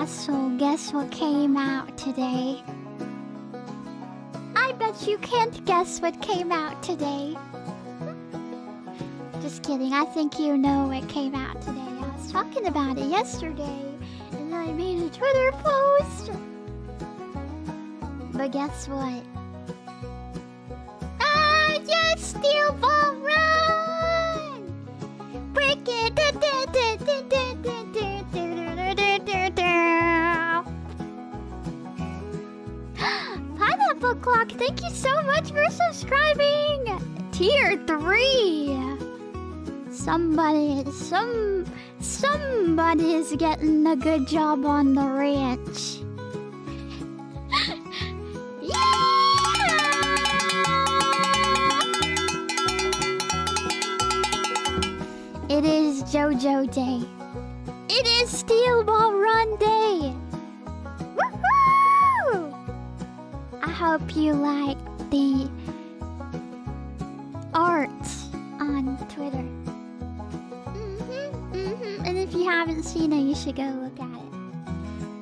Lasso, guess what came out today? I bet you can't guess what came out today. Just kidding, I think you know what came out today. I was talking about it yesterday, and I made a Twitter post. But guess what? Just Steel Ball Run! Break it! Pineapple Clock, thank you so much for subscribing! Tier 3! Somebody is getting a good job on the ranch. It is JoJo Day. It is Steel Ball Run Day. Woohoo! I hope you like the art on Twitter. And if you haven't seen it, you should go look at it.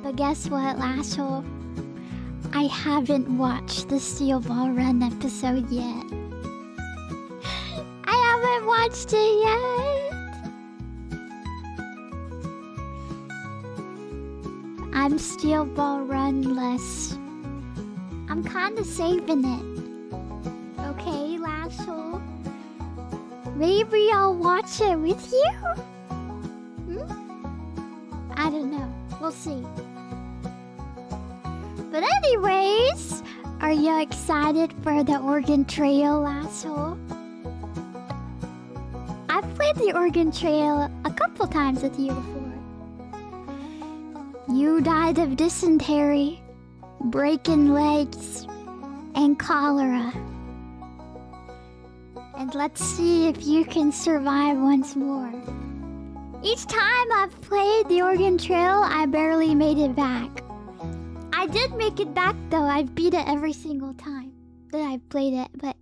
But guess what, Lasso? I haven't watched the Steel Ball Run episode yet. I haven't watched it yet. I'm Steel Ball Run-less. I'm kinda saving it. Okay, Lasso? Maybe I'll watch it with you? I don't know. We'll see. But anyways, are you excited for the Oregon Trail, Lasso? I've played the Oregon Trail a couple times with you before. You died of dysentery, breaking legs, and cholera. And let's see if you can survive once more. Each time I've played the Oregon Trail, I barely made it back. I did make it back though. I've beat it every single time that I've played it, but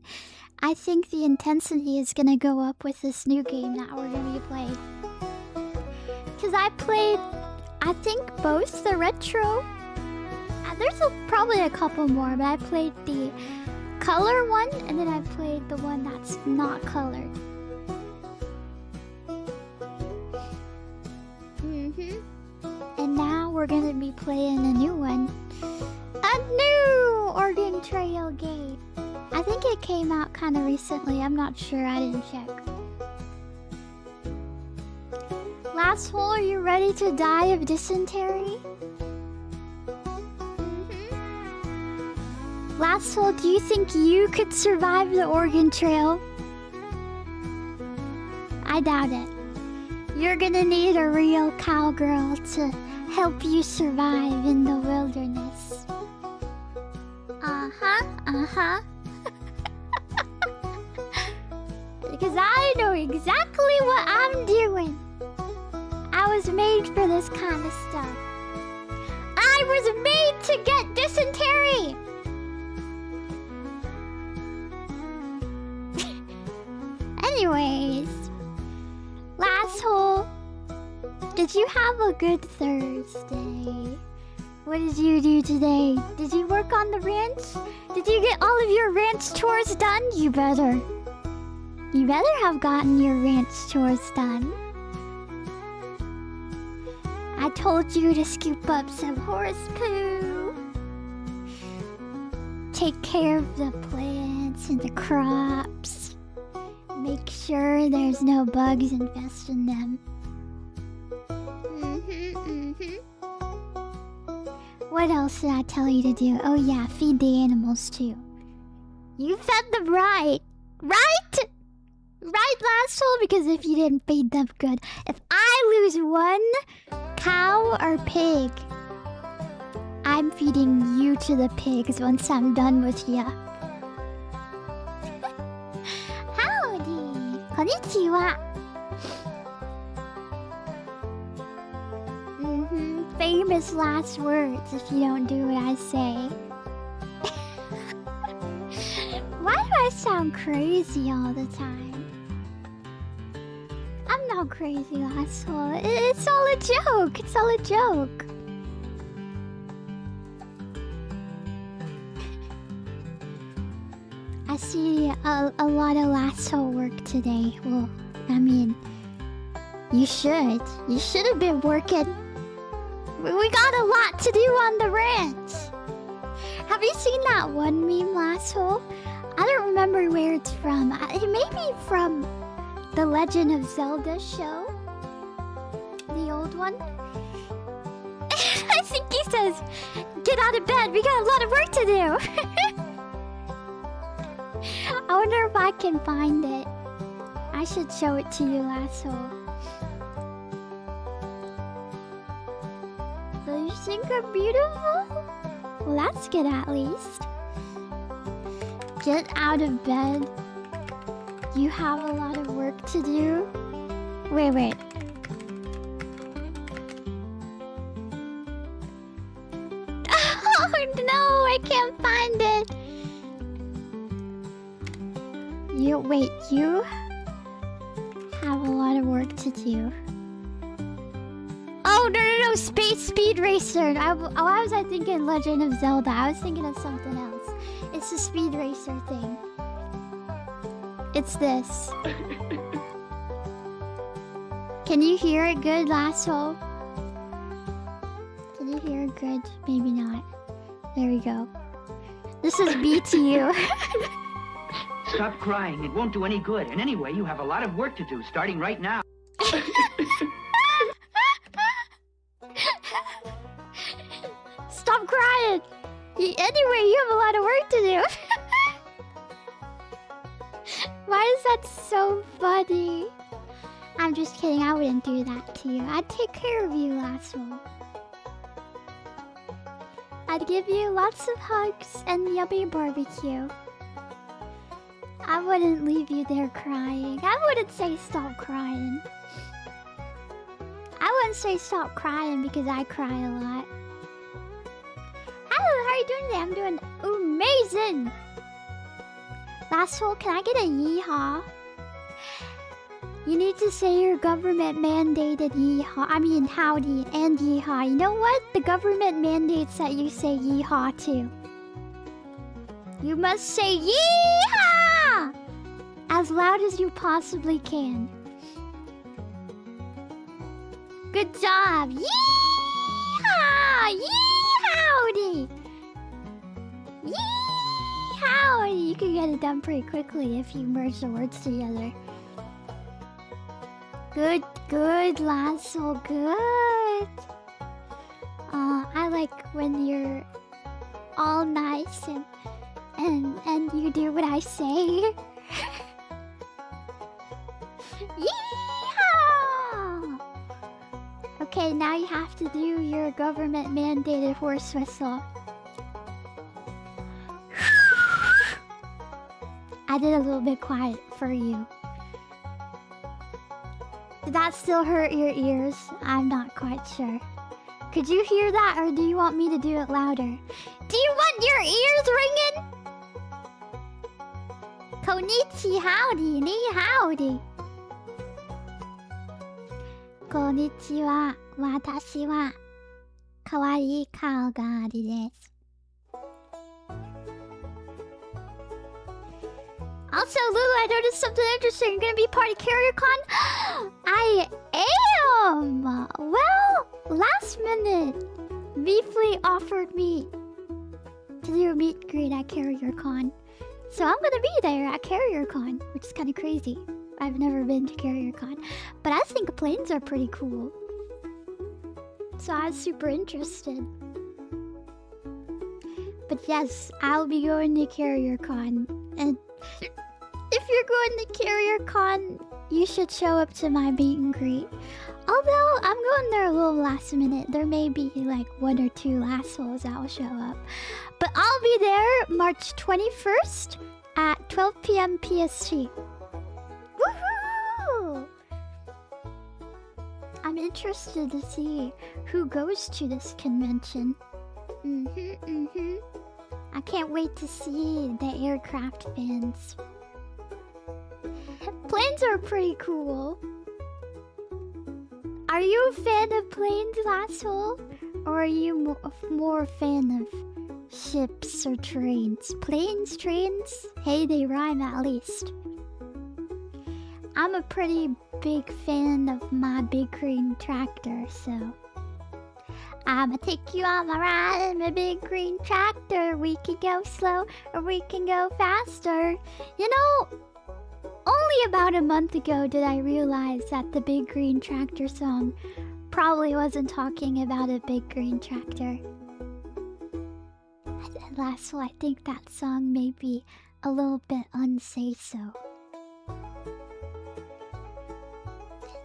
I think the intensity is gonna go up with this new game that we're gonna be playing. Cause I played, I think, both the retro. There's probably a couple more, but I played the color one, and then I played the one that's not colored. And now we're gonna be playing a new one. A new Oregon Trail game. I think it came out kind of recently. I'm not sure. I didn't check. Last hole, are you ready to die of dysentery? Last hole, do you think you could survive the Oregon Trail? I doubt it. You're gonna need a real cowgirl to help you survive in the wilderness. Because I know exactly what I'm doing. I was made for this kind of stuff. I was made to get dysentery! Anyways, last hole. Did you have a good Thursday? What did you do today? Did you work on the ranch? Did you get all of your ranch chores done? You better. You better have gotten your ranch chores done. I told you to scoop up some horse poo. Take care of the plants and the crops. Make sure there's no bugs infesting them. What else did I tell you to do? Oh yeah, feed the animals too. You fed them right. Right? Right, last hole? Because if you didn't feed them good. If I lose one cow or pig, I'm feeding you to the pigs once I'm done with ya. Howdy! Konnichiwa! Famous last words if you don't do what I say. Why do I sound crazy all the time? I'm not crazy, asshole. It's all a joke. It's all a joke. I see a lot of lasso work today. Well, I mean, you should. You should have been working. We got a lot to do on the ranch. Have you seen that one meme, Lasso? I don't remember where it's from. It may be from the Legend of Zelda show. The old one. I think he says, "Get out of bed, we got a lot of work to do." I wonder if I can find it. I should show it to you, Lasso. Do you think I'm beautiful? Well, that's good at least. Get out of bed. You have a lot of work to do. Wait. Oh no, I can't find it. You have a lot of work to do. Oh, no, Space Speed Racer. Why was I thinking Legend of Zelda? I was thinking of something else. It's the Speed Racer thing. It's this. Can you hear it good, Lasso? Can you hear it good? Maybe not. There we go. This is BTU. Stop crying. It won't do any good. And anyway, you have a lot of work to do, starting right now. Stop crying! Anyway, you have a lot of work to do. Why is that so funny? I'm just kidding, I wouldn't do that to you. I'd take care of you, Lasso. I'd give you lots of hugs and yummy barbecue. I wouldn't leave you there crying. I wouldn't say stop crying. I wouldn't say stop crying because I cry a lot. Hello, how are you doing today? I'm doing amazing. Lasso, can I get a yeehaw? You need to say your government mandated yeehaw. I mean howdy and yeehaw. You know what? The government mandates that you say yeehaw too. You must say yeehaw as loud as you possibly can. Good job. Yeehaw! Yee-howdy! Yee-howdy! You can get it done pretty quickly if you merge the words together. Good, Lasso, good. I like when you're all nice and you do what I say. Yeehaw! Okay, now you have to do your government mandated horse whistle. I did a little bit quiet for you. Did that still hurt your ears? I'm not quite sure. Could you hear that, or do you want me to do it louder? Do you want your ears ringing? Konnichi, howdy, ni howdy. Konnichiwa, watashi wa kawaii Cowgirl desu. Also, Lulu, I noticed something interesting. You're gonna be part of CarrierCon? I am! Well, last minute, Beefly offered me to do a meet and greet at CarrierCon. So I'm gonna be there at CarrierCon, which is kind of crazy. I've never been to CarrierCon. But I think planes are pretty cool. So I was super interested. But yes, I'll be going to CarrierCon. And if you're going to CarrierCon, you should show up to my meet and greet. Although, I'm going there a little last minute. There may be like 1 or 2 Lassos that will show up. But I'll be there March 21st at 12 p.m. PST. Woohoo! I'm interested to see who goes to this convention. I can't wait to see the aircraft fans. Planes are pretty cool. Are you a fan of planes, Lasso? Or are you more a fan of ships or trains? Planes, trains? Hey, they rhyme at least. I'm a pretty big fan of my big green tractor, so I'ma take you on my ride in my big green tractor. We can go slow or we can go faster. You know, only about a month ago did I realize that the Big Green Tractor song probably wasn't talking about a big green tractor. And lastly, I think that song may be a little bit unsay-so.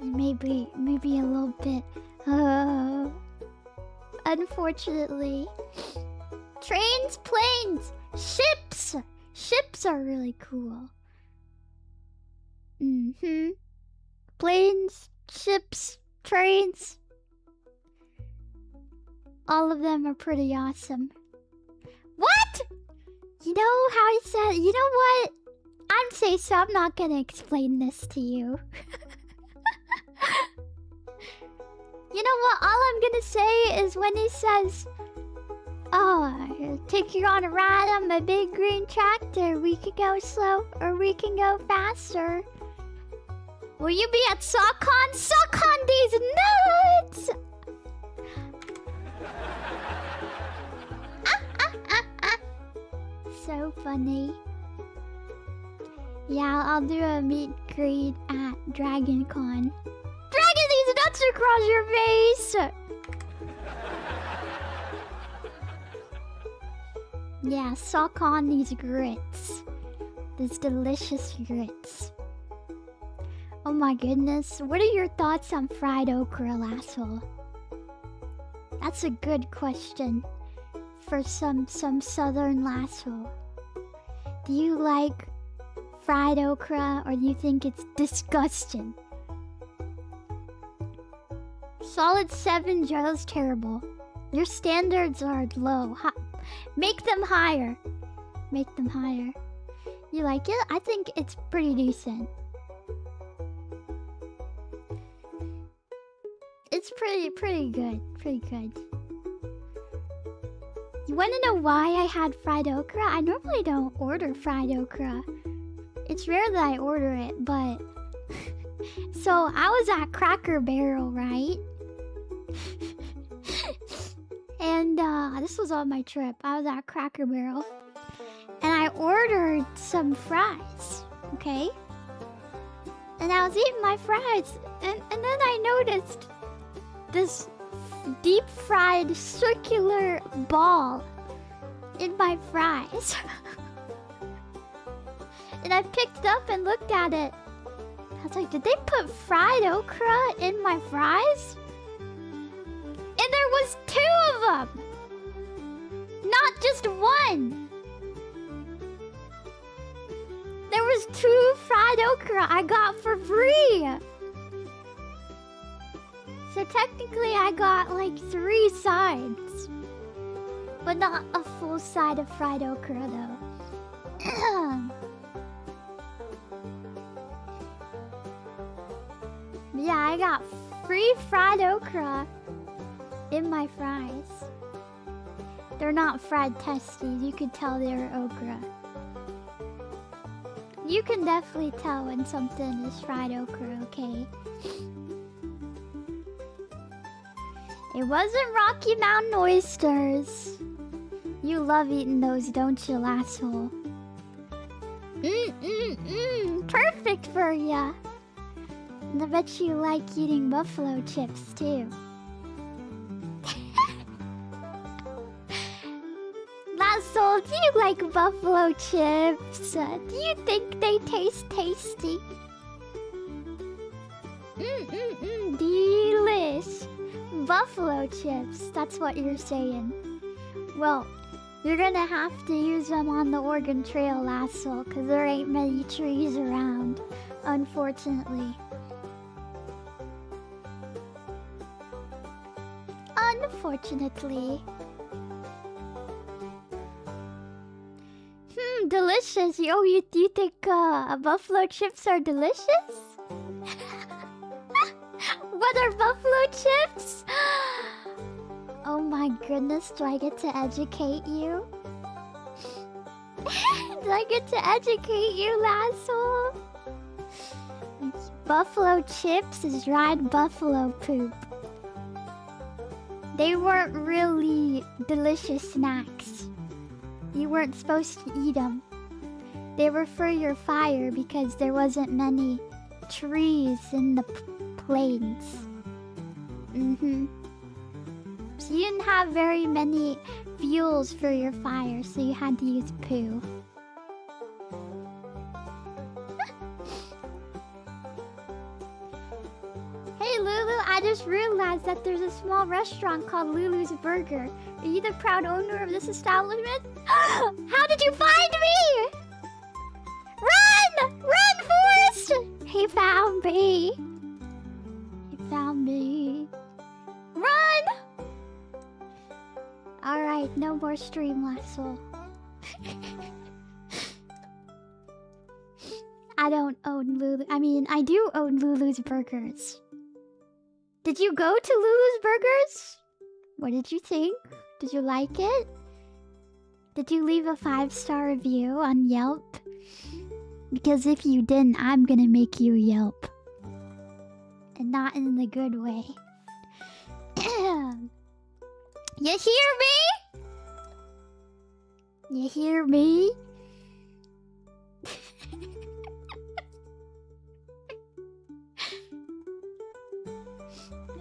Maybe a little bit, unfortunately. Trains, planes, ships! Ships are really cool. Planes, ships, trains. All of them are pretty awesome. What? You know how I said, you know what? I'm safe, so I'm not gonna explain this to you. You know what? All I'm gonna say is when he says, "Oh, take you on a ride on my big green tractor. We can go slow or we can go faster. Will you be at SockCon? SockCon these nuts!" So funny. Yeah, I'll do a meet and greet at DragonCon. Dragging these nuts across your face! Yeah, suck on these grits. These delicious grits. Oh my goodness, what are your thoughts on fried okra, Lasso? That's a good question for some southern Lasso. Do you like fried okra or do you think it's disgusting? Solid 7, Joe's terrible. Your standards are low. Make them higher. Make them higher. You like it? I think it's pretty decent. It's pretty good. Pretty good. You wanna know why I had fried okra? I normally don't order fried okra. It's rare that I order it, but... So, I was at Cracker Barrel, right? And, this was on my trip. I was at Cracker Barrel. And I ordered some fries, okay? And I was eating my fries. And then I noticed this deep fried circular ball in my fries. And I picked it up and looked at it. I was like, did they put fried okra in my fries? And there was 2 of them! Not just 1! There was 2 fried okra I got for free! So technically I got like 3 sides. But not a full side of fried okra though. Yeah, I got free fried okra in my fries. They're not fried testes, you could tell they're okra. You can definitely tell when something is fried okra, okay? It wasn't Rocky Mountain oysters. You love eating those, don't you, Lasso? Perfect for ya. And I bet you like eating buffalo chips, too. Lasso, do you like buffalo chips? Do you think they taste tasty? Delish. Buffalo chips, that's what you're saying. Well, you're gonna have to use them on the Oregon Trail, Lasso, because there ain't many trees around, unfortunately. Unfortunately. Delicious. Oh, you think buffalo chips are delicious? What are buffalo chips? Oh my goodness, do I get to educate you? Do I get to educate you, Lasso? Buffalo chips is dried buffalo poop. They weren't really delicious snacks. You weren't supposed to eat them. They were for your fire because there wasn't many trees in the plains. So you didn't have very many fuels for your fire, so you had to use poo. Hey Lulu, I just realized that there's a small restaurant called Lulu's Burger. Are you the proud owner of this establishment? How did you find me? Run! Run, Forrest! He found me. He found me. Run! Alright, no more stream, Lasso. I don't own Lulu. I mean, I do own Lulu's Burgers. Did you go to Lulu's Burgers? What did you think? Did you like it? Did you leave a 5-star review on Yelp? Because if you didn't, I'm gonna make you Yelp. And not in the good way. You hear me? You hear me?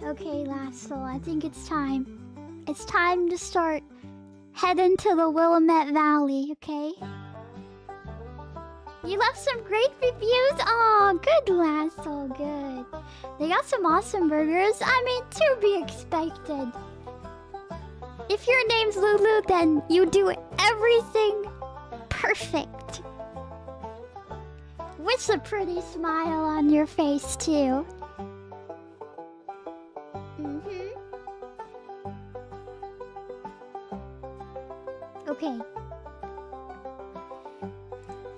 Okay, Lasso, I think it's time. It's time to start heading to the Willamette Valley, okay? You left some great reviews. Oh, good, Lasso, good. They got some awesome burgers. I mean, to be expected. If your name's Lulu, then you do everything perfect. With a pretty smile on your face, too. Okay.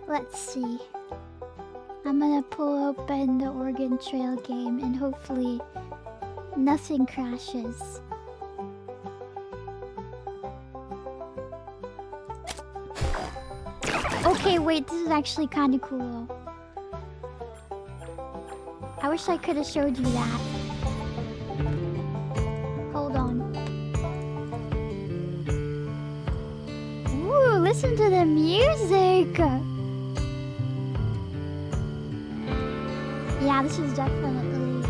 Let's see. I'm gonna pull open the Oregon Trail game and hopefully nothing crashes. Okay, wait, this is actually kind of cool. I wish I could have showed you that. Hold on. Ooh, listen to the music! Yeah, this is definitely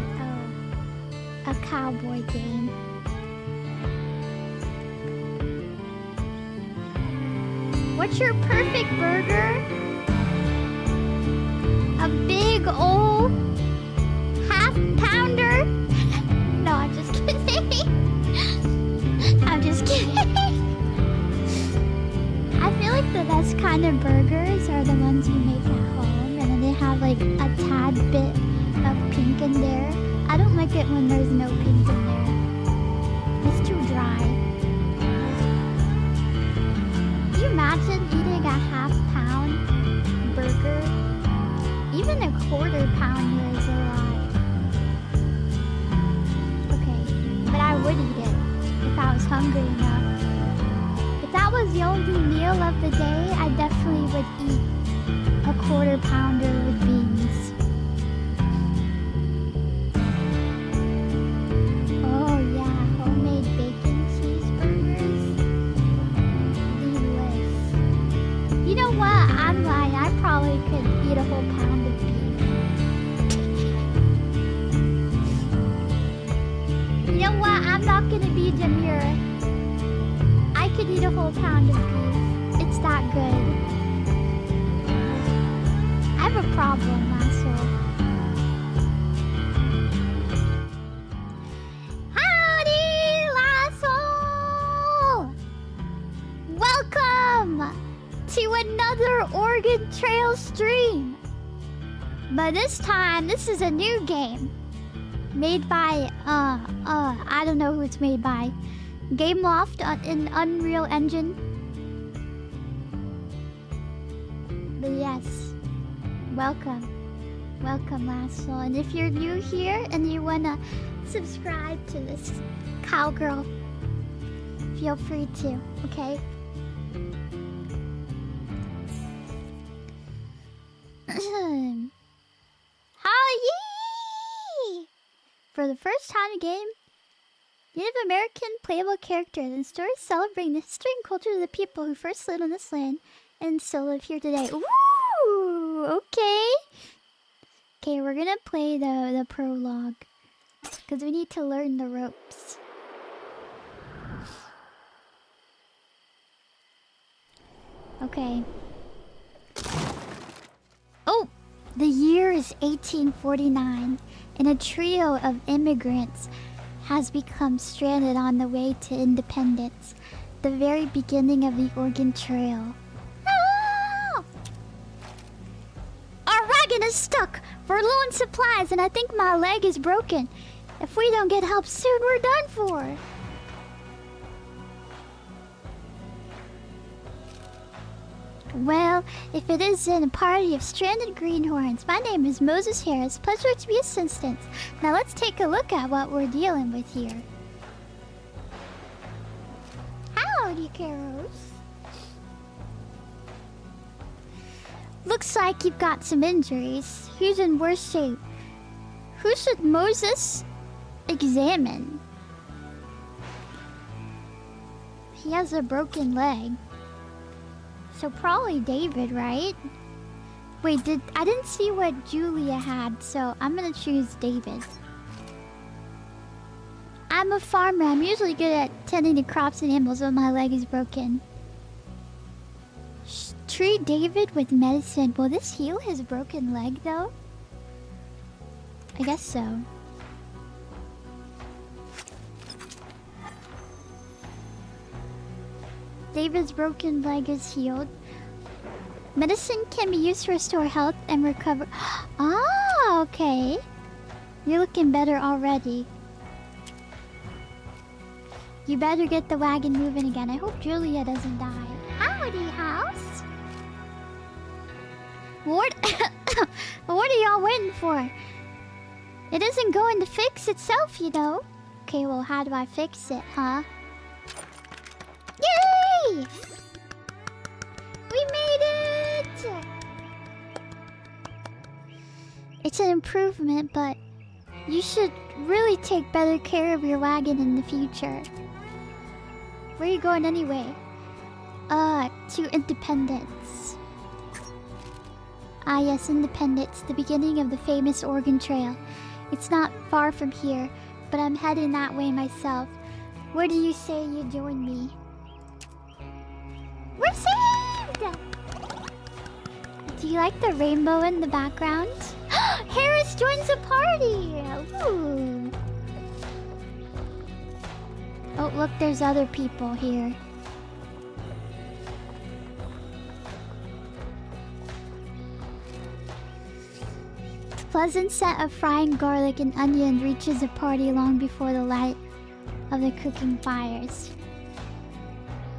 a cowboy game. What's your perfect burger? A big old half-pounder? No, I'm just kidding. I'm just kidding. I feel like the best kind of burgers are the ones you make at home, and then they have like a tad bit of pink in there. I don't like it when there's no pink in there. It's too dry. Can you imagine eating a half-pound burger? Even a quarter-pounder is a lot. Okay, but I would eat it if I was hungry enough. If that was the only meal of the day, I definitely would eat a quarter-pounder with beans. Oh yeah, homemade bacon cheeseburgers. Delish. You know what? I'm lying. I probably could eat a whole pound of beef. You know what? I'm not gonna be demure. I could eat a whole pound of beef. It's that good. I have a problem, asshole. Howdy, Lasso! Welcome to another Oregon Trail stream. But this time, this is a new game. Made by, I don't know who it's made by. Gameloft in Unreal Engine. But yes, welcome. Welcome, Lasso. And if you're new here and you wanna subscribe to this Cowgirl Feel free to, okay? Hi-yee! For the first time in game, Native American playable characters and stories celebrating the history and culture of the people who first lived on this land and still live here today. Ooh, okay. Okay, we're gonna play the prologue because we need to learn the ropes. Okay. Oh, the year is 1849, and a trio of immigrants has become stranded on the way to independence, the very beginning of the Oregon Trail. Ah! Our wagon is stuck. We're low on supplies, and I think my leg is broken. If we don't get help soon, we're done for. Well, if it isn't a party of stranded greenhorns, my name is Moses Harris. Pleasure to be assistance. Now let's take a look at what we're dealing with here. Howdy, Caros. Looks like you've got some injuries. Who's in worse shape? Who should Moses examine? He has a broken leg. So probably David, right? Wait, I didn't see what Julia had, so I'm gonna choose David. I'm a farmer. I'm usually good at tending to crops and animals when my leg is broken. Treat David with medicine. Will this heal his broken leg, though? I guess so. David's broken leg is healed. Medicine can be used to restore health and recover. Ah, okay. You're looking better already. You better get the wagon moving again. I hope Julia doesn't die. Howdy, house. What? What are y'all waiting for? It isn't going to fix itself, you know. Okay, well, how do I fix it, huh? Yay! We made it! It's an improvement, but you should really take better care of your wagon in the future. Where are you going anyway? To Independence. Ah yes, Independence, the beginning of the famous Oregon Trail. It's not far from here, but I'm heading that way myself. Where do you say you join me? We're saved! Do you like the rainbow in the background? Harris joins the party! Ooh. Oh, look, there's other people here. The pleasant scent of frying garlic and onion reaches the party long before the light of the cooking fires.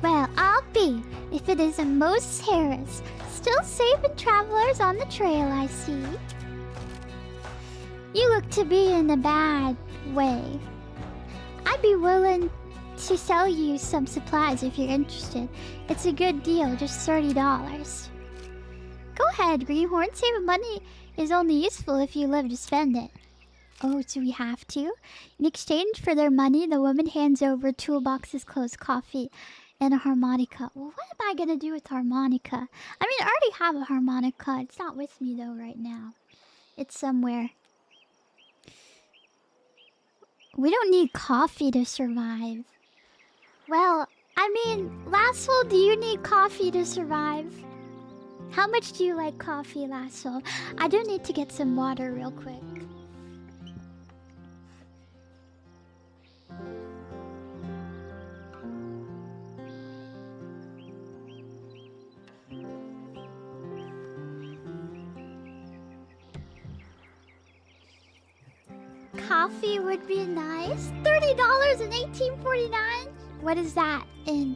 Well, I'll be, if it isn't Moses Harris. Still saving travelers on the trail, I see. You look to be in a bad way. I'd be willing to sell you some supplies if you're interested. It's a good deal, just $30. Go ahead, Greenhorn. Saving money is only useful if you live to spend it. Oh, do we have to? In exchange for their money, the woman hands over toolboxes, clothes, coffee, and a harmonica. Well, what am I gonna do with harmonica? I mean, I already have a harmonica. It's not with me, though, right now. It's somewhere. We don't need coffee to survive. Well, I mean, Lasso, do you need coffee to survive? How much do you like coffee, Lasso? I do need to get some water real quick. Coffee would be nice. $30 in 1849? What is that in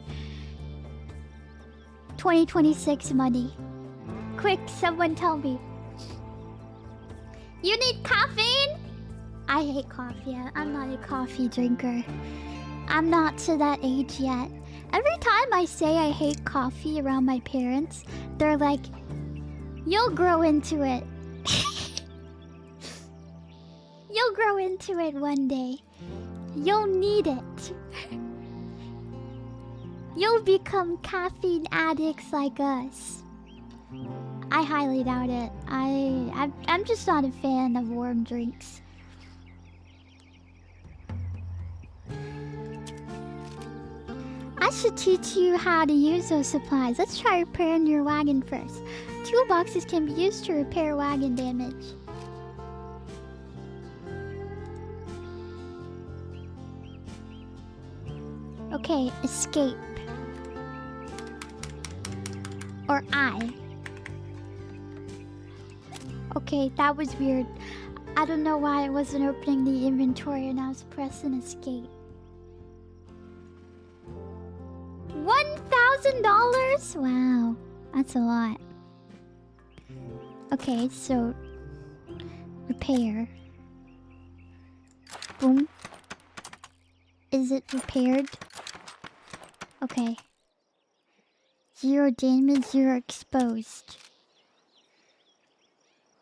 2026 money? Quick, someone tell me. You need caffeine? I hate coffee. I'm not a coffee drinker. I'm not to that age yet. Every time I say I hate coffee around my parents, they're like, you'll grow into it. You'll grow into it one day. You'll need it. You'll become caffeine addicts like us. I highly doubt it. I'm just not a fan of warm drinks. I should teach you how to use those supplies. Let's try repairing your wagon first. Toolboxes can be used to repair wagon damage. Okay, escape. Or I. Okay, that was weird. I don't know why I wasn't opening the inventory and I was pressing escape. $1,000? Wow, that's a lot. Okay, so repair. Boom. Is it repaired? Okay. 0 damage, 0 exposed.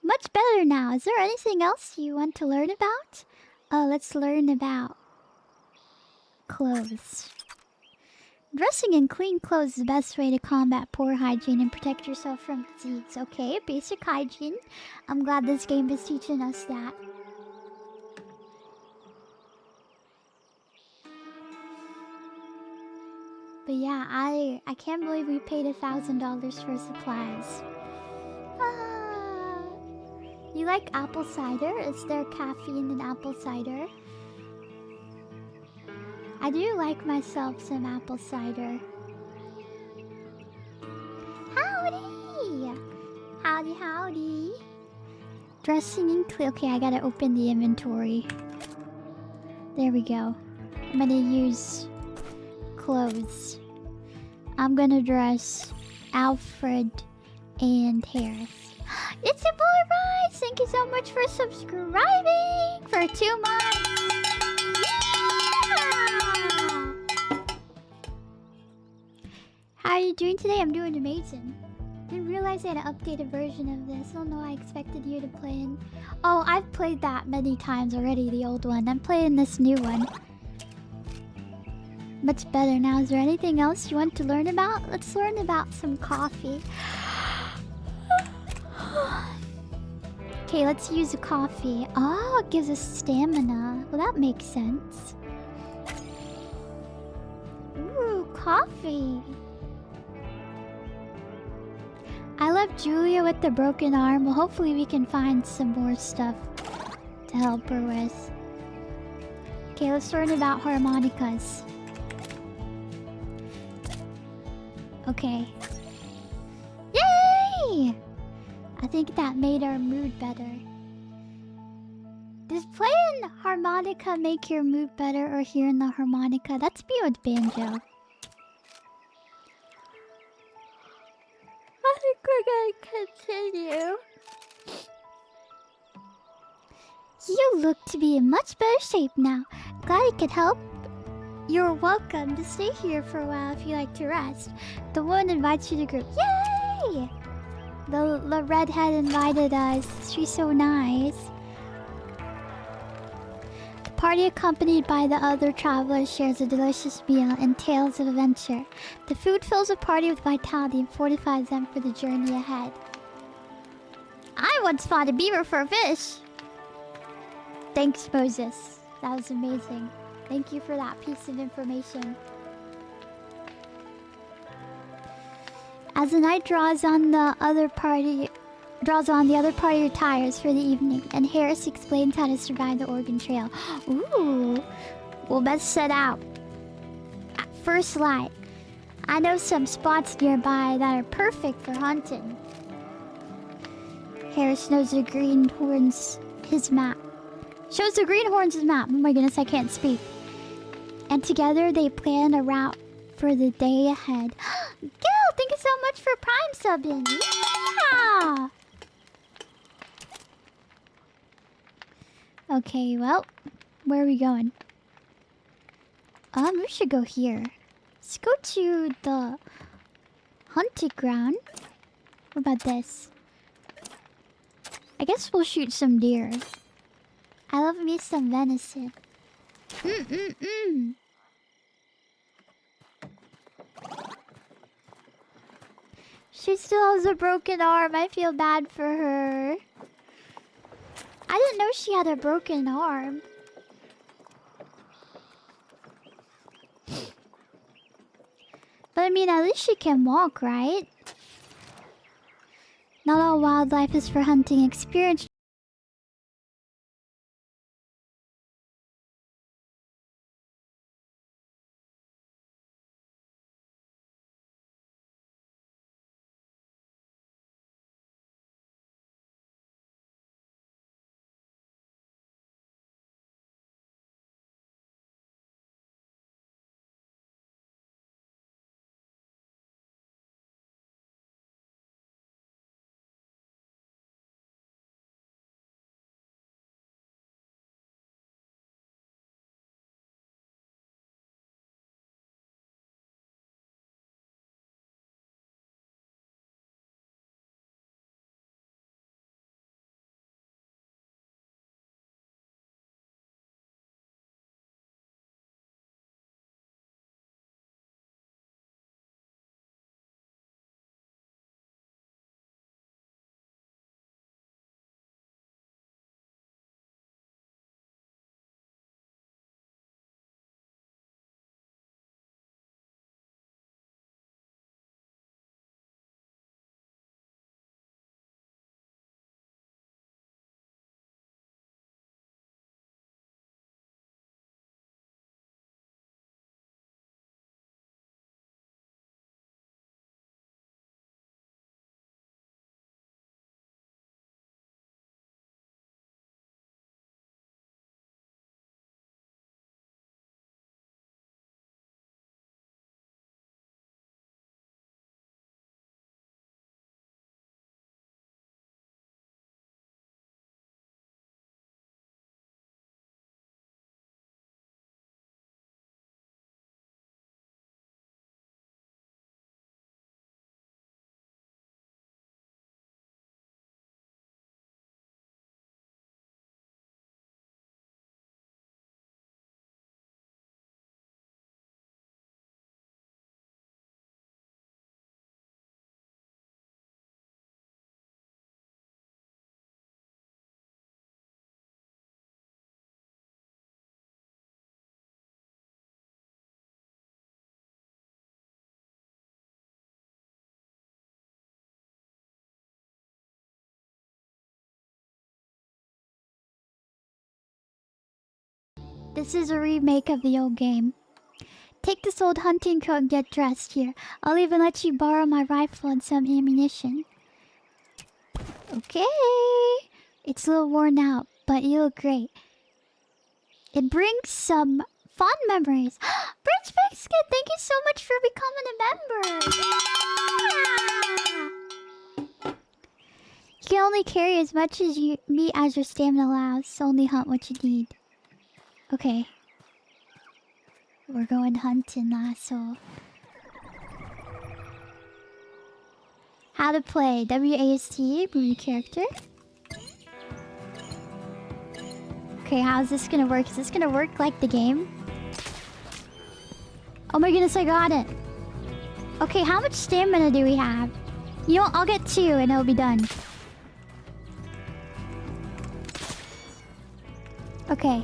Much better now. Is there anything else you want to learn about? Let's learn about clothes. Dressing in clean clothes is the best way to combat poor hygiene and protect yourself from disease. Okay, basic hygiene. I'm glad this game is teaching us that. But yeah, I can't believe we paid $1,000 for supplies. Ah. You like apple cider? Is there caffeine in apple cider? I do like myself some apple cider. Howdy! Howdy, howdy. Dressing in clean. Okay, I gotta open the inventory. There we go. I'm gonna use clothes. I'm gonna dress Alfred and Harris. It's your boy Rice! Thank you so much for subscribing for 2 months! Yeah! How are you doing today? I'm doing amazing. Didn't realize I had an updated version of this. Oh no, I expected you to play in... Oh, I've played that many times already, the old one. I'm playing this new one. Much better now. Is there anything else you want to learn about? Let's learn about some coffee. Okay, let's use a coffee. Oh, it gives us stamina. Well, that makes sense. Ooh, coffee. I left Julia with the broken arm. Well, hopefully we can find some more stuff to help her with. Okay, let's learn about harmonicas. Okay. Yay! I think that made our mood better. Does playing harmonica make your mood better or hearing the harmonica? That's me with banjo. I think we're gonna continue. You look to be in much better shape now. Glad I could help. You're welcome to stay here for a while if you like to rest. The woman invites you to the group. Yay! The redhead invited us. She's so nice. The party, accompanied by the other travelers, shares a delicious meal and tales of adventure. The food fills the party with vitality and fortifies them for the journey ahead. I once fought a beaver for a fish. Thanks, Moses. That was amazing. Thank you for that piece of information. As the night draws on, the other party retires for the evening, and Harris explains how to survive the Oregon Trail. Ooh, well, let's set out. At first light, I know some spots nearby that are perfect for hunting. Harris knows the greenhorns his map. Shows the greenhorns his map. Oh my goodness, I can't speak. And together they plan a route for the day ahead. Gil, thank you so much for Prime subbing. Yeah! Okay, well, where are we going? We should go here. Let's go to the hunting ground. What about this? I guess we'll shoot some deer. I love me some venison. She still has a broken arm. I feel bad for her. I didn't know she had a broken arm. But I mean, at least she can walk, right? Not all wildlife is for hunting experience. This is a remake of the old game. Take this old hunting coat and get dressed here. I'll even let you borrow my rifle and some ammunition. Okay. It's a little worn out, but you look great. It brings some fond memories. Prince Biscuit, thank you so much for becoming a member. Yeah! You can only carry as much as meat as your stamina allows, so only hunt what you need. Okay. We're going hunting, lasso. How to play. WASD, movie character. Okay, how's this gonna work? Is this gonna work like the game? Oh my goodness, I got it. Okay, how much stamina do we have? You know what? I'll get 2 and it'll be done. Okay.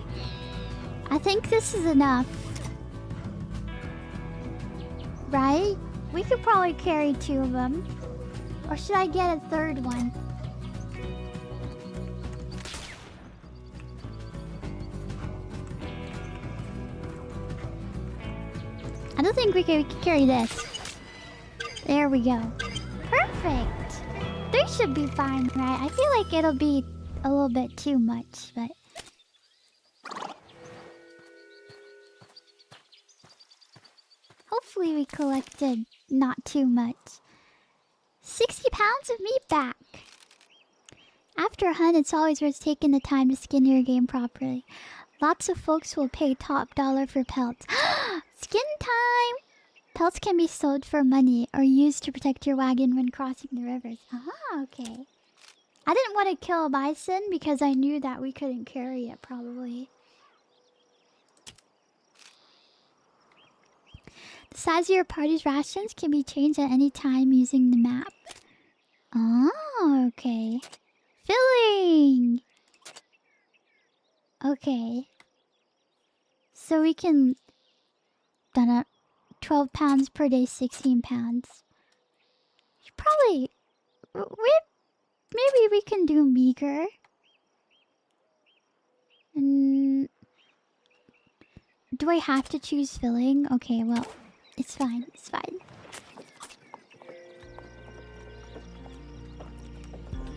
I think this is enough. Right? We could probably carry 2 of them. Or should I get a 3rd one? I don't think we can carry this. There we go. Perfect! 3 should be fine, right? I feel like it'll be a little bit too much, but... Hopefully we collected not too much. 60 pounds of meat back! After a hunt, it's always worth taking the time to skin your game properly. Lots of folks will pay top dollar for pelts. Skin time! Pelts can be sold for money or used to protect your wagon when crossing the rivers. Ah, okay. I didn't want to kill a bison because I knew that we couldn't carry it, probably. The size of your party's rations can be changed at any time using the map. Oh, okay. Filling! Okay. So we can... 12 pounds per day, 16 pounds. Probably... Maybe we can do meager. Do I have to choose filling? Okay, well, it's fine. It's fine.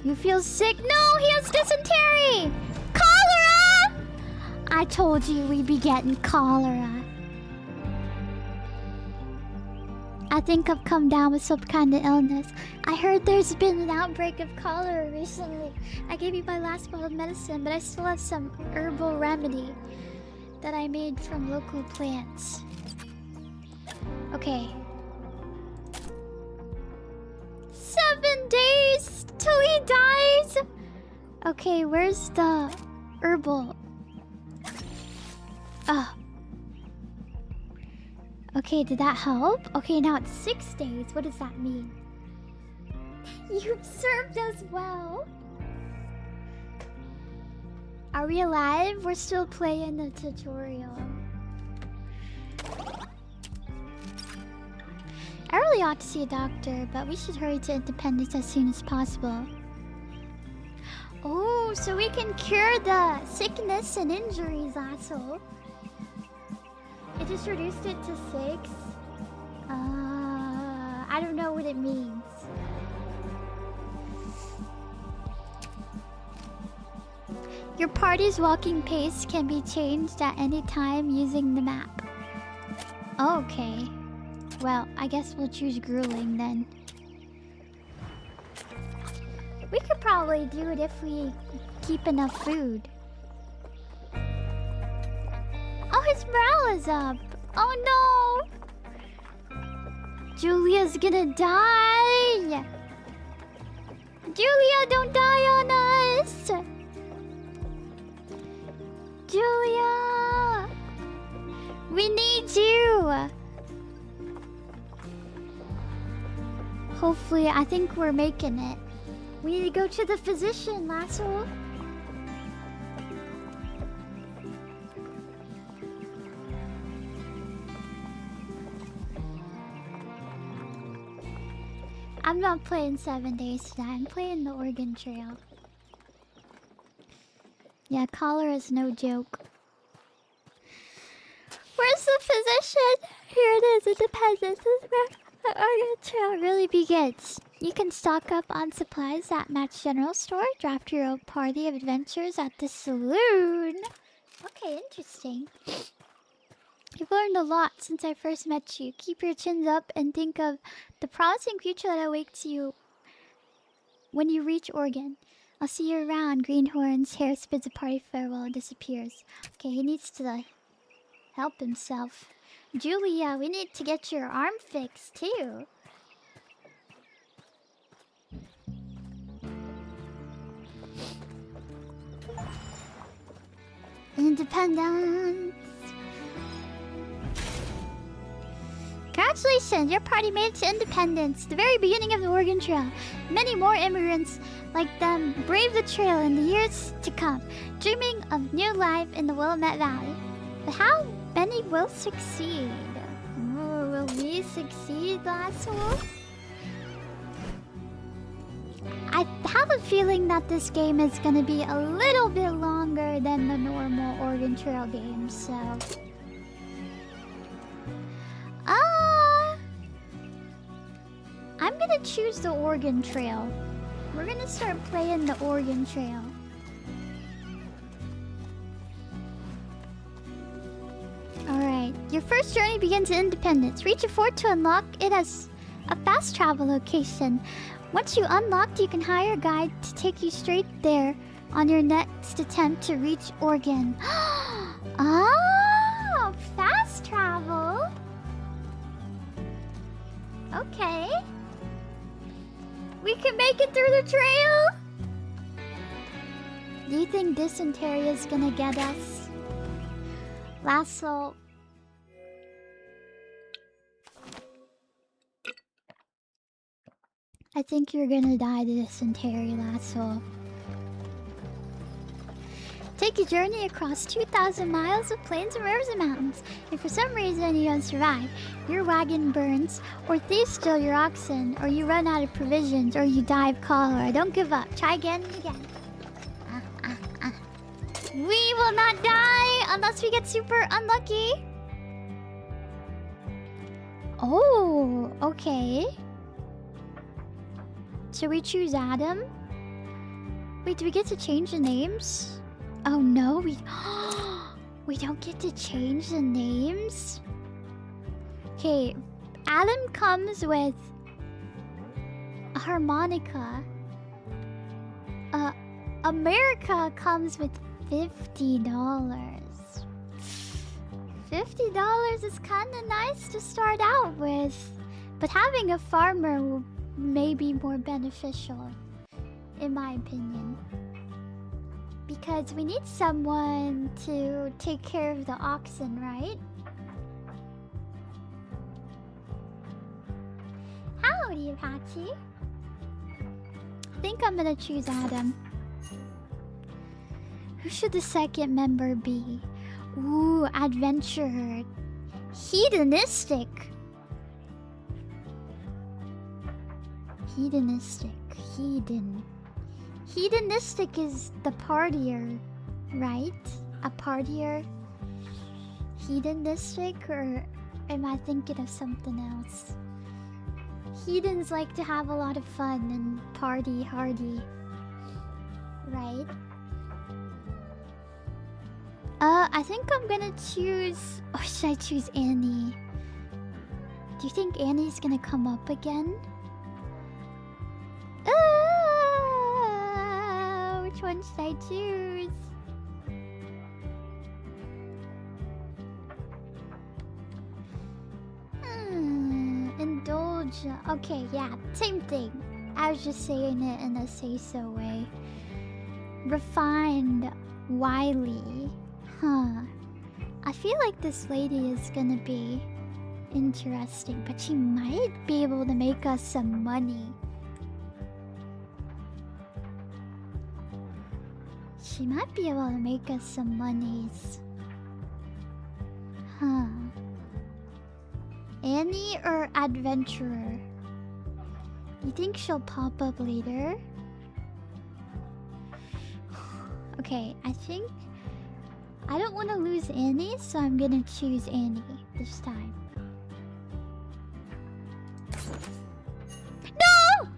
You feel sick? No, he has dysentery! Cholera! I told you we'd be getting cholera. I think I've come down with some kind of illness. I heard there's been an outbreak of cholera recently. I gave you my last bottle of medicine, but I still have some herbal remedy that I made from local plants. Okay. 7 days till he dies? Okay, where's the herbal? Oh. Okay, did that help? Okay, now it's 6 days. What does that mean? You've served us well. Are we alive? We're still playing the tutorial. I really ought to see a doctor, but we should hurry to independence as soon as possible. Oh, so we can cure the sickness and injuries, asshole. It just reduced it to 6. I don't know what it means. Your party's walking pace can be changed at any time using the map. Okay. Well, I guess we'll choose grueling then. We could probably do it if we keep enough food. Oh, his morale is up. Oh no! Julia's gonna die! Julia, don't die on us! Julia! We need you! Hopefully, I think we're making it. We need to go to the physician, Lasso. I'm not playing 7 days today. I'm playing the Oregon Trail. Yeah, cholera is no joke. Where's the physician? Here it is, Independence. This is where the Oregon Trail really begins. You can stock up on supplies at Matt's General Store. Draft your own party of adventures at the saloon. Okay, interesting. You've learned a lot since I first met you. Keep your chins up and think of the promising future that awaits you when you reach Oregon. I'll see you around. Greenhorn's hair spins a party farewell and disappears. Okay, he needs to help himself. Julia, we need to get your arm fixed too. Independence. Congratulations, your party made it to independence, the very beginning of the Oregon Trail. Many more immigrants like them brave the trail in the years to come, dreaming of new life in the Willamette Valley. But how many will succeed? Oh, will we succeed, Lasso? I have a feeling that this game is going to be a little bit longer than the normal Oregon Trail game, so... I'm gonna choose the Oregon Trail. We're gonna start playing the Oregon Trail. Alright, your first journey begins in Independence. Reach a fort to unlock it as a fast travel location. Once you unlock, you can hire a guide to take you straight there on your next attempt to reach Oregon. Oh, fast travel! Okay. We can make it through the trail. Do you think dysentery is gonna get us? Lasso. I think you're gonna die to dysentery, Lasso. Take a journey across 2,000 miles of plains and rivers and mountains. If for some reason you don't survive, your wagon burns, or thieves steal your oxen, or you run out of provisions, or you die of cholera, don't give up. Try again and again. We will not die unless we get super unlucky. Oh, okay. Should we choose Adam? Wait, do we get to change the names? Oh no, we don't get to change the names? Okay, Adam comes with a harmonica. America comes with $50. $50 is kind of nice to start out with, but having a farmer may be more beneficial, in my opinion. Because we need someone to take care of the oxen, right? Howdy, Apache. I think I'm gonna choose Adam. Who should the second member be? Ooh, adventurer. Hedonistic. Hedonistic. Hedonistic is the partier, right? A partier. Hedonistic, or am I thinking of something else? Hedons like to have a lot of fun and party hardy, right? I think I'm gonna choose... Or should I choose Annie? Do you think Annie's gonna come up again? Which one should I choose? Indulge. Okay, yeah, same thing. I was just saying it in a say-so way. Refined. Wily. Huh. I feel like this lady is gonna be interesting, but she might be able to make us some money. She might be able to make us some monies. Huh. Annie or adventurer? You think she'll pop up later? Okay, I think... I don't want to lose Annie, so I'm gonna choose Annie this time. No!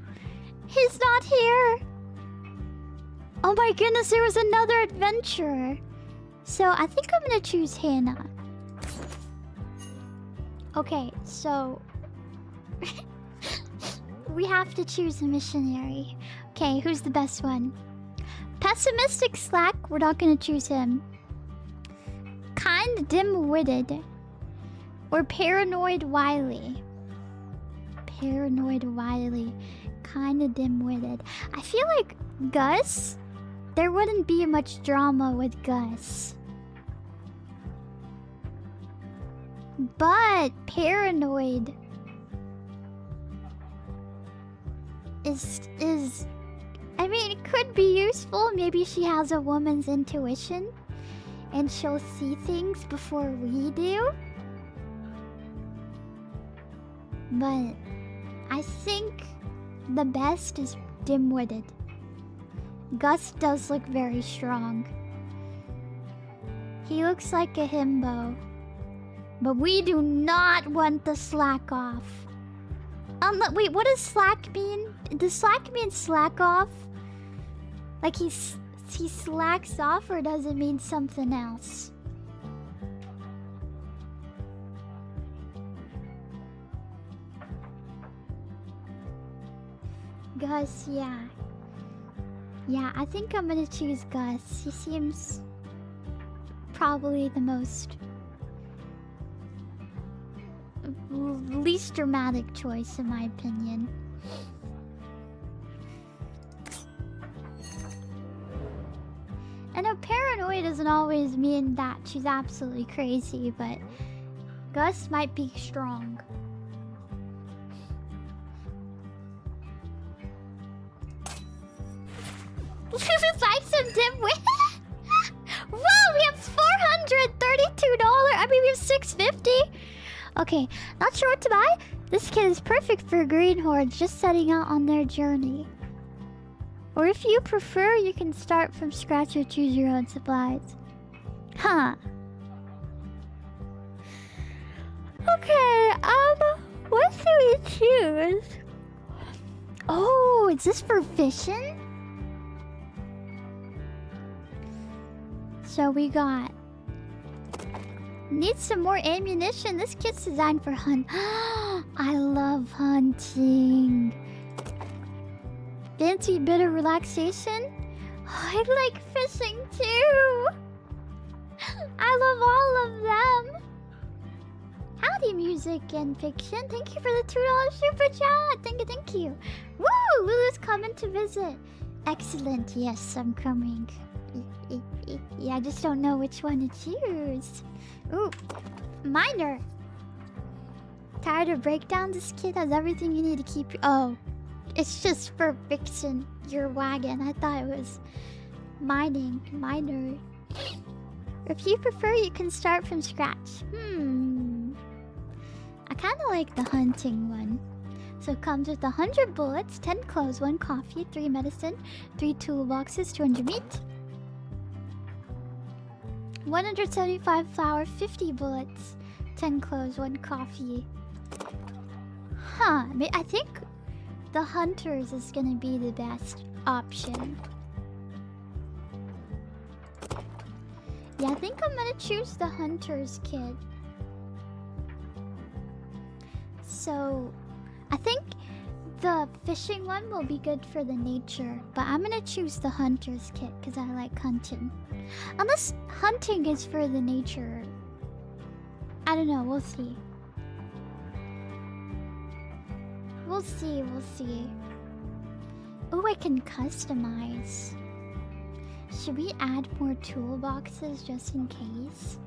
He's not here! Oh my goodness, there was another adventurer. So I think I'm gonna choose Hannah. Okay, so... we have to choose a missionary. Okay, who's the best one? Pessimistic Slack, we're not gonna choose him. Kind dim-witted. Or paranoid wily. Paranoid wily. Kinda dim-witted. I feel like Gus, there wouldn't be much drama with Gus. But paranoid is I mean, it could be useful. Maybe she has a woman's intuition and she'll see things before we do. But I think the best is dim-witted. Gus does look very strong. He looks like a himbo. But we do not want the slack off. Wait, what does slack mean? Does slack mean slack off? Like he slacks off, or does it mean something else? Gus, yeah. Yeah, I think I'm gonna choose Gus. He seems probably the most least dramatic choice in my opinion. I know paranoid doesn't always mean that she's absolutely crazy, but Gus might be strong. Buy some dimwit. Whoa, we have $432. I mean, we have $650. Okay, not sure what to buy. This kid is perfect for greenhorns just setting out on their journey. Or if you prefer, you can start from scratch or choose your own supplies. Huh. Okay, what do we choose? Oh, is this for fishing? So we got... Need some more ammunition. This kit's designed for hunt. I love hunting. Fancy bit of relaxation? I like fishing too. I love all of them. Howdy, music and fiction. Thank you for the $2 super chat. Thank you, thank you. Woo! Lulu's coming to visit. Excellent. Yes, I'm coming. Yeah, I just don't know which one to choose. Ooh, miner. Tired of breakdowns? This kid has everything you need to keep you. Oh, it's just for fixing your wagon. I thought it was mining. Miner. If you prefer, you can start from scratch. I kind of like the hunting one. So it comes with 100 bullets, 10 clothes, 1 coffee, 3 medicine, 3 toolboxes, 200 meat, 175 flour, 50 bullets, 10 clothes, 1 coffee. Huh, I think the hunters is gonna be the best option. Yeah, I think I'm gonna choose the hunter's kit. So, I think the fishing one will be good for the nature, but I'm gonna choose the hunter's kit because I like hunting. Unless hunting is for the nature. I don't know, we'll see. We'll see, we'll see. Oh, I can customize. Should we add more toolboxes just in case?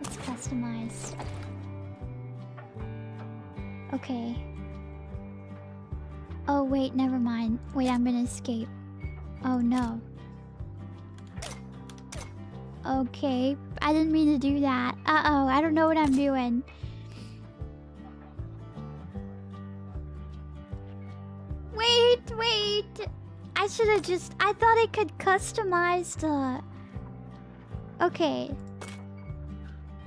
Let's customize. Okay. Oh, wait, never mind. Wait, I'm gonna escape. Oh, no. Okay, I didn't mean to do that. Uh-oh, I don't know what I'm doing. Wait. I should have just... I thought I could customize the... Okay.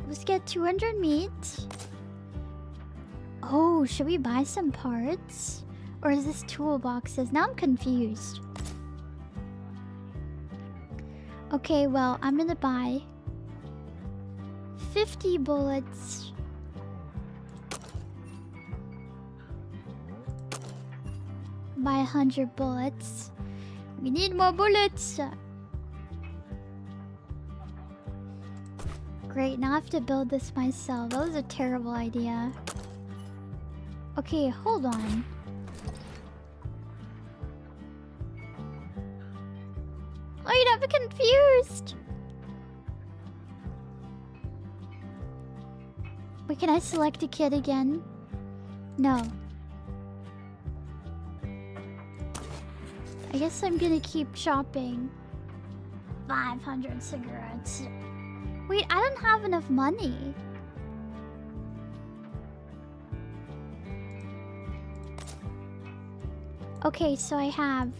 Let's get 200 meat. Oh, should we buy some parts? Or is this toolboxes? Now I'm confused. Okay, well, I'm gonna buy 50 bullets. Buy 100 bullets. We need more bullets. Great, now I have to build this myself. That was a terrible idea. Okay, hold on. Wait, I'm confused. Wait, can I select a kid again? No. I guess I'm gonna keep shopping. 500 cigarettes. Wait, I don't have enough money. Okay, so I have...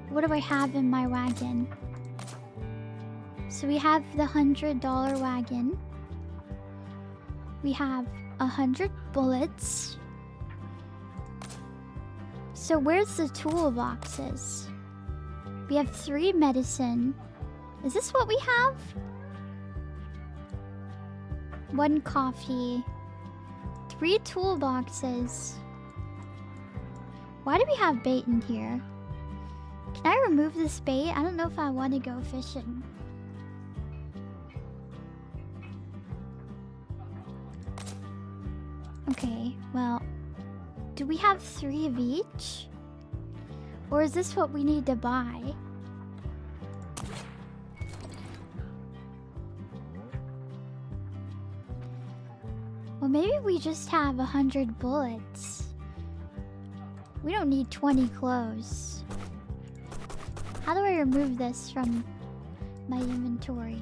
What do I have in my wagon? So we have the $100 wagon. We have 100 bullets. So where's the toolboxes? We have 3 medicine. Is this what we have? 1 coffee. 3 toolboxes. Why do we have bait in here? Can I remove this bait? I don't know if I want to go fishing. Okay, well, do we have 3 of each? Or is this what we need to buy? Well, maybe we just have 100 bullets. We don't need 20 clothes. How do I remove this from my inventory?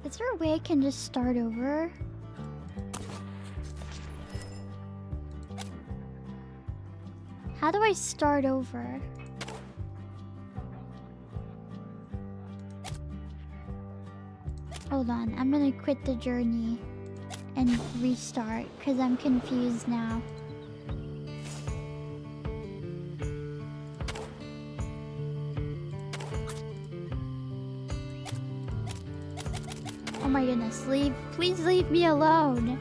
Is there a way I can just start over? How do I start over? Hold on, I'm gonna quit the journey and restart because I'm confused now. Oh my goodness, please leave me alone.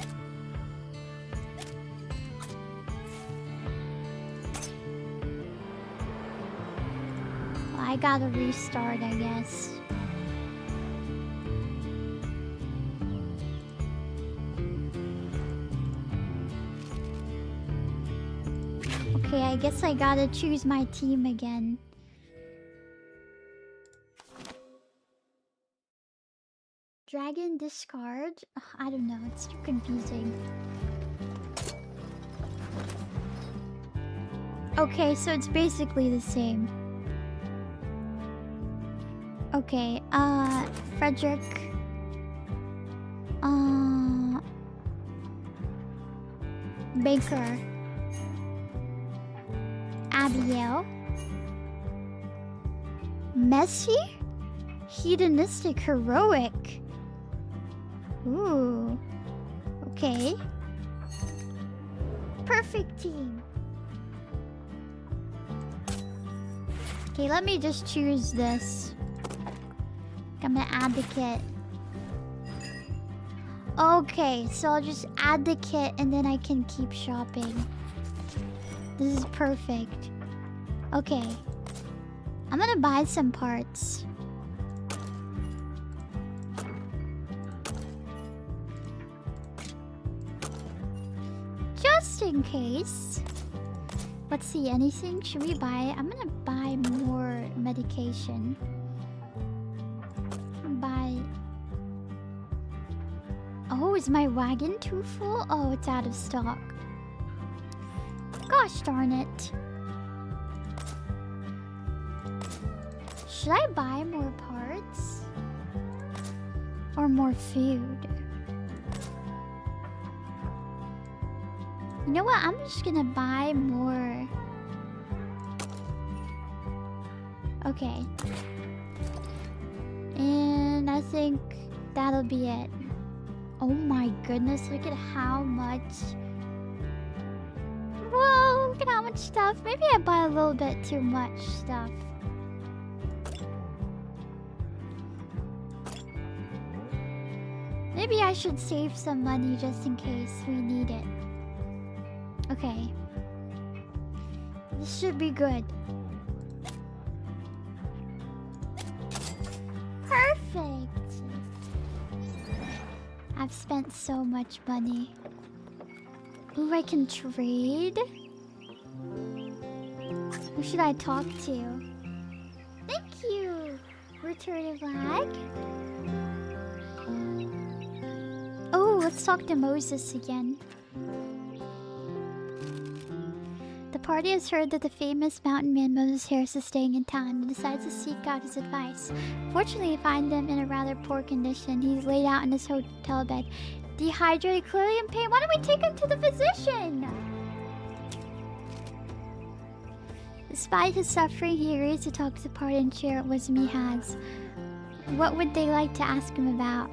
Well, I gotta restart, I guess. Okay, I guess I gotta choose my team again. Dragon discard? Ugh, I don't know, it's too confusing. Okay, so it's basically the same. Okay, Frederick. Baker. Abigail. Messy? Hedonistic, heroic. Ooh. Okay. Perfect team. Okay, let me just choose this. I'm gonna add the kit. Okay, so I'll just add the kit and then I can keep shopping. This is perfect. Okay. I'm gonna buy some parts. Just in case. Let's see, anything? Should we buy? I'm gonna buy more medication. Buy. Oh, is my wagon too full? Oh, it's out of stock. Gosh darn it. Should I buy more parts? Or more food? You know what? I'm just gonna buy more. Okay. And I think that'll be it. Oh my goodness, look at how much. Whoa, look at how much stuff. Maybe I bought a little bit too much stuff. Maybe I should save some money just in case we need it. Okay. This should be good. Perfect! I've spent so much money. Ooh, I can trade? Who should I talk to? Thank you! Return of lag. Oh, let's talk to Moses again. The party has heard that the famous mountain man Moses Harris is staying in town and decides to seek out his advice. Fortunately, they find him in a rather poor condition. He's laid out in his hotel bed, dehydrated, clearly in pain. Why don't we take him to the physician? Despite his suffering, he agrees to talk to the party and share what wisdom he has. What would they like to ask him about?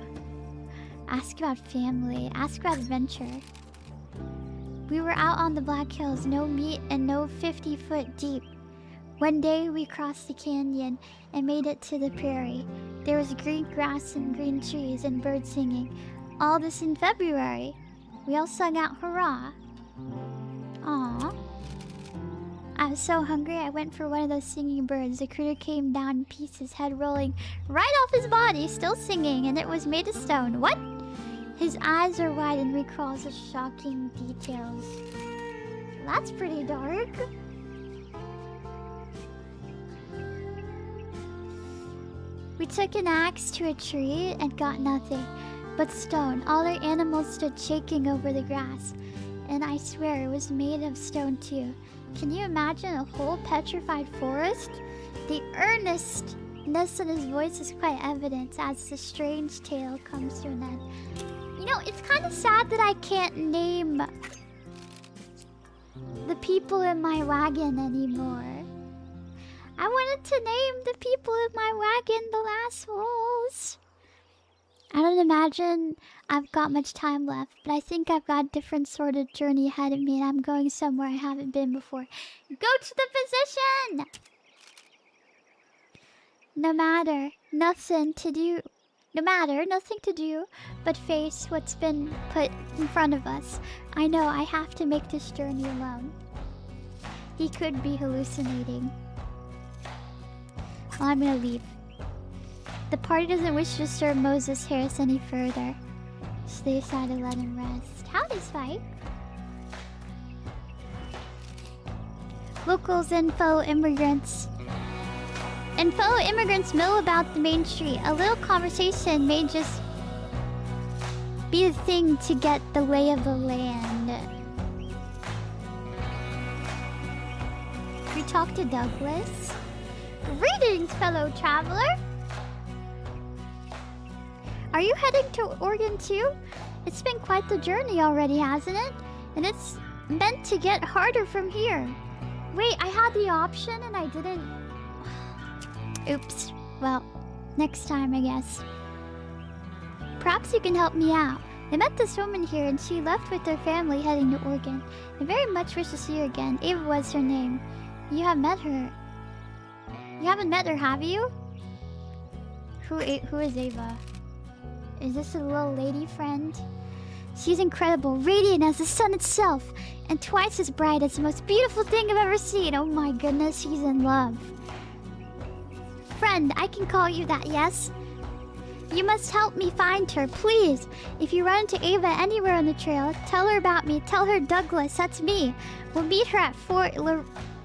Ask about family. Ask about adventure. We were out on the Black Hills, no meat and no 50-foot deep. One day we crossed the canyon and made it to the prairie. There was green grass and green trees and birds singing. All this in February. We all sung out hurrah. Aww. I was so hungry I went for one of those singing birds. The critter came down in pieces, head rolling right off his body, still singing, and it was made of stone. What? His eyes are wide and recalls the shocking details. That's pretty dark. We took an axe to a tree and got nothing but stone. All our animals stood shaking over the grass. And I swear it was made of stone too. Can you imagine a whole petrified forest? The earnestness in his voice is quite evident as the strange tale comes to an end. You know, it's kind of sad that I can't name the people in my wagon anymore. I wanted to name the people in my wagon the last souls. I don't imagine I've got much time left, but I think I've got a different sort of journey ahead of me, and I'm going somewhere I haven't been before. Go to the physician! No matter, nothing to do but face what's been put in front of us. I know I have to make this journey alone. He could be hallucinating. Well, I'm gonna leave. The party doesn't wish to disturb Moses Harris any further, so they decided to let him rest. Howdy, Spike. Locals and fellow immigrants mill about the main street. A little conversation may just be the thing to get the lay of the land. We talked to Douglas. Greetings, fellow traveler. Are you heading to Oregon too? It's been quite the journey already, hasn't it? And it's meant to get harder from here. Wait, I had the option and I didn't... Oops. Well, next time, I guess. Perhaps you can help me out. I met this woman here and she left with her family heading to Oregon. I very much wish to see her again. Ava was her name. You have met her. You haven't met her, have you? Who is Ava? Is this a little lady friend? She's incredible, radiant as the sun itself, and twice as bright as the most beautiful thing I've ever seen. Oh my goodness, she's in love. Friend, I can call you that, yes? You must help me find her, please. If you run into Ava anywhere on the trail, tell her about me. Tell her Douglas, that's me. We'll meet her at Fort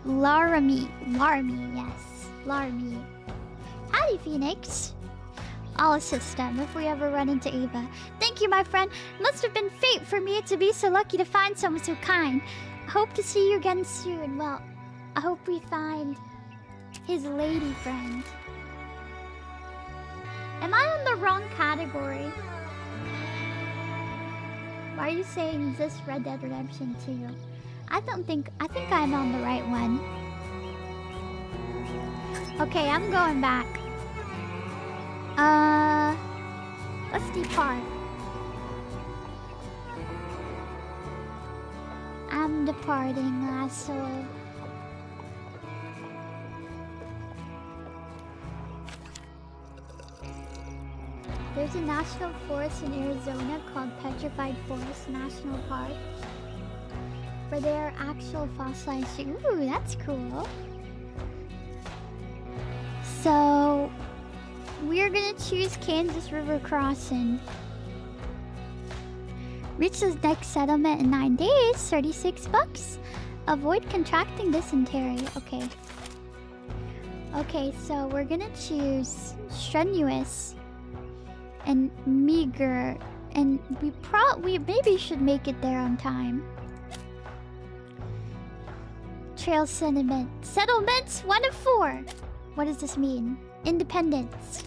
Laramie, yes. Laramie. Howdy, Phoenix. I'll assist them if we ever run into Ava. Thank you, my friend. It must have been fate for me to be so lucky to find someone so kind. I hope to see you again soon. Well, I hope we find his lady friend. Am I on the wrong category? Why are you saying is this Red Dead Redemption 2? I think I'm on the right one. Okay, I'm going back. Let's depart. I'm departing, last soul. There's a national forest in Arizona called Petrified Forest National Park, where there are actual fossilized trees. Ooh, that's cool. So we're gonna choose Kansas River Crossing. Reach the next settlement in 9 days, 36 bucks. Avoid contracting dysentery. Okay. Okay, so we're gonna choose strenuous and meager, and we maybe should make it there on time. Trail settlements 1 of 4. What does this mean? Independence.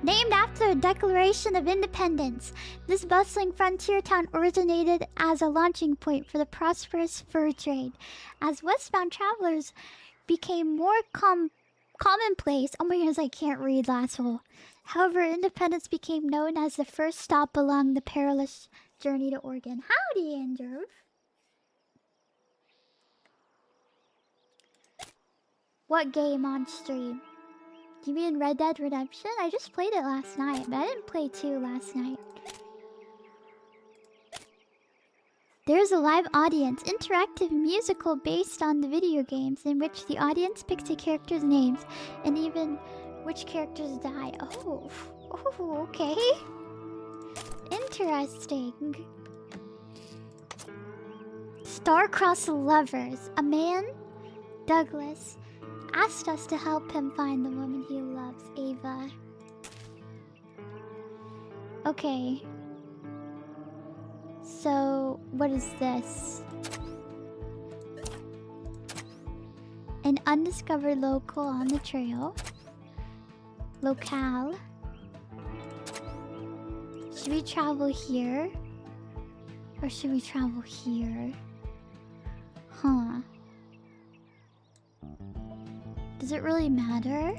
Named after the Declaration of Independence, this bustling frontier town originated as a launching point for the prosperous fur trade. As westbound travelers became more commonplace... Oh my goodness, I can't read, asshole. However, Independence became known as the first stop along the perilous journey to Oregon. Howdy, Andrew. What game on stream? You mean Red Dead Redemption? I just played it last night, but I didn't play 2 last night. There's a live audience, interactive musical based on the video games, in which the audience picks the characters' names and even which characters die. Oh, okay. Interesting. Star-crossed lovers. A man, Douglas, asked us to help him find the woman he loves, Ava. Okay. So, what is this? An undiscovered local on the trail. Locale. Should we travel here? Or should we travel here? Huh. Does it really matter?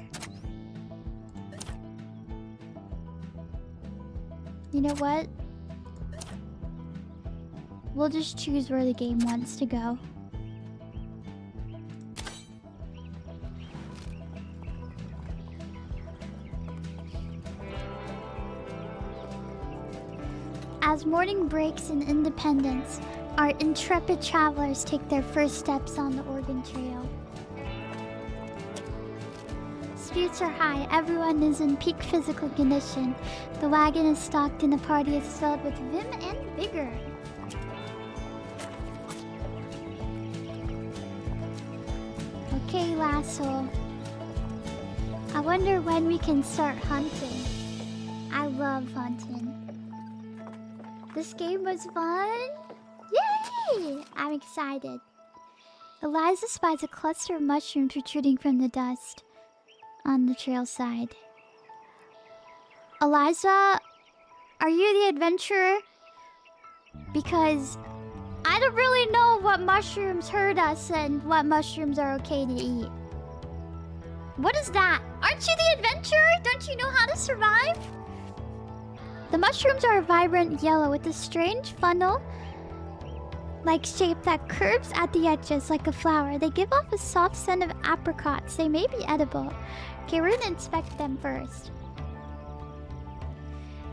You know what? We'll just choose where the game wants to go. As morning breaks in Independence, our intrepid travelers take their first steps on the Oregon Trail. Spirits are high, everyone is in peak physical condition. The wagon is stocked and the party is filled with vim and vigor. Okay, Lasso. I wonder when we can start hunting. I love hunting. This game was fun! Yay! I'm excited. Eliza spies a cluster of mushrooms protruding from the dust on the trail side. Eliza, are you the adventurer? Because I don't really know what mushrooms hurt us and what mushrooms are okay to eat. What is that? Aren't you the adventurer? Don't you know how to survive? The mushrooms are a vibrant yellow with a strange funnel-like shape that curves at the edges like a flower. They give off a soft scent of apricots. They may be edible. Okay, we're gonna inspect them first.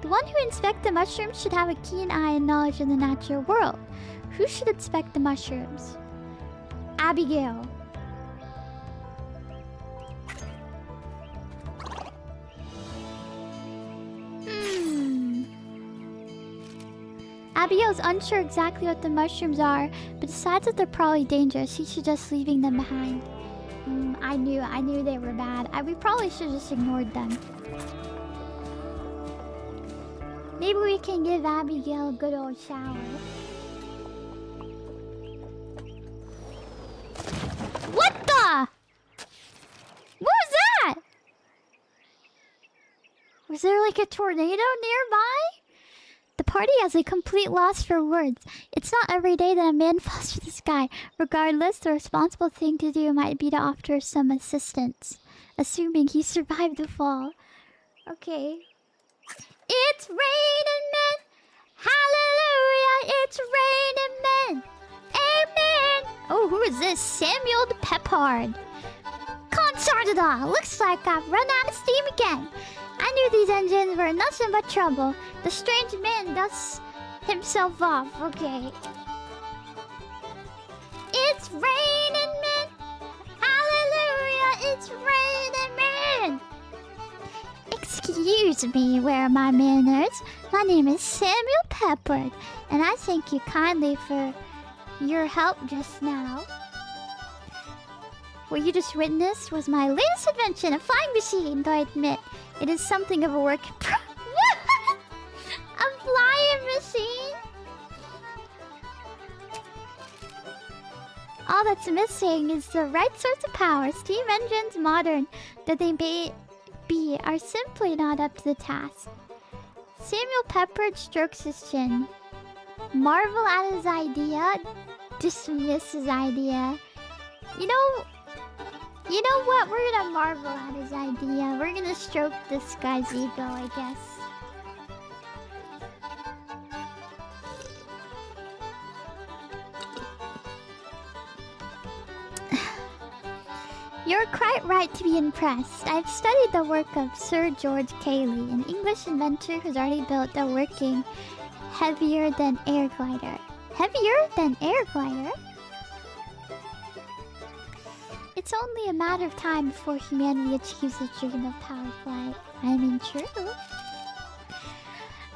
The one who inspects the mushrooms should have a keen eye and knowledge of the natural world. Who should inspect the mushrooms? Abigail. Abigail's unsure exactly what the mushrooms are, but decides that they're probably dangerous. She should just leaving them behind. I knew they were bad. We probably should have just ignored them. Maybe we can give Abigail a good old shower. What the? What was that? Was there like a tornado nearby? The party has a complete loss for words. It's not every day that a man falls to the sky. Regardless, the responsible thing to do might be to offer some assistance, assuming he survived the fall. Okay. It's raining men! Hallelujah! It's raining men! Amen! Oh, who is this? Samuel Peppard. Consartada! Looks like I've run out of steam again. I knew these engines were nothing but trouble. The strange man dusts himself off. Okay. It's raining men! Hallelujah! It's raining men! Excuse me, where are my manners? My name is Samuel Peppard, and I thank you kindly for your help just now. What you just witnessed was my latest invention, a flying machine, though I admit it is something of a work in What? A flying machine? All that's missing is the right source of power. Steam engines, modern though they may be, are simply not up to the task. Samuel Peppard strokes his chin. Marvel at his idea, dismiss his idea. You know what? We're gonna marvel at his idea. We're gonna stroke this guy's ego, I guess. You're quite right to be impressed. I've studied the work of Sir George Cayley, an English inventor who's already built a working heavier than air glider. Heavier than air glider? It's only a matter of time before humanity achieves the dream of power flight. I mean, true.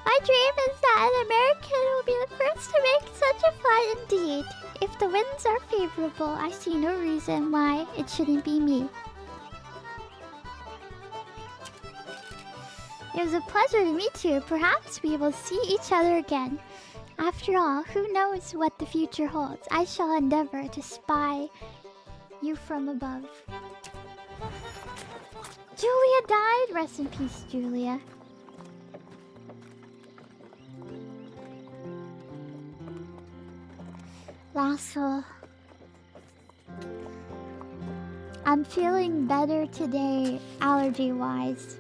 I My dream is that an American will be the first to make such a flight indeed. If the winds are favorable, I see no reason why it shouldn't be me. It was a pleasure to meet you. Perhaps we will see each other again. After all, who knows what the future holds? I shall endeavor to spy you from above. Julia died. Rest in peace, Julia. Lasso. I'm feeling better today, allergy-wise.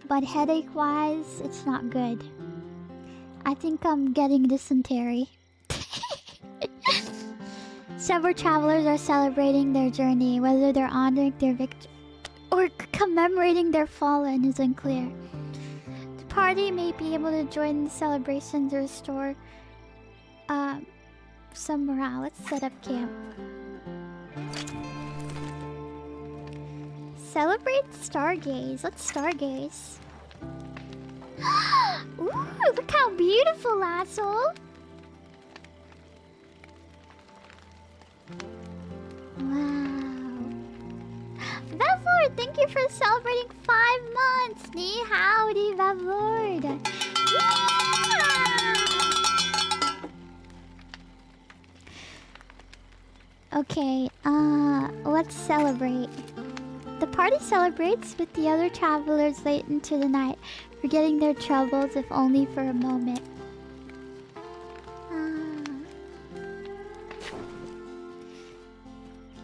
But headache-wise, it's not good. I think I'm getting dysentery. Several travelers are celebrating their journey. Whether they're honoring their victory or commemorating their fallen is unclear. The party may be able to join the celebration to restore some morale. Let's set up camp. Celebrate stargaze. Let's stargaze. Ooh, look how beautiful, Lasso. Wow. Vevlord, thank you for celebrating 5 months. Ni howdy, Vevlord. Okay, let's celebrate. The party celebrates with the other travelers late into the night, forgetting their troubles if only for a moment.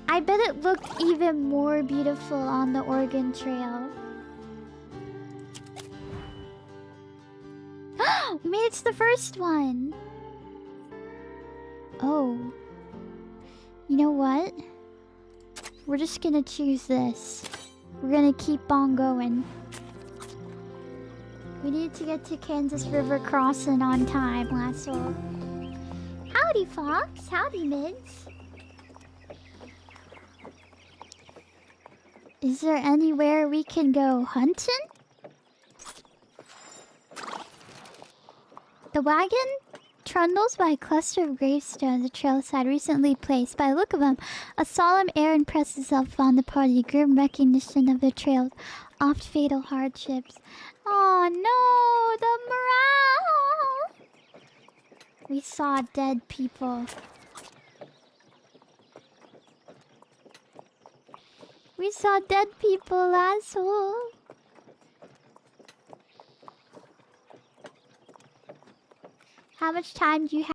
I bet it looked even more beautiful on the Oregon Trail. We made it to the first one! Oh. You know what? We're just gonna choose this. We're gonna keep on going. We need to get to Kansas River Crossing on time, Lasso. Howdy, Fox. Howdy, Mids. Is there anywhere we can go hunting? The wagon trundles by a cluster of gravestones, a trailside recently placed. By the look of them, a solemn air impresses itself on the party, grim recognition of the trail's oft fatal hardships. Oh no, the morale! We saw dead people. We saw dead people, asshole. How much time do you have?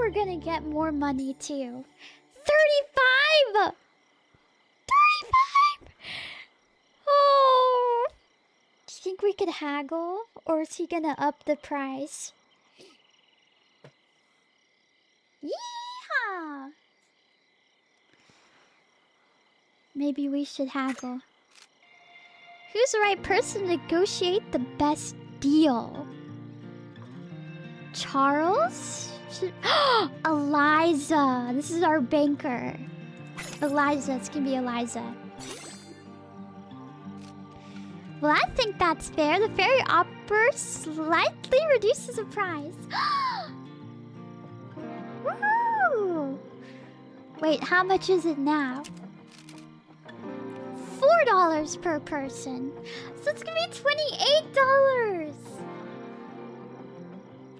we're gonna get more money too. 35! 35! Oh! Do you think we could haggle? Or is he gonna up the price? Yeehaw! Maybe we should haggle. Who's the right person to negotiate the best deal? Charles? Eliza! This is our banker. Eliza, it's gonna be Eliza. Well, I think that's fair. The fairy opera slightly reduces the price. Woohoo! Wait, how much is it now? $4 per person. So it's gonna be $28.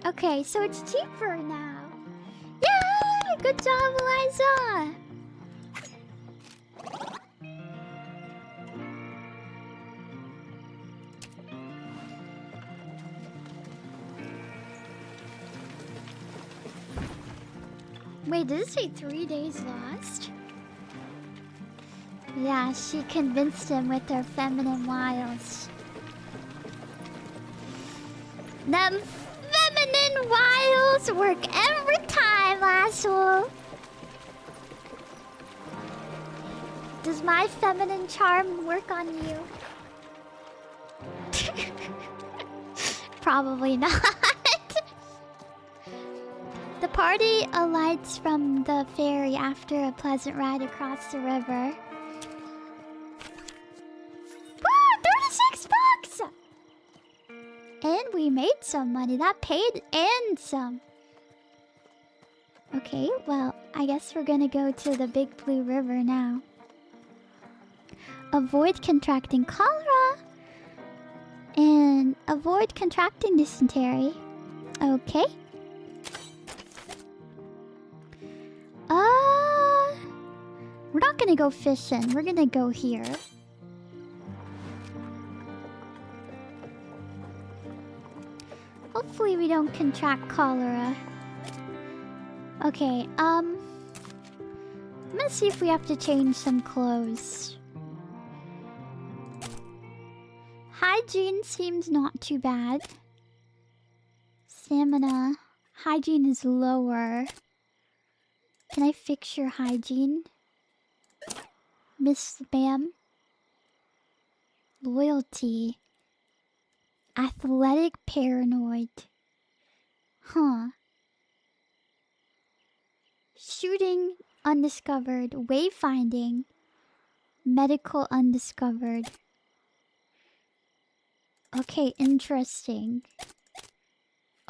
Okay, so it's cheaper now. Yay! Good job, Eliza! Wait, did it say 3 days lost? Yeah, she convinced him with her feminine wiles. Them feminine wiles work every time, asshole. Does my feminine charm work on you? Probably not. The party alights from the ferry after a pleasant ride across the river. Woo! $36! And we made some money. That paid and some. Okay, well, I guess we're gonna go to the Big Blue River now. Avoid contracting cholera. And avoid contracting dysentery. Okay. We're not gonna go fishing. We're gonna go here. Hopefully we don't contract cholera. Okay, I'm gonna see if we have to change some clothes. Hygiene seems not too bad. Stamina. Hygiene is lower. Can I fix your hygiene? Miss Spam. Loyalty. Athletic paranoid. Huh. Shooting undiscovered. Wayfinding. Medical undiscovered. Okay, interesting.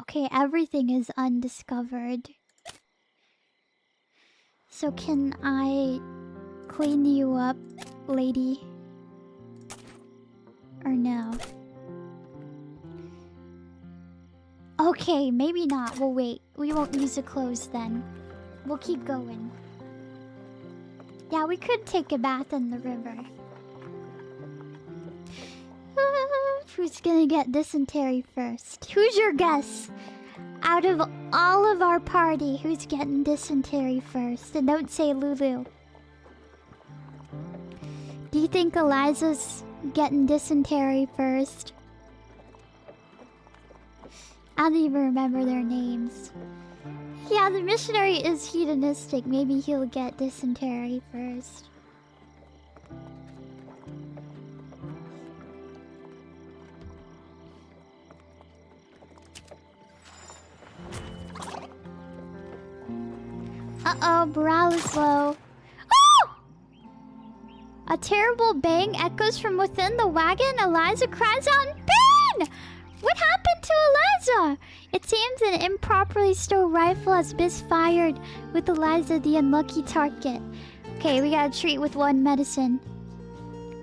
Okay, everything is undiscovered. So can I clean you up, lady? Or no? Okay, maybe not. We'll wait. We won't use the clothes then. We'll keep going. Yeah, we could take a bath in the river. Who's gonna get dysentery first? Who's your guess? Out of all of our party, who's getting dysentery first? And don't say Lulu. Do you think Eliza's getting dysentery first? I don't even remember their names. Yeah, the missionary is hedonistic. Maybe he'll get dysentery first. Uh-oh, morale is low. Oh! A terrible bang echoes from within the wagon. Eliza cries out in pain! What happened to Eliza? It seems an improperly stowed rifle has misfired, with Eliza the unlucky target. Okay, we gotta treat with one medicine.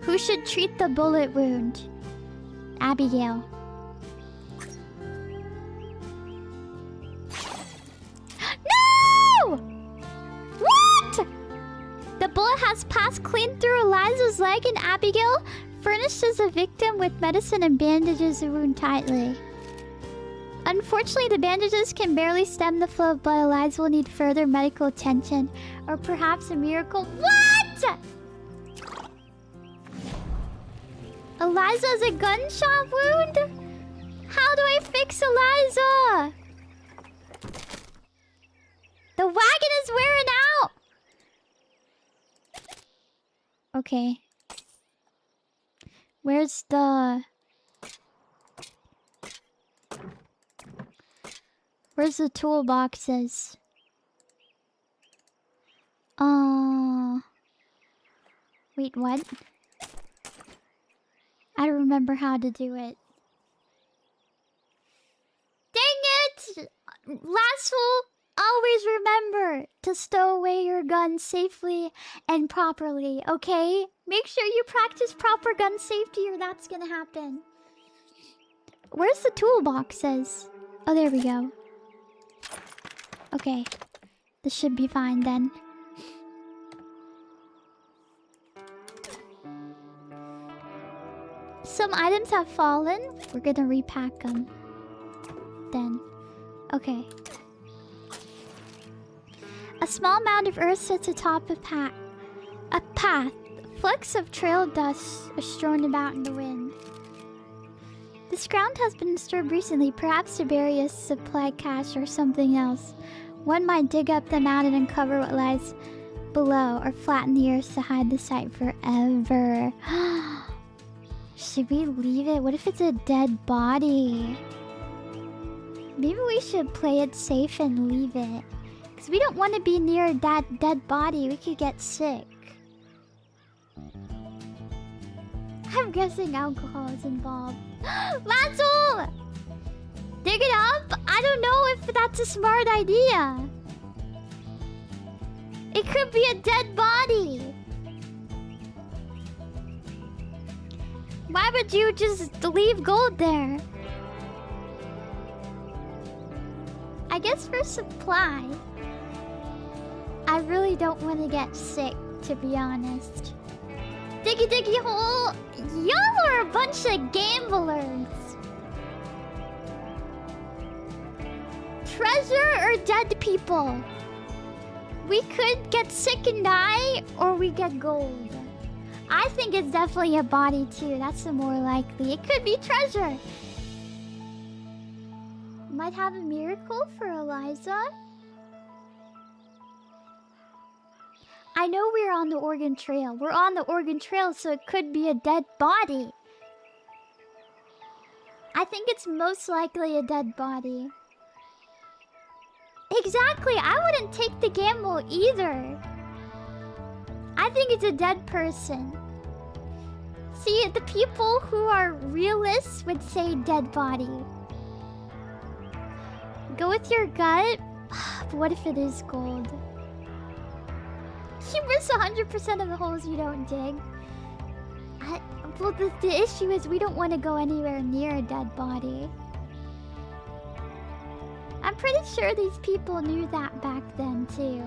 Who should treat the bullet wound? Abigail. No! What? The bullet has passed clean through Eliza's leg, and Abigail furnishes the victim with medicine and bandages the wound tightly. Unfortunately, the bandages can barely stem the flow of blood. Eliza will need further medical attention. Or perhaps a miracle. What?! Eliza has a gunshot wound? How do I fix Eliza? The wagon is wearing out! Okay. Where's the... Where's the toolboxes? Wait, what? I don't remember how to do it. Dang it! Lasso, always remember to stow away your gun safely and properly, okay? Make sure you practice proper gun safety or that's gonna happen. Where's the toolboxes? Oh, there we go. Okay. This should be fine then. Some items have fallen. We're gonna repack them. Then. Okay. A small mound of earth sits atop a path. Flecks of trail dust are strewn about in the wind. This ground has been disturbed recently, perhaps to bury a supply cache or something else. One might dig up the mound and uncover what lies below, or flatten the earth to hide the site forever. Should we leave it? What if it's a dead body? Maybe we should play it safe and leave it. Because we don't want to be near that dead body. We could get sick. I'm guessing alcohol is involved. Lancel! Dig it up? I don't know if that's a smart idea. It could be a dead body. Why would you just leave gold there? I guess for supply. I really don't want to get sick, to be honest. Diggy diggy hole! Y'all are a bunch of gamblers! Treasure or dead people? We could get sick and die, or we get gold. I think it's definitely a body too. That's the more likely. It could be treasure. Might have a miracle for Eliza. I know we're on the Oregon Trail. We're on the Oregon Trail, so it could be a dead body. I think it's most likely a dead body. Exactly. I wouldn't take the gamble either. I think it's a dead person. See, the people who are realists would say dead body. Go with your gut. But what if it is gold? You miss 100% of the holes you don't dig. Well, the issue is we don't want to go anywhere near a dead body. I'm pretty sure these people knew that back then, too.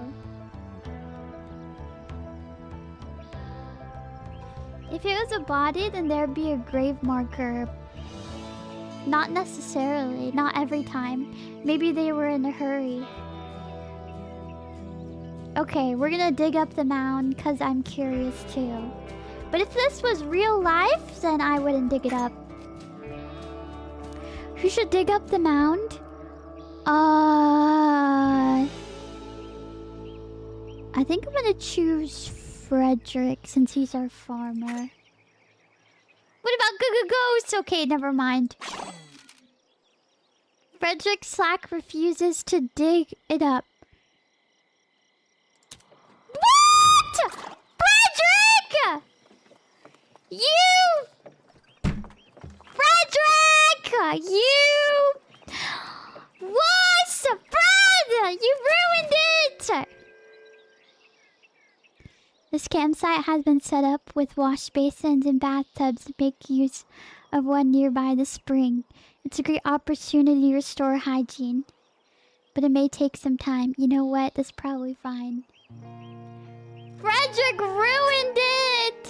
If it was a body, then there'd be a grave marker. Not necessarily, not every time. Maybe they were in a hurry. Okay, we're gonna dig up the mound because I'm curious too. But if this was real life, then I wouldn't dig it up. Who should dig up the mound? I think I'm gonna choose Frederick since he's our farmer. What about Ghost? Okay, never mind. Frederick Slack refuses to dig it up. What? Frederick! You! Frederick! You! What? Fred! You ruined it! This campsite has been set up with wash basins and bathtubs to make use of one nearby the spring. It's a great opportunity to restore hygiene. But it may take some time. You know what? That's probably fine. Frederick ruined it!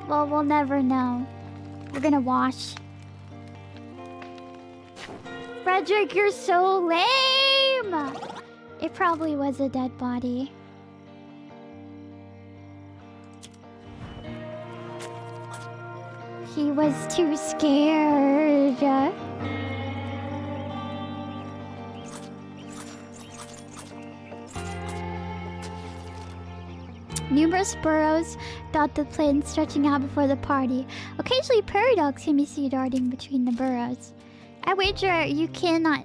Well, we'll never know. We're gonna wash. Frederick, you're so lame! It probably was a dead body. He was too scared. Numerous burrows dot the plain stretching out before the party. Occasionally, prairie dogs can be seen darting between the burrows. I wager you cannot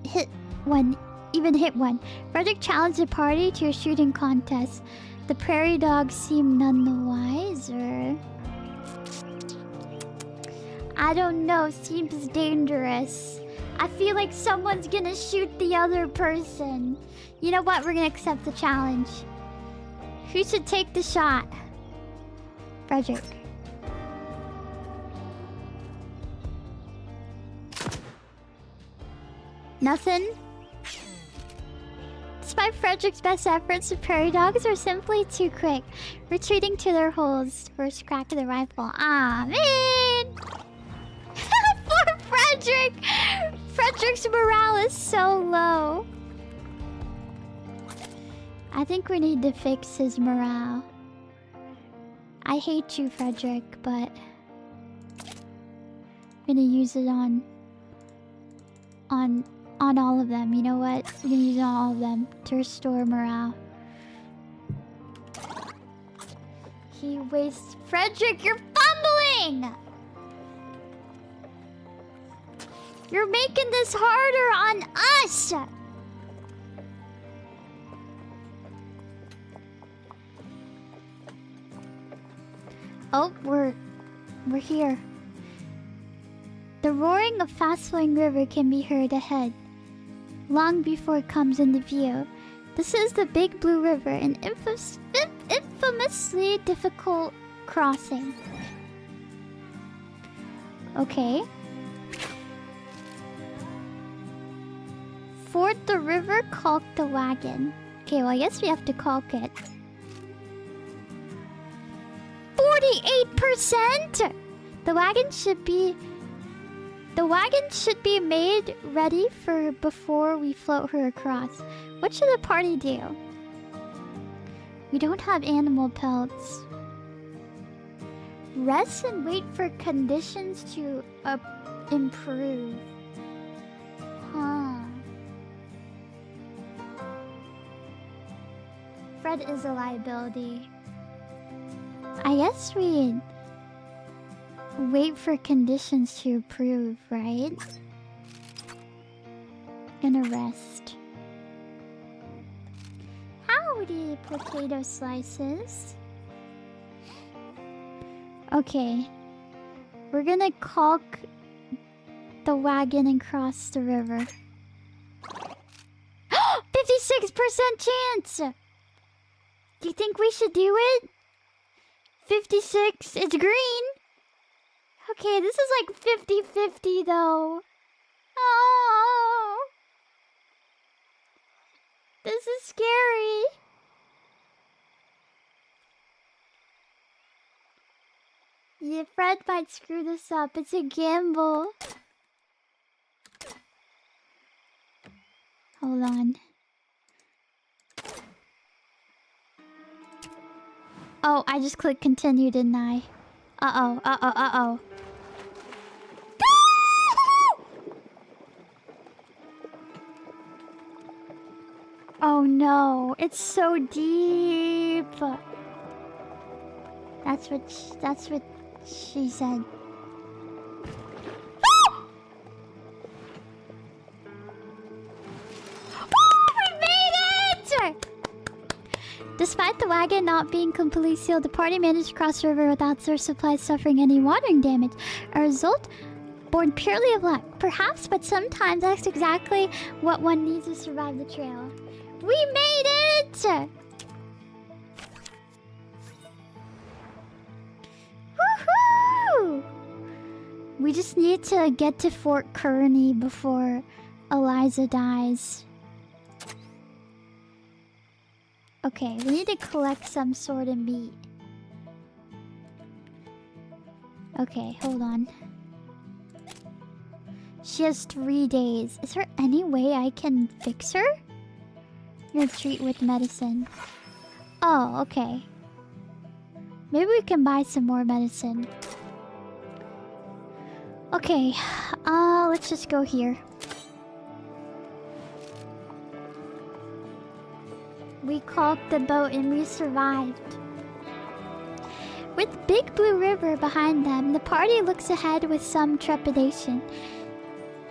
hit one, even hit one. Frederick challenged the party to a shooting contest. The prairie dogs seem none the wiser. I don't know, seems dangerous. I feel like someone's gonna shoot the other person. You know what? We're gonna accept the challenge. Who should take the shot? Frederick. Nothing? Despite Frederick's best efforts, the prairie dogs are simply too quick, retreating to their holes. First crack of the rifle. Ah, man! Poor Frederick! Frederick's morale is so low. I think we need to fix his morale. I hate you, Frederick, but I'm gonna use it on all of them. You know what? I'm gonna use it on all of them to restore morale. He wastes. Frederick, you're fumbling! You're making this harder on us! Oh, we're here. The roaring of fast-flowing river can be heard ahead, long before it comes into view. This is the Big Blue River, an infamously difficult crossing. Okay. Ford the river, caulk the wagon. Okay, well, I guess we have to caulk it. 48%! The wagon should be made ready for before we float her across. What should the party do? We don't have animal pelts. Rest and wait for conditions to improve. Huh. Fred is a liability. I guess we wait for conditions to improve, right? And a rest. Howdy, potato slices. Okay. We're gonna caulk the wagon and cross the river. 56% chance! Do you think we should do it? 56, it's green. Okay, this is like 50-50 though. Oh, this is scary. Yeah, Fred might screw this up. It's a gamble. Hold on. Oh, I just clicked continue, didn't I? Uh-oh, uh-oh, uh-oh. Oh no, it's so deep. That's what she said. Despite the wagon not being completely sealed, the party managed to cross the river without their supplies suffering any watering damage. A result born purely of luck. Perhaps, but sometimes that's exactly what one needs to survive the trail. We made it! Woohoo! We just need to get to Fort Kearny before Eliza dies. Okay, we need to collect some sort of meat. Okay, hold on. She has 3 days. Is there any way I can fix her? I'm gonna treat with medicine. Oh, okay. Maybe we can buy some more medicine. Okay, let's just go here. We caulked the boat and we survived. With Big Blue River behind them, the party looks ahead with some trepidation.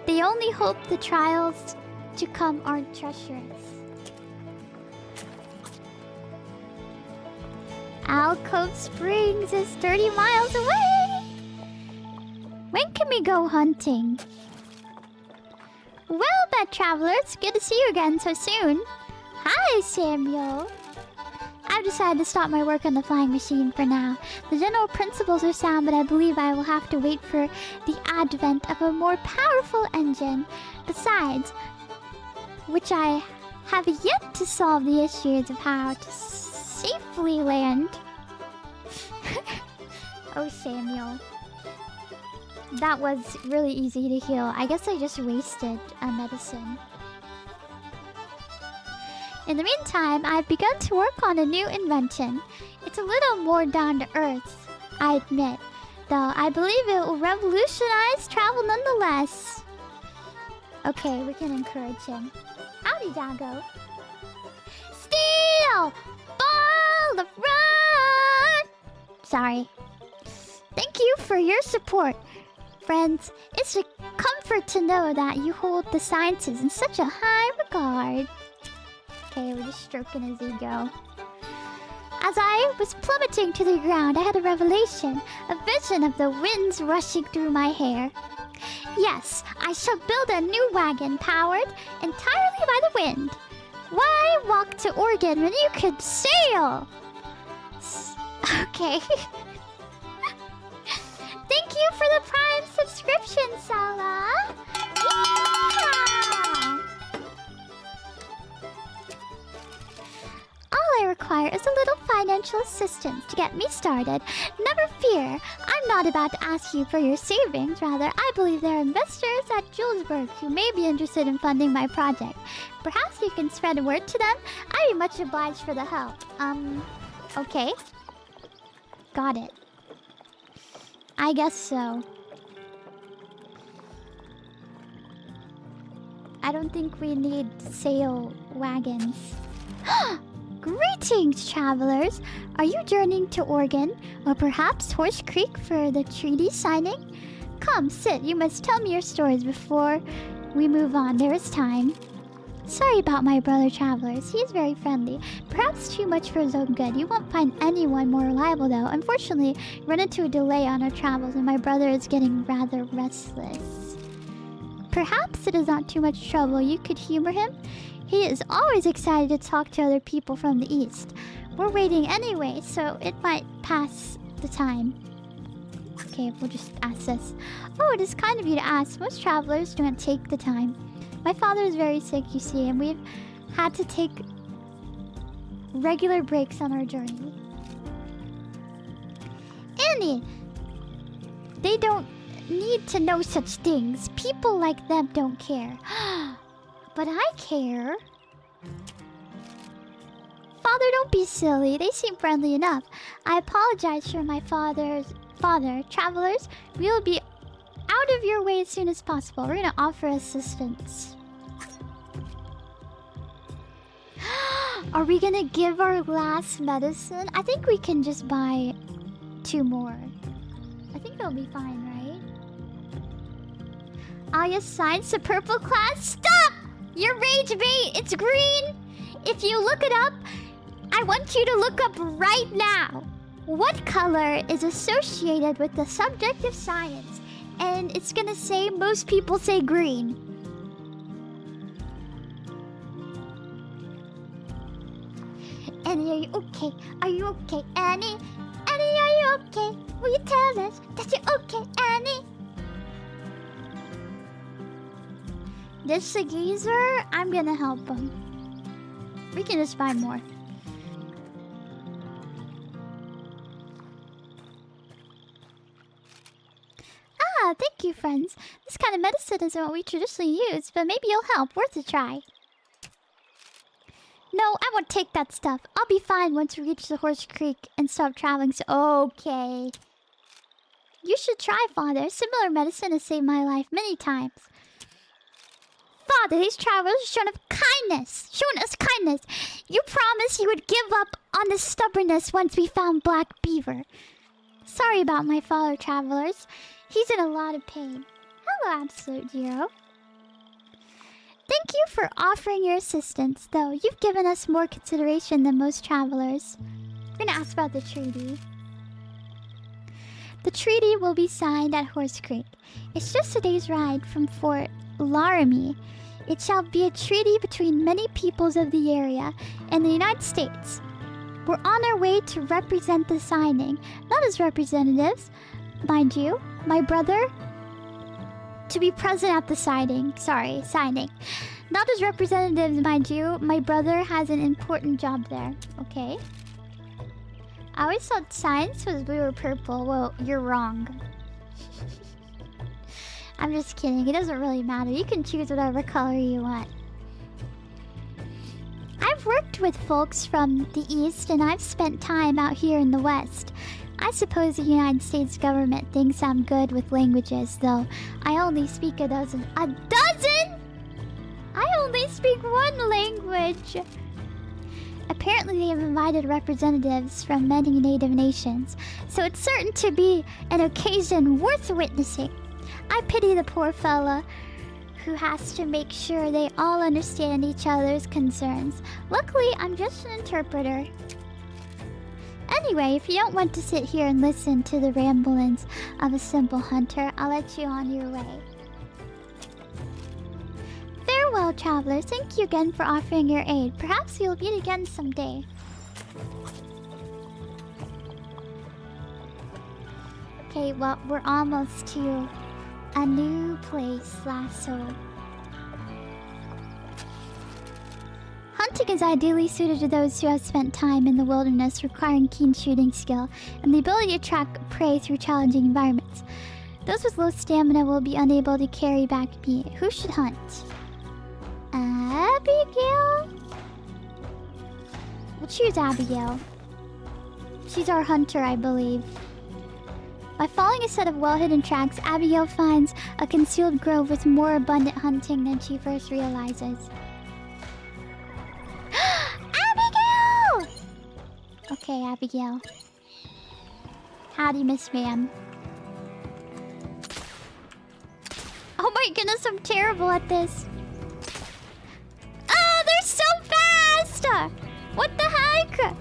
They only hope the trials to come aren't treacherous. Alcove Springs is 30 miles away! When can we go hunting? Well, travelers, good to see you again so soon. Hi, Samuel. I've decided to stop my work on the flying machine for now. The general principles are sound, but I believe I will have to wait for the advent of a more powerful engine. Besides, which I have yet to solve the issues of how to safely land. Oh, Samuel. That was really easy to heal. I guess I just wasted a medicine. In the meantime, I've begun to work on a new invention. It's a little more down to earth, I admit. Though I believe it will revolutionize travel nonetheless. Okay, we can encourage him. Howdy, Doggo. Steel! Ball of run! Sorry. Thank you for your support. Friends, it's a comfort to know that you hold the sciences in such a high regard. Okay, we're just stroking his ego. As I was plummeting to the ground, I had a revelation, a vision of the winds rushing through my hair. Yes, I shall build a new wagon powered entirely by the wind. Why walk to Oregon when you could sail? Okay. Thank you for the Prime subscription, Sala. Yeah! All I require is a little financial assistance to get me started. Never fear, I'm not about to ask you for your savings. Rather, I believe there are investors at Julesburg who may be interested in funding my project. Perhaps you can spread a word to them? I'd be much obliged for the help. Okay. Got it. I guess so. I don't think we need sail wagons. Greetings, travelers! Are you journeying to Oregon, or perhaps Horse Creek for the treaty signing? Come, sit. You must tell me your stories before we move on. There is time. Sorry about my brother, travelers. He is very friendly. Perhaps too much for his own good. You won't find anyone more reliable, though. Unfortunately, we run into a delay on our travels, and my brother is getting rather restless. Perhaps it is not too much trouble. You could humor him. He is always excited to talk to other people from the East. We're waiting anyway, so it might pass the time. Okay, we'll just ask this. Oh, it is kind of you to ask. Most travelers do not take the time. My father is very sick, you see, and we've had to take regular breaks on our journey. Annie! They don't need to know such things. People like them don't care. But I care. Father, don't be silly. They seem friendly enough. I apologize for my father. Travelers, we will be out of your way as soon as possible. We're gonna offer assistance. Are we gonna give our last medicine? I think we can just buy 2 more. I think it'll be fine, right? I assigned the purple class. Stop! Your rage bait! It's green! If you look it up, I want you to look up right now. What color is associated with the subject of science? And it's gonna say most people say green. Annie, are you okay? Are you okay, Annie? Annie, are you okay? Will you tell us that you're okay, Annie? This a geezer? I'm gonna help him. We can just buy more. Ah, thank you, friends. This kind of medicine isn't what we traditionally use, but maybe you'll help. Worth a try. No, I won't take that stuff. I'll be fine once we reach the Horse Creek and stop traveling, so... Okay. You should try, Father. Similar medicine has saved my life many times. Father, these travelers are showing us kindness. You promised you would give up on this stubbornness once we found Black Beaver. Sorry about my fellow travelers. He's in a lot of pain. Hello, Absolute Zero. Thank you for offering your assistance, though. You've given us more consideration than most travelers. We're gonna ask about the treaty. The treaty will be signed at Horse Creek. It's just a day's ride from Fort Laramie. It shall be a treaty between many peoples of the area and the United States. We're on our way to represent the signing, not as representatives, mind you. My brother... to be present at the signing. Not as representatives, mind you. My brother has an important job there. Okay. I always thought science was blue or purple. Well, you're wrong. I'm just kidding. It doesn't really matter. You can choose whatever color you want. I've worked with folks from the East, and I've spent time out here in the West. I suppose the United States government thinks I'm good with languages, though I only speak a dozen. A dozen?! I only speak one language! Apparently they have invited representatives from many native nations, so it's certain to be an occasion worth witnessing. I pity the poor fella who has to make sure they all understand each other's concerns. Luckily, I'm just an interpreter. Anyway, if you don't want to sit here and listen to the ramblings of a simple hunter, I'll let you on your way. Farewell, travelers. Thank you again for offering your aid. Perhaps we'll meet again someday. Okay, well, we're almost to a new place, Lasso. Hunting is ideally suited to those who have spent time in the wilderness, requiring keen shooting skill and the ability to track prey through challenging environments. Those with low stamina will be unable to carry back meat. Who should hunt? Abigail? We'll choose Abigail. She's our hunter, I believe. By following a set of well-hidden tracks, Abigail finds a concealed grove with more abundant hunting than she first realizes. Abigail! Okay, Abigail. Howdy, Miss Ma'am. Oh my goodness, I'm terrible at this. Oh, they're so fast! What the heck?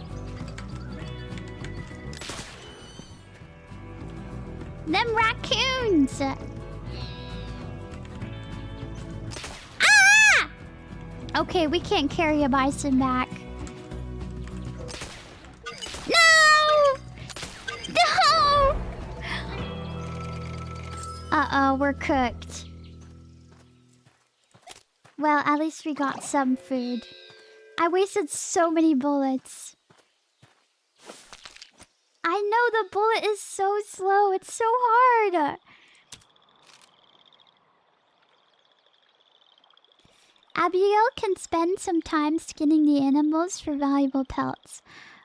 Them raccoons! Ah! Okay, we can't carry a bison back. No! No! Uh-oh, we're cooked. Well, at least we got some food. I wasted so many bullets. I know the bullet is so slow. It's so hard. Abigail can spend some time skinning the animals for valuable pelts.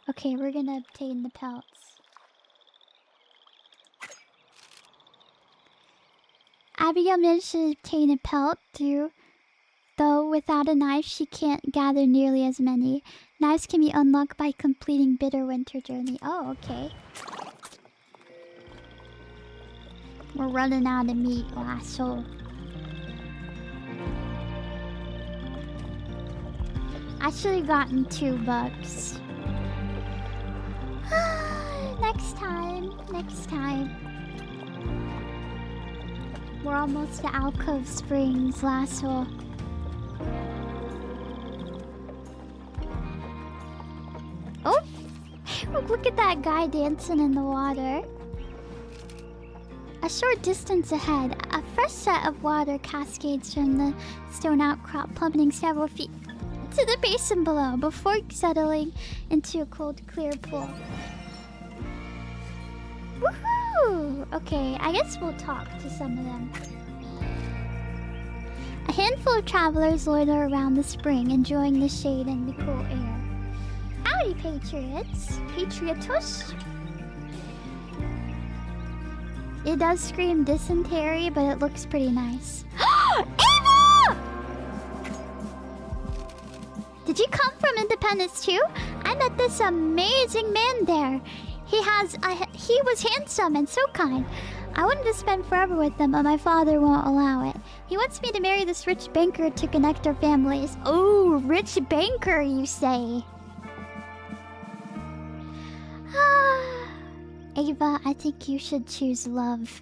Okay, we're gonna obtain the pelts. Abigail managed to obtain a pelt though without a knife she can't gather nearly as many. Knives can be unlocked by completing Bitter Winter Journey. Oh, okay. We're running out of meat, Lasso. I should have gotten $2. Next time. We're almost to Alcove Springs, Lasso. Oh! Look at that guy dancing in the water. A short distance ahead, a fresh set of water cascades from the stone outcrop, plummeting several feet to the basin below before settling into a cold, clear pool. Woohoo! Ooh, okay, I guess we'll talk to some of them. A handful of travelers loiter around the spring, enjoying the shade and the cool air. Howdy, patriots. Patriotus. It does scream dysentery, but it looks pretty nice. Ava! Did you come from Independence too? I met this amazing man there. He was handsome and so kind. I wanted to spend forever with him, but my father won't allow it. He wants me to marry this rich banker to connect our families. Oh, rich banker, you say? Ava, I think you should choose love.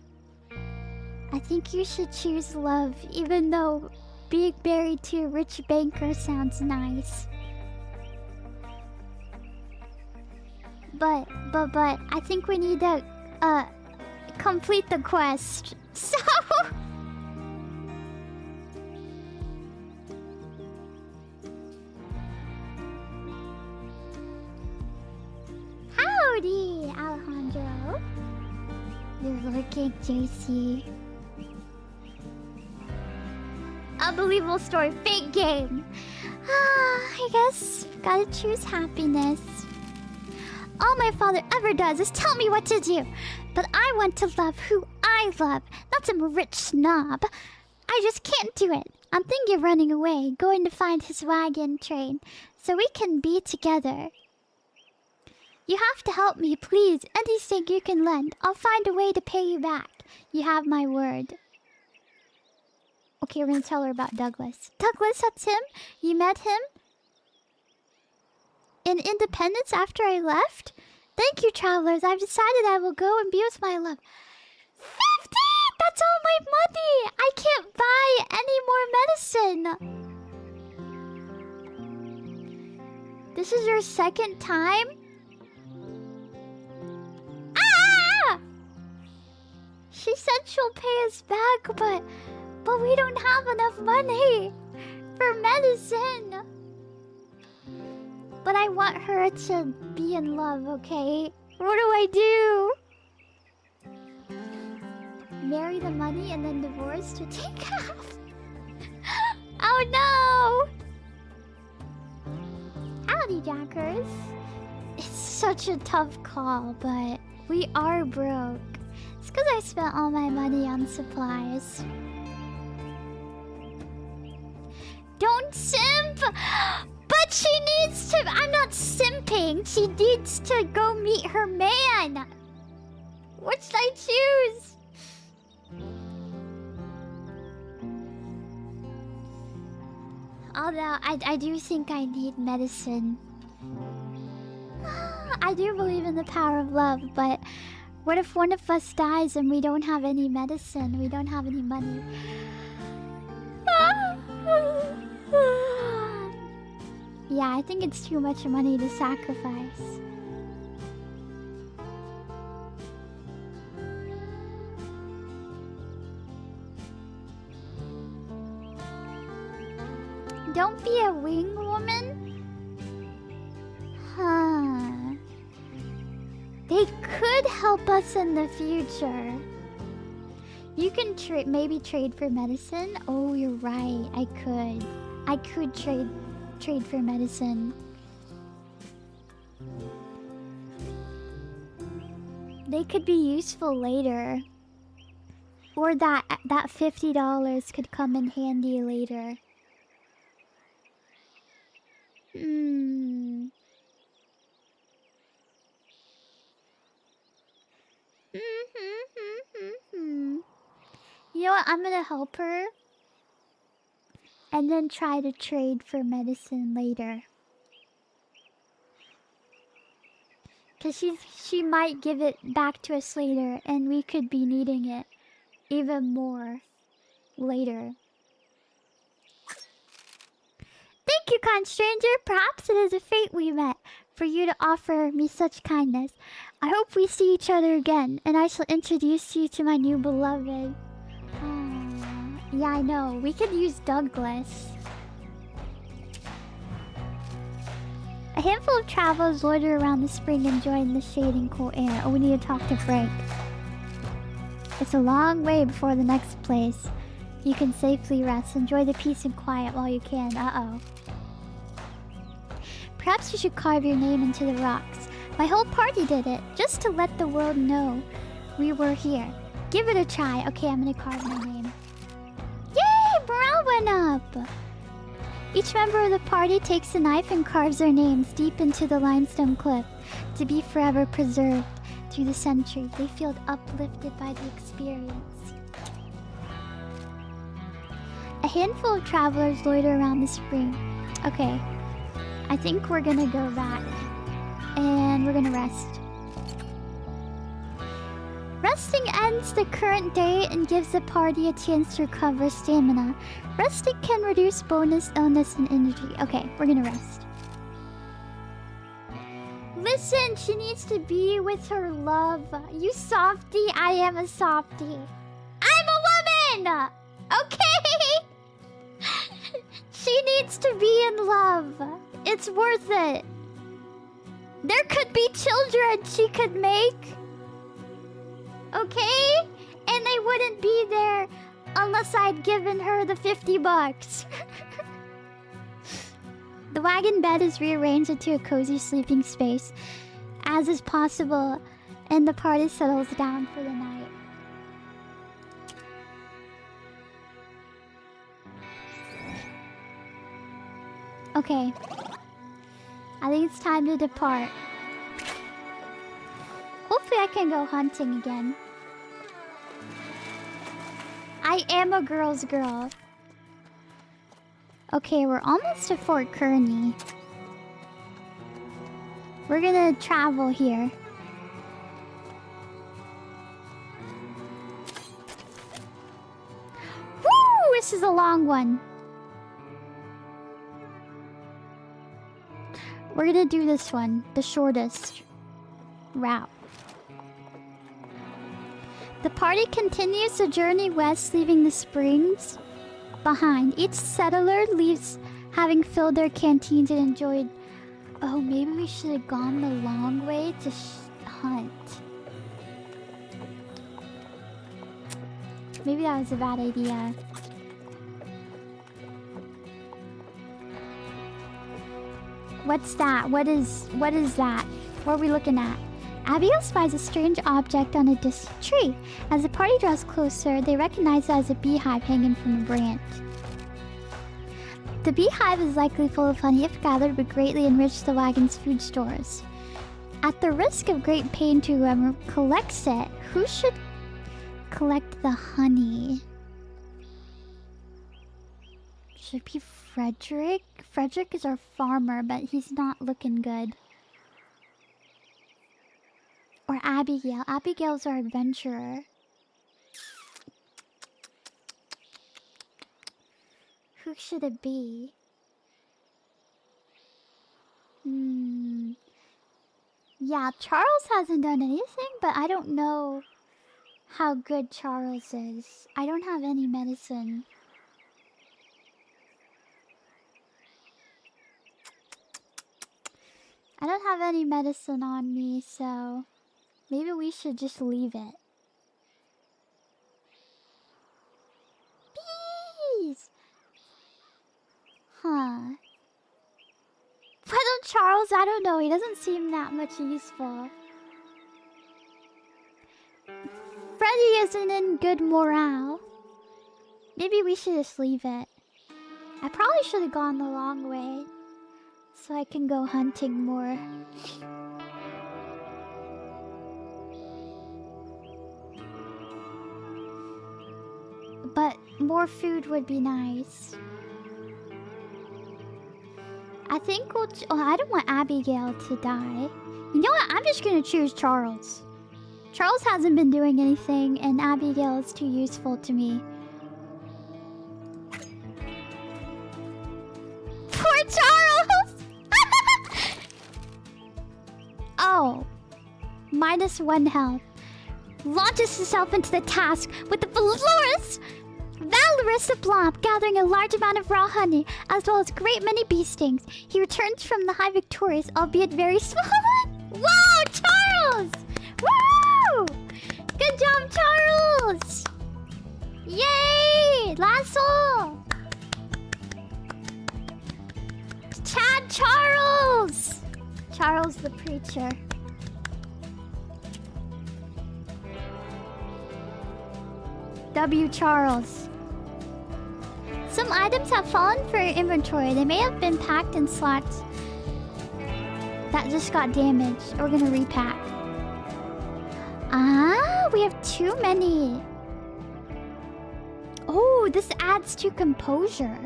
I think you should choose love, even though being married to a rich banker sounds nice. But, I think we need to, complete the quest. So... Howdy, Alejandro. You're lurking, JC. Unbelievable story. Fake game. I guess gotta choose happiness. All my father ever does is tell me what to do. But I want to love who I love, not some rich snob. I just can't do it. I'm thinking of running away, going to find his wagon train, so we can be together. You have to help me, please. Anything you can lend. I'll find a way to pay you back. You have my word. Okay, we're gonna tell her about Douglas. Douglas, that's him? You met him? In Independence after I left? Thank you, travelers. I've decided I will go and be with my love. 50! That's all my money! I can't buy any more medicine. This is your second time? Ah! She said she'll pay us back, but we don't have enough money for medicine. But I want her to be in love, okay? What do I do? Marry the money and then divorce to take half? Oh no! Howdy, Jackers. It's such a tough call, but we are broke. It's because I spent all my money on supplies. Don't simp! But she needs to... I'm not simping. She needs to go meet her man. What should I choose? Although, I do think I need medicine. I do believe in the power of love, but... what if one of us dies and we don't have any medicine? We don't have any money. Yeah, I think it's too much money to sacrifice. Don't be a wing woman? Huh. They could help us in the future. You can maybe trade for medicine? Oh, you're right. I could trade for medicine. They could be useful later. Or that $50 could come in handy later. You know what? I'm gonna help her. And then try to trade for medicine later. Because she might give it back to us later, and we could be needing it even more later. Thank you, kind stranger. Perhaps it is a fate we met, for you to offer me such kindness. I hope we see each other again, and I shall introduce you to my new beloved. Yeah, I know. We could use Douglas. A handful of travelers loiter around the spring, enjoying the shade and cool air. Oh, we need to talk to Frank. It's a long way before the next place. You can safely rest. Enjoy the peace and quiet while you can. Uh-oh. Perhaps you should carve your name into the rocks. My whole party did it, just to let the world know we were here. Give it a try. Okay, I'm gonna carve my name. Yay! Morale went up! Each member of the party takes a knife and carves their names deep into the limestone cliff to be forever preserved through the centuries. They feel uplifted by the experience. A handful of travelers loiter around the spring. Okay, I think we're gonna go back and we're gonna rest. Resting ends the current day and gives the party a chance to recover stamina. Resting can reduce bonus illness and injury. Okay, we're gonna rest. Listen, she needs to be with her love. You softie, I am a softie. I'm a woman! Okay? She needs to be in love. It's worth it. There could be children she could make. Okay? And they wouldn't be there unless I'd given her the 50 bucks. The wagon bed is rearranged into a cozy sleeping space, as is possible, and the party settles down for the night. Okay. I think it's time to depart. Hopefully I can go hunting again. I am a girl's girl. Okay, we're almost to Fort Kearny. We're gonna travel here. Woo! This is a long one. We're gonna do this one, the shortest route. The party continues the journey west, leaving the springs behind. Each settler leaves having filled their canteens and enjoyed... Oh, maybe we should have gone the long way to hunt. Maybe that was a bad idea. What's that? What is that? What are we looking at? Abigail spies a strange object on a distant tree. As the party draws closer, they recognize it as a beehive hanging from a branch. The beehive is likely full of honey. If gathered, would greatly enrich the wagon's food stores. At the risk of great pain to whoever collects it, who should collect the honey? Should it be Frederick? Frederick is our farmer, but he's not looking good. Or Abigail. Abigail's our adventurer. Who should it be? Yeah, Charles hasn't done anything, but I don't know how good Charles is. I don't have any medicine. I don't have any medicine on me, so maybe we should just leave it. Bees! Huh. Why don't Charles? I don't know. He doesn't seem that much useful. Freddy isn't in good morale. Maybe we should just leave it. I probably should have gone the long way, so I can go hunting more. But more food would be nice. I think we'll... Oh, I don't want Abigail to die. You know what? I'm just gonna choose Charles. Charles hasn't been doing anything, and Abigail is too useful to me. Poor Charles! Oh. -1 health. Launches himself into the task with the valorous aplomb, gathering a large amount of raw honey, as well as a great many bee stings. He returns from the hive victorious, albeit very small. Whoa, Charles! Woo! Good Good job, Charles! Yay! Lasso! Chad Charles! Charles the preacher. W. Charles. Some items have fallen for your inventory. They may have been packed in slots that just got damaged. We're gonna repack. Ah, we have too many. Oh, this adds to composure.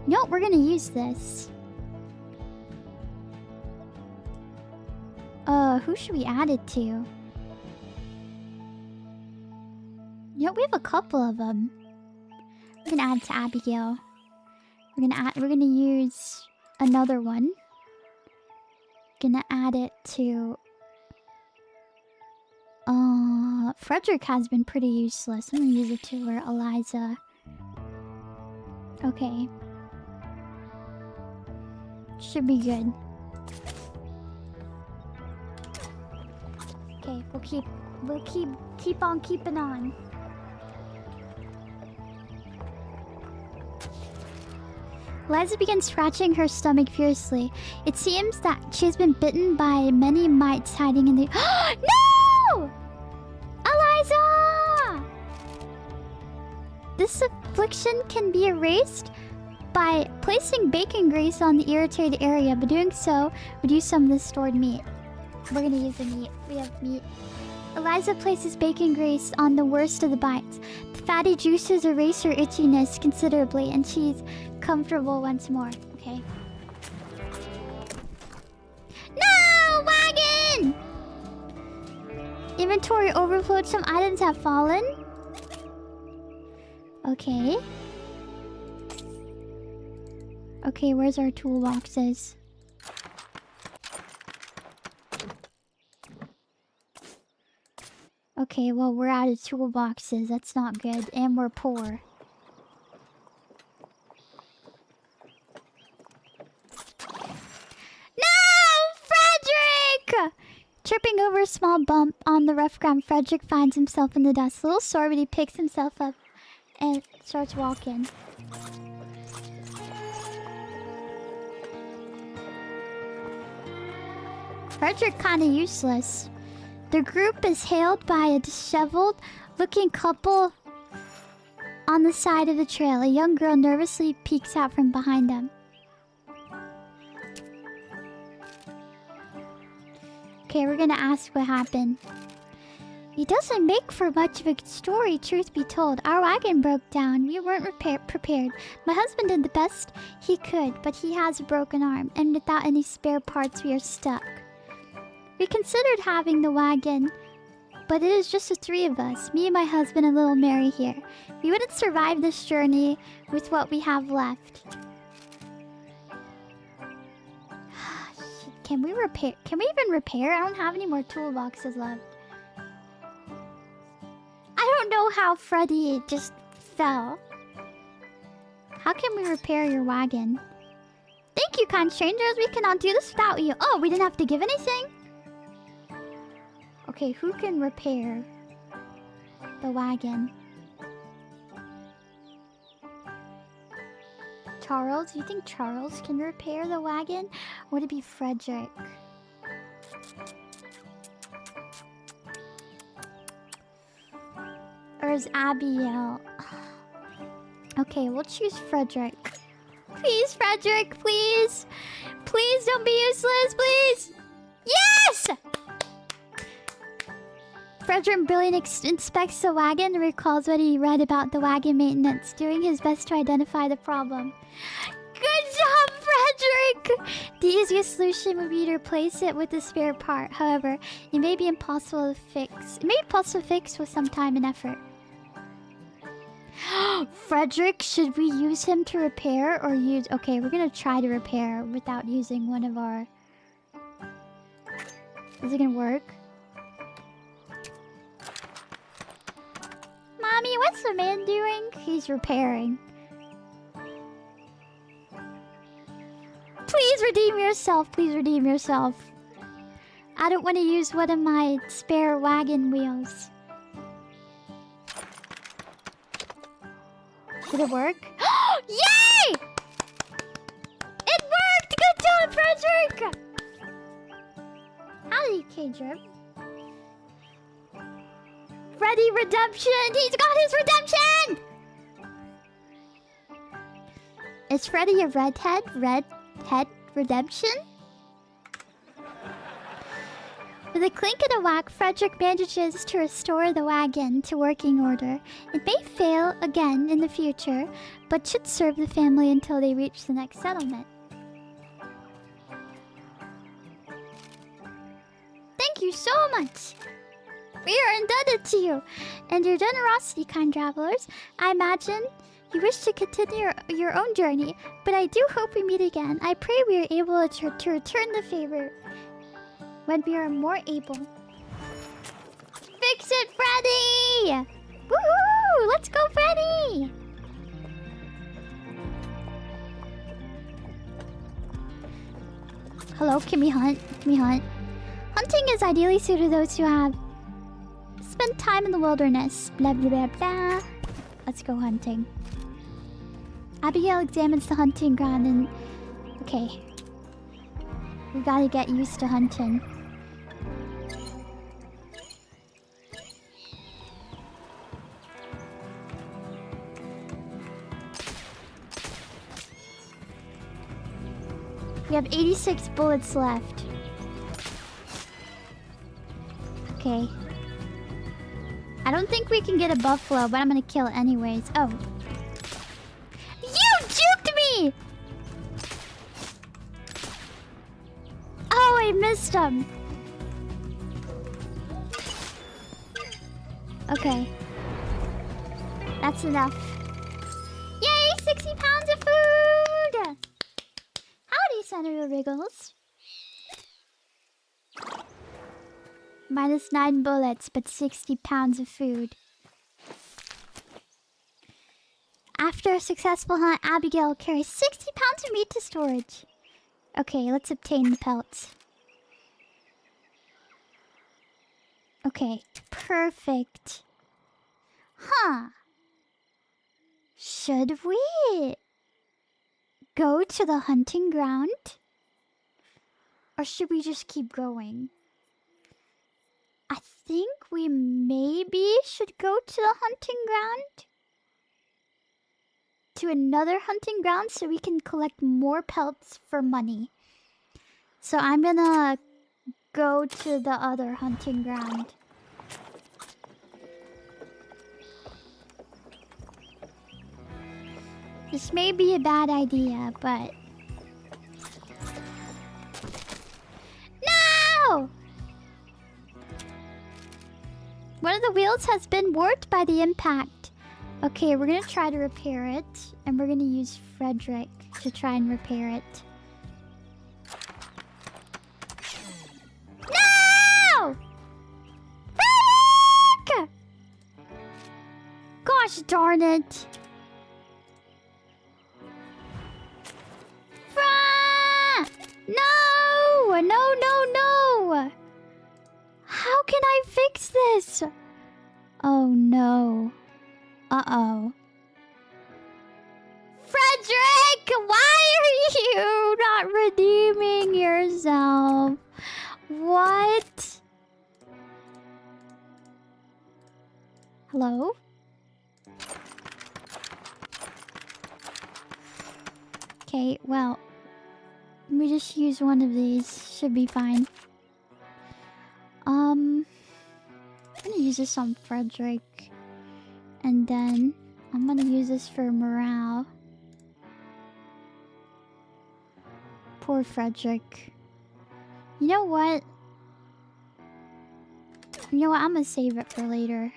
You know what? We're gonna use this. Who should we add it to? You know, we have a couple of them. We're gonna add it to Abigail. We're gonna use another one. Gonna add it to Frederick has been pretty useless. I'm gonna use it to her Eliza. Okay. Should be good. Okay, we'll keep on keeping on. Eliza begins scratching her stomach fiercely. It seems that she's been bitten by many mites hiding in the... No! Eliza! This affliction can be erased by placing bacon grease on the irritated area, but doing so would use some of the stored meat. We're gonna use the meat. We have meat. Eliza places bacon grease on the worst of the bites. The fatty juices erase her itchiness considerably, and she's comfortable once more. Okay. No! Wagon! Inventory overflowed. Some items have fallen. Okay. Okay, where's our toolboxes? Okay, well, we're out of toolboxes. That's not good. And we're poor. Frederick! Tripping over a small bump on the rough ground, Frederick finds himself in the dust. A little sore, but he picks himself up and starts walking. Frederick kinda useless. The group is hailed by a disheveled-looking couple on the side of the trail. A young girl nervously peeks out from behind them. Okay, we're gonna ask what happened. It doesn't make for much of a story, truth be told. Our wagon broke down. We weren't prepared. My husband did the best he could, but he has a broken arm, and without any spare parts, we are stuck. We considered having the wagon, but it is just the three of us. Me, my husband, and little Mary here. We wouldn't survive this journey with what we have left. Can we repair? Can we even repair? I don't have any more toolboxes left. I don't know how Freddy just fell. How can we repair your wagon? Thank you, kind strangers. We cannot do this without you. Oh, we didn't have to give anything? Okay, who can repair the wagon? Charles? You think Charles can repair the wagon? Or would it be Frederick? Or is Abigail? Okay, we'll choose Frederick. Please, Frederick, please! Please don't be useless, please! Yes! Frederick Brilliant inspects the wagon and recalls what he read about the wagon maintenance, doing his best to identify the problem. Good job, Frederick! The easiest solution would be to replace it with a spare part. However, it may be impossible to fix. It may be possible to fix with some time and effort. Frederick, should we use him to repair or use... Okay, we're gonna try to repair without using one of our... Is it gonna work? Mommy, what's the man doing? He's repairing. Please redeem yourself. Please redeem yourself. I don't want to use one of my spare wagon wheels. Did it work? Yay! It worked! Good job, Frederick! Howdy, K-Drip. Freddy Redemption! He's got his redemption! Is Freddy a redhead? Redhead redemption? With a clink and a whack, Frederick manages to restore the wagon to working order. It may fail again in the future, but should serve the family until they reach the next settlement. Thank you so much! We are indebted to you and your generosity, kind travelers. I imagine you wish to continue your own journey, but I do hope we meet again. I pray we are able to return the favor when we are more able. Fix it, Freddy! Woohoo! Let's go, Freddy! Hello, can we hunt? Can we hunt? Hunting is ideally suited to those who have spent time in the wilderness. Blah, blah, blah, blah. Let's go hunting. Abigail examines the hunting ground and... Okay. We gotta get used to hunting. We have 86 bullets left. Okay. I don't think we can get a buffalo, but I'm gonna kill it anyways. Oh. You juked me! Oh, I missed him. Okay. That's enough. Yay! 60 pounds of food! Howdy, Senator Wriggles. Minus 9 bullets, but 60 pounds of food. After a successful hunt, Abigail carries 60 pounds of meat to storage. Okay, let's obtain the pelts. Okay, perfect. Huh. Should we go to the hunting ground? Or should we just keep going? I think we maybe should go to the hunting ground. To another hunting ground so we can collect more pelts for money. So I'm gonna go to the other hunting ground. This may be a bad idea, but... No! One of the wheels has been warped by the impact. Okay, we're gonna try to repair it. And we're gonna use Frederick to try and repair it. No! Frederick! Gosh darn it. No! No, no, no! How can I fix this? Oh no. Uh-oh. Frederick! Why are you not redeeming yourself? What? Hello? Okay, well... Let me just use one of these. Should be fine. I'm gonna use this on Frederick. And then I'm gonna use this for morale. Poor Frederick. You know what? You know what? I'm gonna save it for later.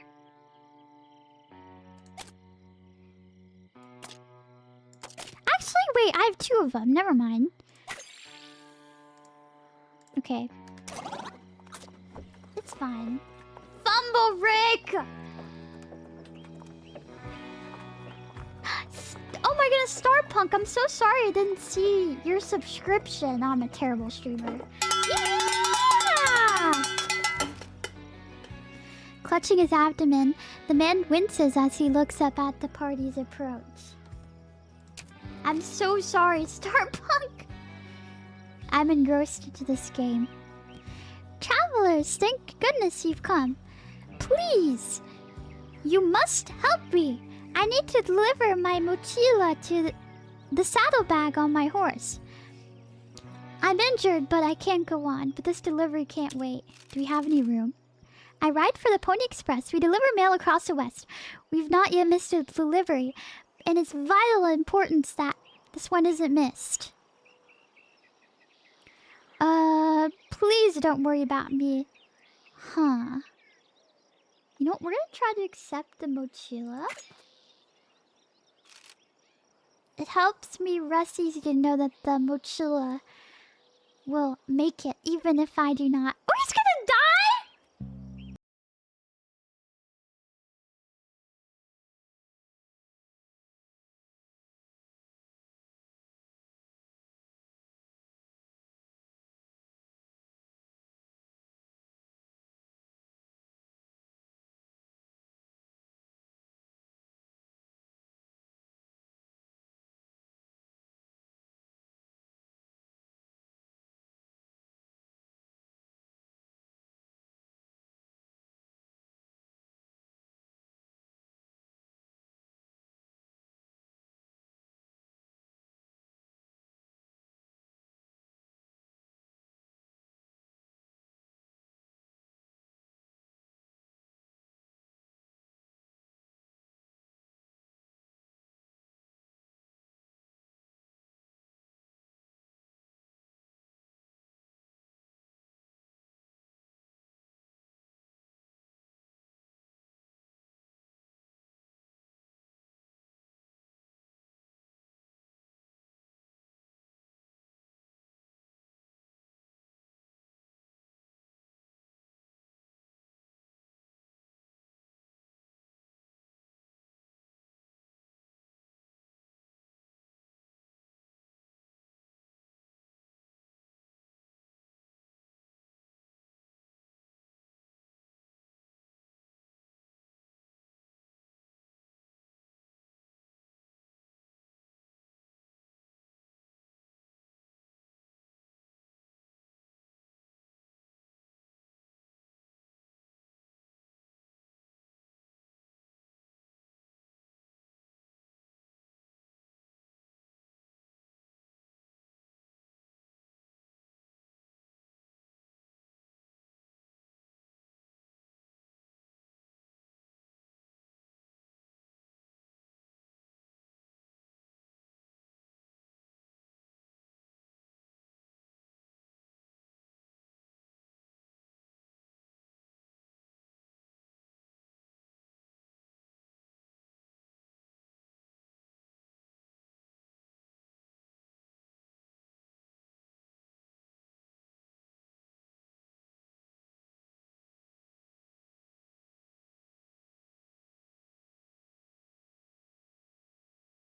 Actually, wait. I have 2 of them. Never mind. Okay. It's fine. Fumble Rick! Oh my goodness, Starpunk, I'm so sorry I didn't see your subscription. I'm a terrible streamer. Yeah! Clutching his abdomen, the man winces as he looks up at the party's approach. I'm so sorry, Starpunk. I'm engrossed into this game. Travelers, thank goodness you've come. Please, you must help me. I need to deliver my mochila to the saddlebag on my horse. I'm injured, but I can't go on. But this delivery can't wait. Do we have any room? I ride for the Pony Express. We deliver mail across the West. We've not yet missed a delivery, and it's vital importance that this one isn't missed. Please don't worry about me. Huh. You know what? We're gonna try to accept the mochila. It helps me rest easy to know that the mochila will make it, even if I do not. Oh, he's gonna die?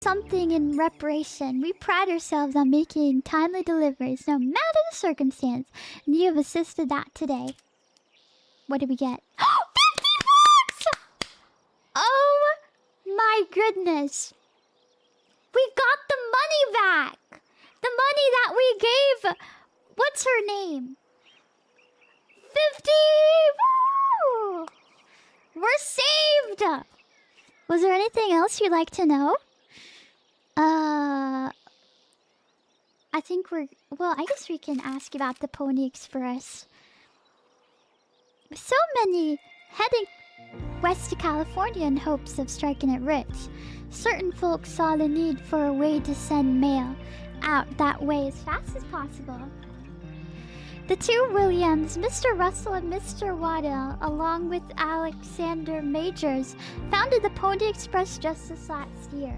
Something in reparation. We pride ourselves on making timely deliveries, no matter the circumstance, and you have assisted that today. What did we get? 50 bucks! Oh my goodness. We got the money back! The money that we gave... What's her name? 50! Woo! We're saved! Was there anything else you'd like to know? I think we're... Well, I guess we can ask about the Pony Express. So many heading west to California in hopes of striking it rich. Certain folks saw the need for a way to send mail out that way as fast as possible. The two Williams, Mr. Russell and Mr. Waddell, along with Alexander Majors, founded the Pony Express just this last year.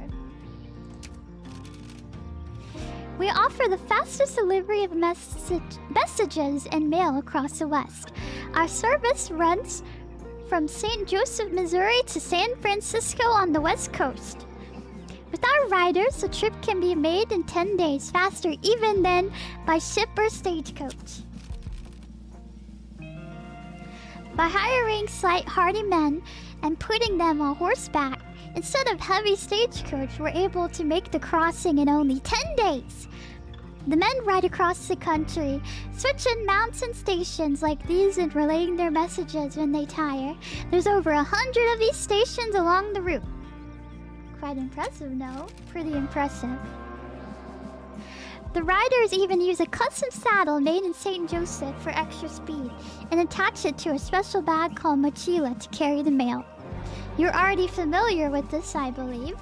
We offer the fastest delivery of messages and mail across the West. Our service runs from St. Joseph, Missouri to San Francisco on the West Coast. With our riders, the trip can be made in 10 days, faster even than by ship or stagecoach. By hiring slight hardy men and putting them on horseback instead of heavy stagecoach, we're able to make the crossing in only 10 days. The men ride across the country, switching mounts and stations like these and relaying their messages when they tire. There's over 100 of these stations along the route. Quite impressive, no? Pretty impressive. The riders even use a custom saddle made in St. Joseph for extra speed and attach it to a special bag called mochila to carry the mail. You're already familiar with this, I believe.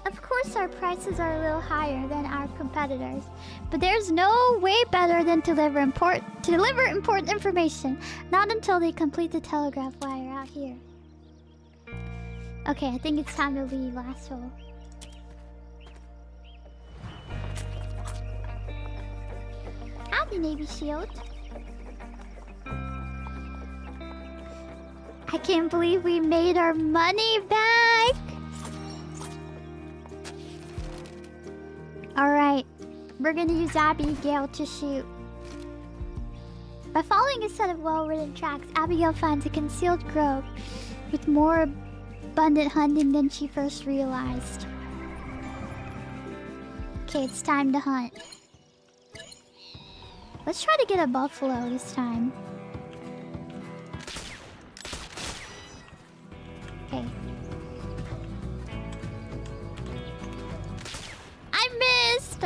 Of course, our prices are a little higher than our competitors, but there's no way better than to deliver important information. Not until they complete the telegraph wire out here. Okay, I think it's time to leave, asshole. Howdy, Navy Shield. I can't believe we made our money back. Alright, we're gonna use Abigail to shoot. By following a set of well-written tracks, Abigail finds a concealed grove with more abundant hunting than she first realized. Okay, it's time to hunt. Let's try to get a buffalo this time. Okay. I missed!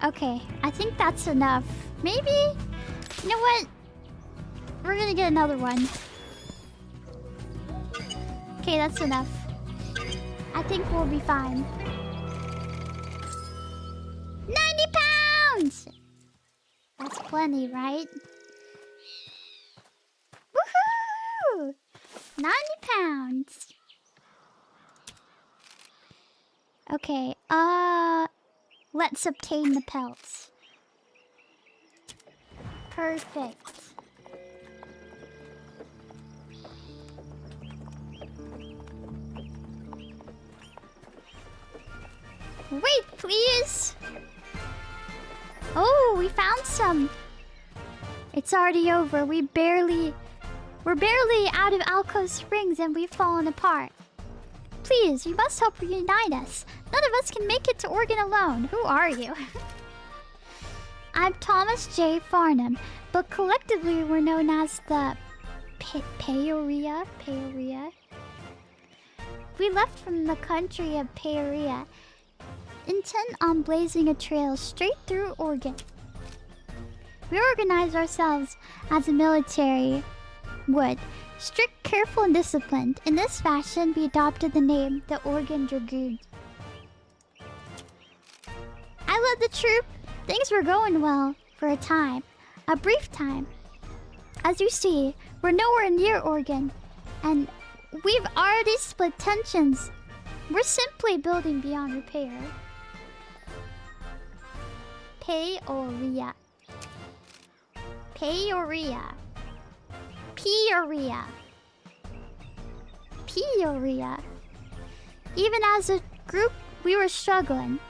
Okay, I think that's enough. Maybe? You know what? We're gonna get another one. Okay, that's enough. I think we'll be fine. 90 pounds! That's plenty, right? Woohoo! 90 pounds. Okay, let's obtain the pelts. Perfect. Wait, please! Oh, we found some! It's already over. We're barely out of Alcove Springs and we've fallen apart. Please, you must help reunite us. None of us can make it to Oregon alone. Who are you? I'm Thomas J. Farnham, but collectively we're known as the Peoria. We left from the country of Peoria, intent on blazing a trail straight through Oregon. We organized ourselves as a military would. Strict, careful, and disciplined. In this fashion, we adopted the name the Oregon Dragoons. I led the troop. Things were going well for a time. A brief time. As you see, we're nowhere near Oregon, and we've already split tensions. We're simply building beyond repair. Peoria. Peoria. Peoria. Peoria. Even as a group, we were struggling.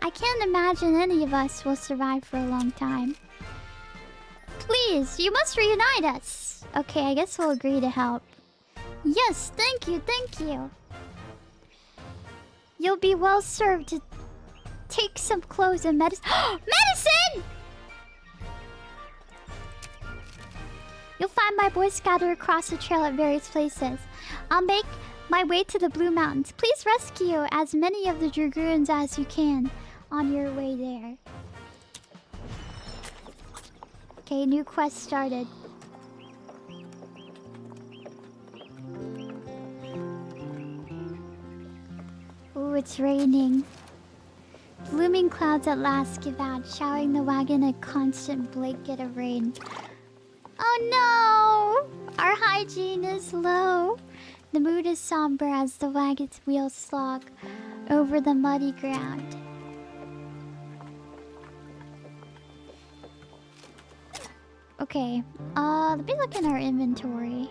I can't imagine any of us will survive for a long time. Please, you must reunite us. Okay, I guess we'll agree to help. Yes, thank you, thank you. You'll be well served to take some clothes and medicine. Medicine! You'll find my boys scattered across the trail at various places. I'll make my way to the Blue Mountains. Please rescue as many of the Dragoons as you can on your way there. Okay, new quest started. Ooh, it's raining. Looming clouds at last give out, showering the wagon a constant blanket of rain. Oh no! Our hygiene is low. The mood is somber as the wagon's wheels slog over the muddy ground. Okay, let me look in our inventory.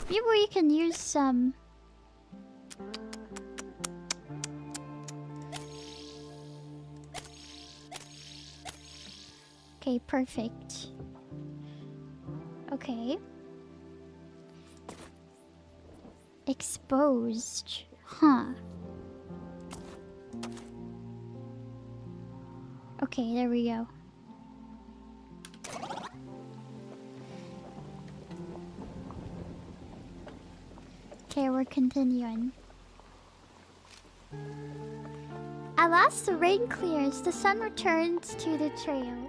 Maybe we can use some Okay, perfect. Okay. Exposed. Huh. Okay, there we go. Okay, we're continuing. At last the rain clears, the sun returns to the trail.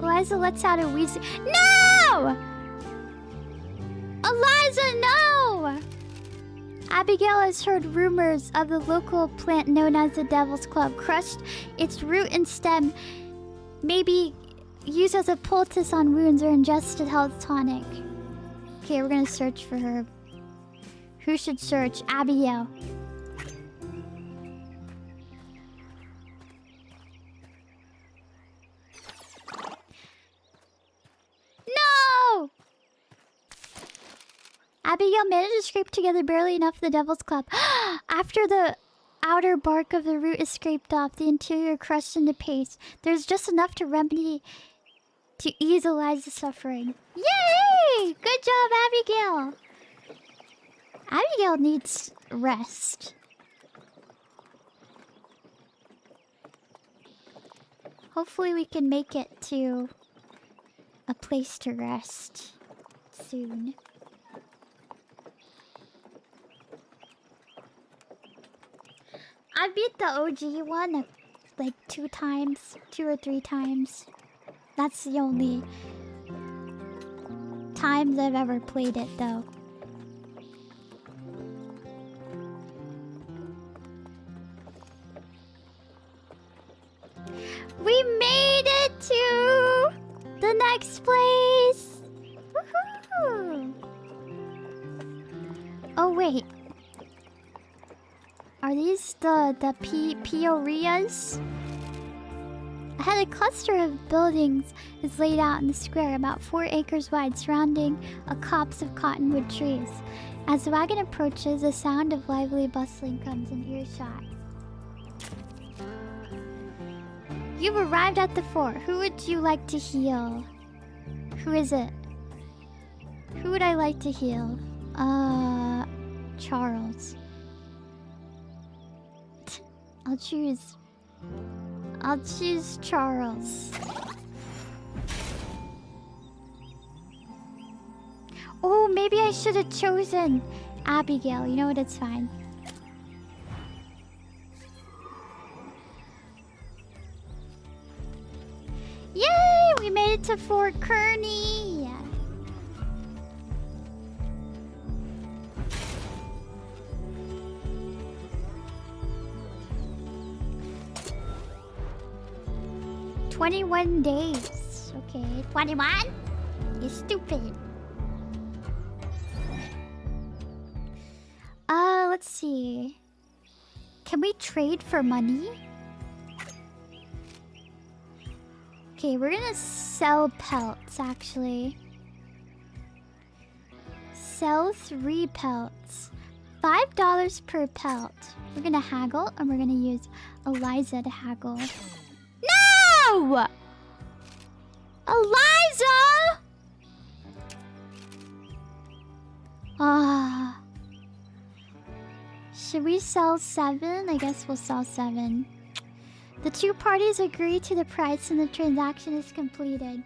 Eliza lets out a wheezy. No! Eliza, no! Abigail has heard rumors of the local plant known as the Devil's Club. Crushed its root and stem. Maybe used as a poultice on wounds or ingested health tonic. Okay, we're gonna search for her. Who should search? Abigail. No! Abigail managed to scrape together barely enough for the Devil's Club. After the outer bark of the root is scraped off, the interior crushed into paste. There's just enough to remedy to ease Eliza's suffering. Yay! Good job, Abigail! Abigail needs rest. Hopefully we can make it to a place to rest soon. I beat the OG one like 2 or 3 times. That's the only times I've ever played it though. We made it to the next place! Woohoo! Oh wait. Are these the Peorias? Ahead, a cluster of buildings is laid out in the square, about 4 acres wide, surrounding a copse of cottonwood trees. As the wagon approaches, a sound of lively bustling comes in earshot. You've arrived at the fort. Who would you like to heal? Who is it? Who would I like to heal? Charles. I'll choose Charles. Oh, maybe I should have chosen Abigail. You know what? It's fine. Yay! We made it to Fort Kearny. "21 days. Okay, 21? You stupid. Let's see. Can we trade for money? Okay, we're gonna sell pelts, actually. Sell 3 pelts. $5 per pelt. We're gonna haggle, and we're gonna use Eliza to haggle. No! Eliza! Ah. Should we sell 7? I guess we'll sell 7. The 2 parties agree to the price and the transaction is completed.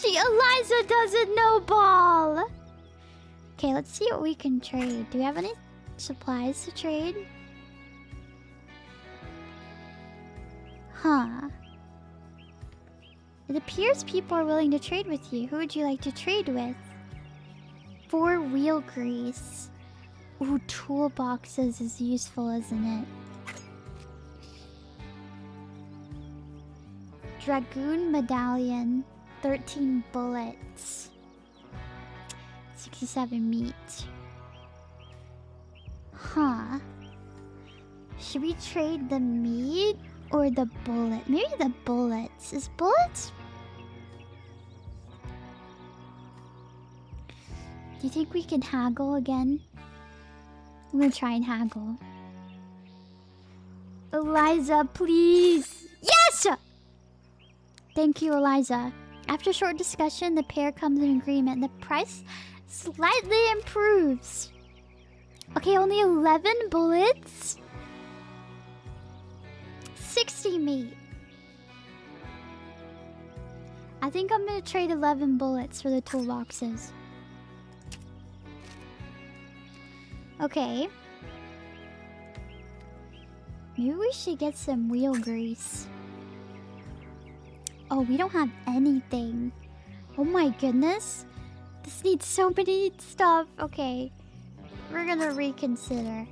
Eliza doesn't know ball! Okay, let's see what we can trade. Do we have any supplies to trade? Huh. It appears people are willing to trade with you. Who would you like to trade with? 4 wheel grease. Ooh, toolboxes is useful, isn't it? Dragoon medallion. 13 bullets. 67 meat. Huh. Should we trade the meat or the bullet? Maybe the bullets. Is bullets? Do you think we can haggle again? I'm gonna try and haggle. Eliza, please! Yes! Thank you, Eliza. After short discussion, the pair comes in agreement. The price slightly improves. Okay, only 11 bullets? 60 meat. I think I'm gonna trade 11 bullets for the toolboxes. Okay. Maybe we should get some wheel grease. Oh, we don't have anything. Oh my goodness. This needs so many stuff. Okay. We're gonna reconsider.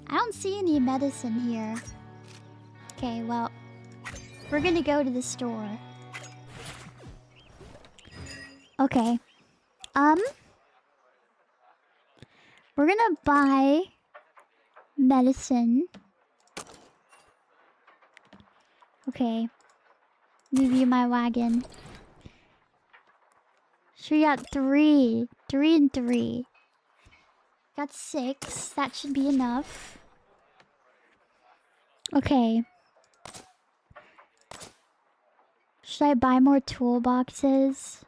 I don't see any medicine here. Okay, well. We're gonna go to the store. Okay. We're gonna buy medicine. Okay. Review my wagon. So we got 3. 3 and 3. Got 6. That should be enough. Okay. Should I buy more toolboxes?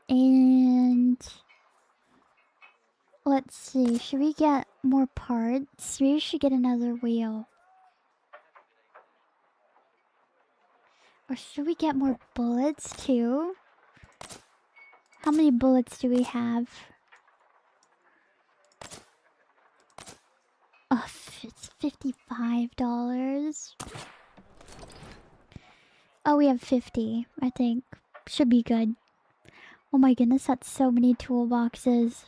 And let's see, should we get more parts? Maybe we should get another wheel. Or should we get more bullets too? How many bullets do we have? Oh, it's $55. Oh, we have 50, I think. Should be good. Oh my goodness, that's so many toolboxes.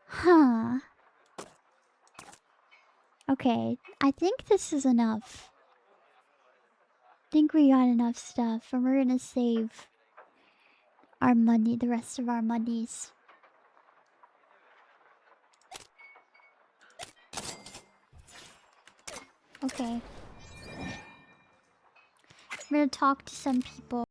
Huh. Okay, I think this is enough. I think we got enough stuff, and we're gonna save our money, the rest of our monies. Okay. I'm gonna talk to some people.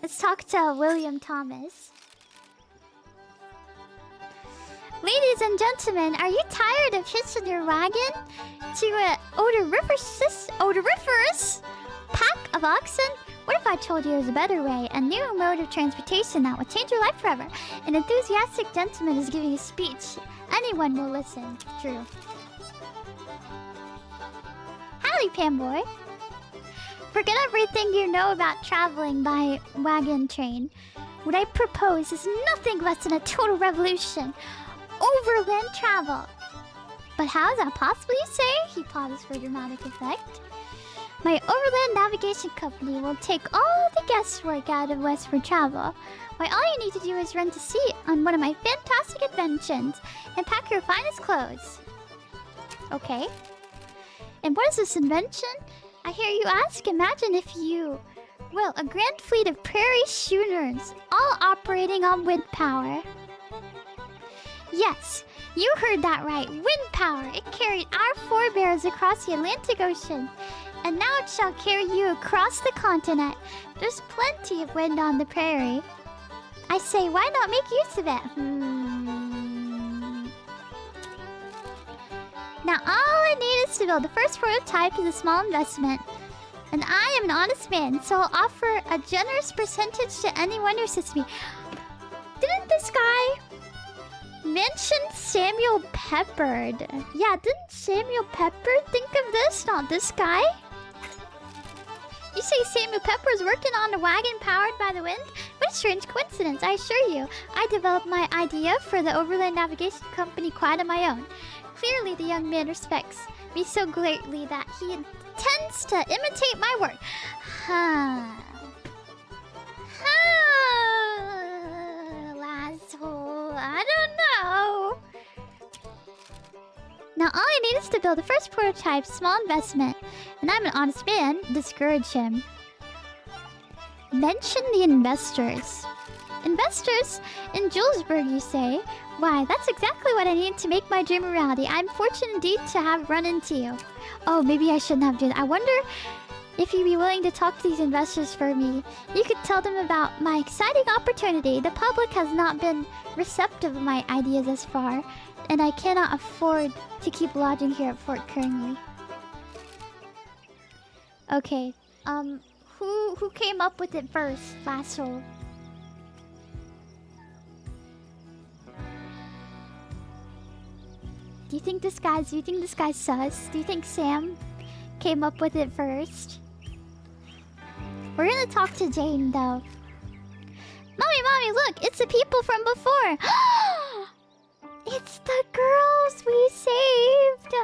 Let's talk to William Thomas. Ladies and gentlemen, are you tired of hitching your wagon to an odoriferous pack of oxen? What if I told you there's a better way, a new mode of transportation that will change your life forever? An enthusiastic gentleman is giving a speech. Anyone will listen. True. Howdy, Panboy. Forget everything you know about traveling by wagon train. What I propose is nothing less than a total revolution. Overland travel. But how is that possible, you say? He pauses for dramatic effect. My overland navigation company will take all the guesswork out of westward travel. Why, all you need to do is run to sea on one of my fantastic inventions and pack your finest clothes. Okay. And what is this invention? I hear you ask. Imagine if you... Well, a grand fleet of prairie schooners, all operating on wind power. Yes, you heard that right. Wind power. It carried our forebears across the Atlantic Ocean. And now it shall carry you across the continent. There's plenty of wind on the prairie. I say, why not make use of it? Now all I need is to build the first prototype as a small investment. And I am an honest man, so I'll offer a generous percentage to anyone who assists me. Didn't this guy mention Samuel Peppard? Yeah, didn't Samuel Peppard think of this? Not this guy? You say Samuel Pepper's working on a wagon powered by the wind? What a strange coincidence, I assure you. I developed my idea for the Overland Navigation Company quite on my own. Clearly, the young man respects me so greatly that he intends to imitate my work. Asshole. I don't know. Now all I need is to build the first prototype, small investment. And I'm an honest man. Discourage him. Mention the investors. Investors in Julesburg, you say? Why, that's exactly what I need to make my dream a reality. I'm fortunate indeed to have run into you. Oh, maybe I shouldn't have done that. I wonder if you'd be willing to talk to these investors for me. You could tell them about my exciting opportunity. The public has not been receptive of my ideas thus far, and I cannot afford to keep lodging here at Fort Kearny. Okay, who came up with it first, Lasso? Do you think this guy's sus? Do you think Sam came up with it first? We're gonna talk to Jane, though. Mommy, look! It's the people from before! It's the girls we saved!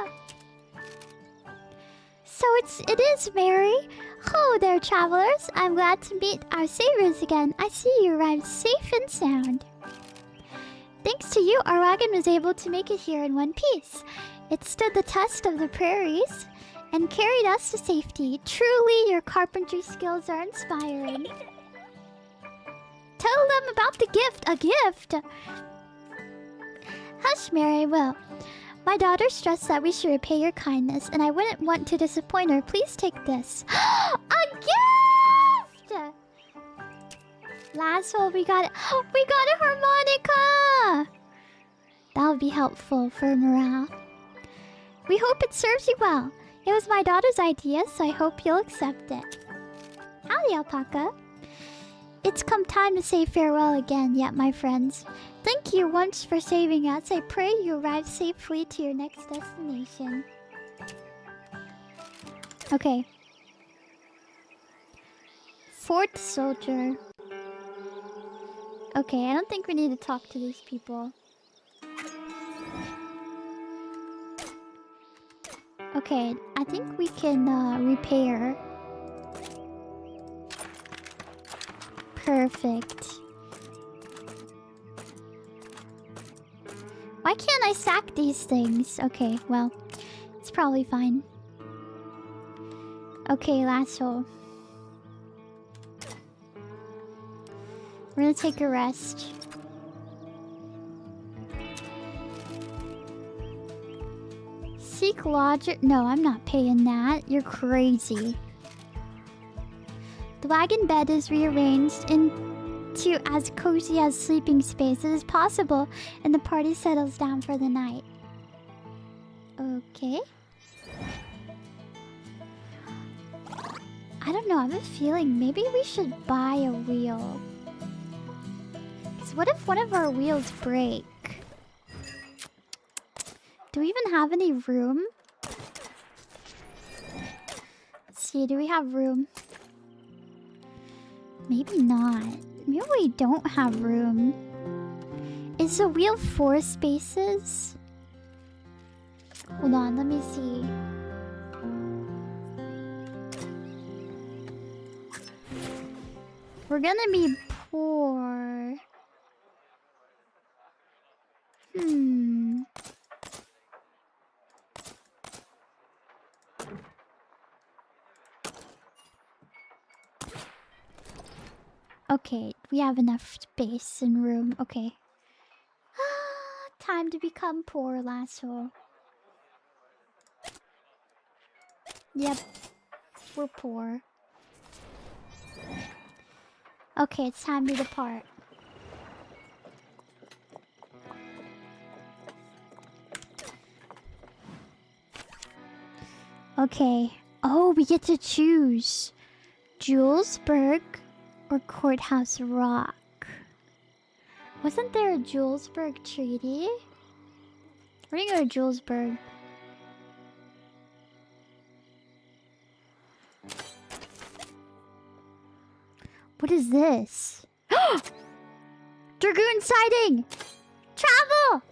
So it is Mary. Hello there, travelers. I'm glad to meet our saviors again. I see you arrived safe and sound. Thanks to you, our wagon was able to make it here in one piece. It stood the test of the prairies and carried us to safety. Truly, your carpentry skills are inspiring. Tell them about the gift. A gift? Hush, Mary, I will. My daughter stressed that we should repay your kindness, and I wouldn't want to disappoint her. Please take this. A gift! Lasso, we got it. We got a harmonica! That'll be helpful for morale. We hope it serves you well. It was my daughter's idea, so I hope you'll accept it. Howdy, Alpaca. It's come time to say farewell again, yet, my friends. Thank you once for saving us. I pray you arrive safely to your next destination. Okay. Fourth soldier. Okay, I don't think we need to talk to these people. Okay, I think we can repair. Perfect. Why can't I sack these things? Okay, well, it's probably fine. Okay, Lasso. We're gonna take a rest. Seek lodger. No, I'm not paying that. You're crazy. The wagon bed is rearranged into as cozy as sleeping spaces as possible, and the party settles down for the night. Okay. I don't know, I have a feeling maybe we should buy a wheel. Because what if one of our wheels break? Do we even have any room? Let's see, do we have room? Maybe not. Maybe we don't have room. Is the wheel 4 spaces? Hold on, let me see. We're gonna be poor. Okay, we have enough space and room. Okay. Time to become poor, Lasso. Yep, we're poor. Okay, it's time to depart. Okay. Oh, we get to choose Julesburg or Courthouse Rock. Wasn't there a Julesburg treaty? We're gonna go to Julesburg. What is this? Dragoon sighting! Travel!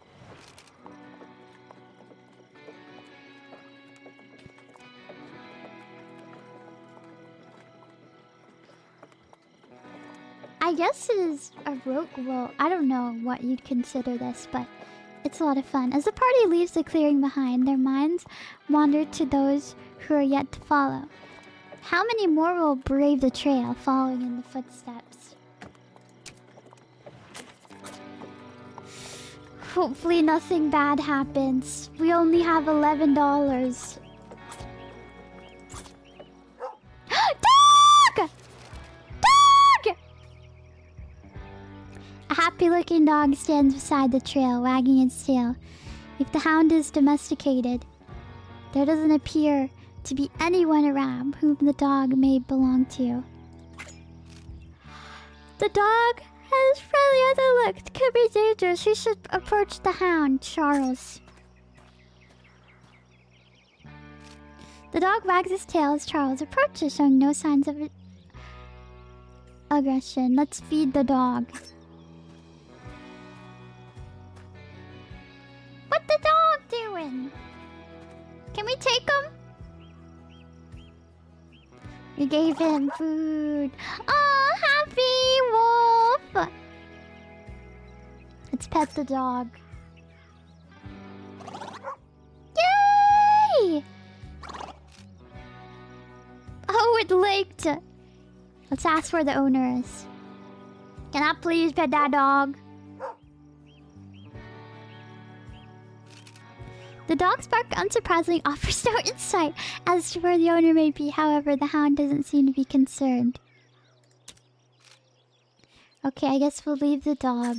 I guess it is a rogue. Well, I don't know what you'd consider this, but it's a lot of fun. As the party leaves the clearing behind, their minds wander to those who are yet to follow. How many more will brave the trail, following in the footsteps? Hopefully nothing bad happens. We only have $11. Dog! Dog! A happy-looking dog stands beside the trail, wagging its tail. If the hound is domesticated, there doesn't appear to be anyone around whom the dog may belong to. The dog has friendly as it looks. Could be dangerous. He should approach the hound, Charles. The dog wags his tail as Charles approaches, showing no signs of aggression. Let's feed the dog. What the dog doing? Can we take him? We gave him food. Oh, happy wolf! Let's pet the dog. Yay! Oh, it licked. Let's ask where the owner is. Can I please pet that dog? The dog's bark unsurprisingly offers no insight as to where the owner may be. However, the hound doesn't seem to be concerned. Okay, I guess we'll leave the dog.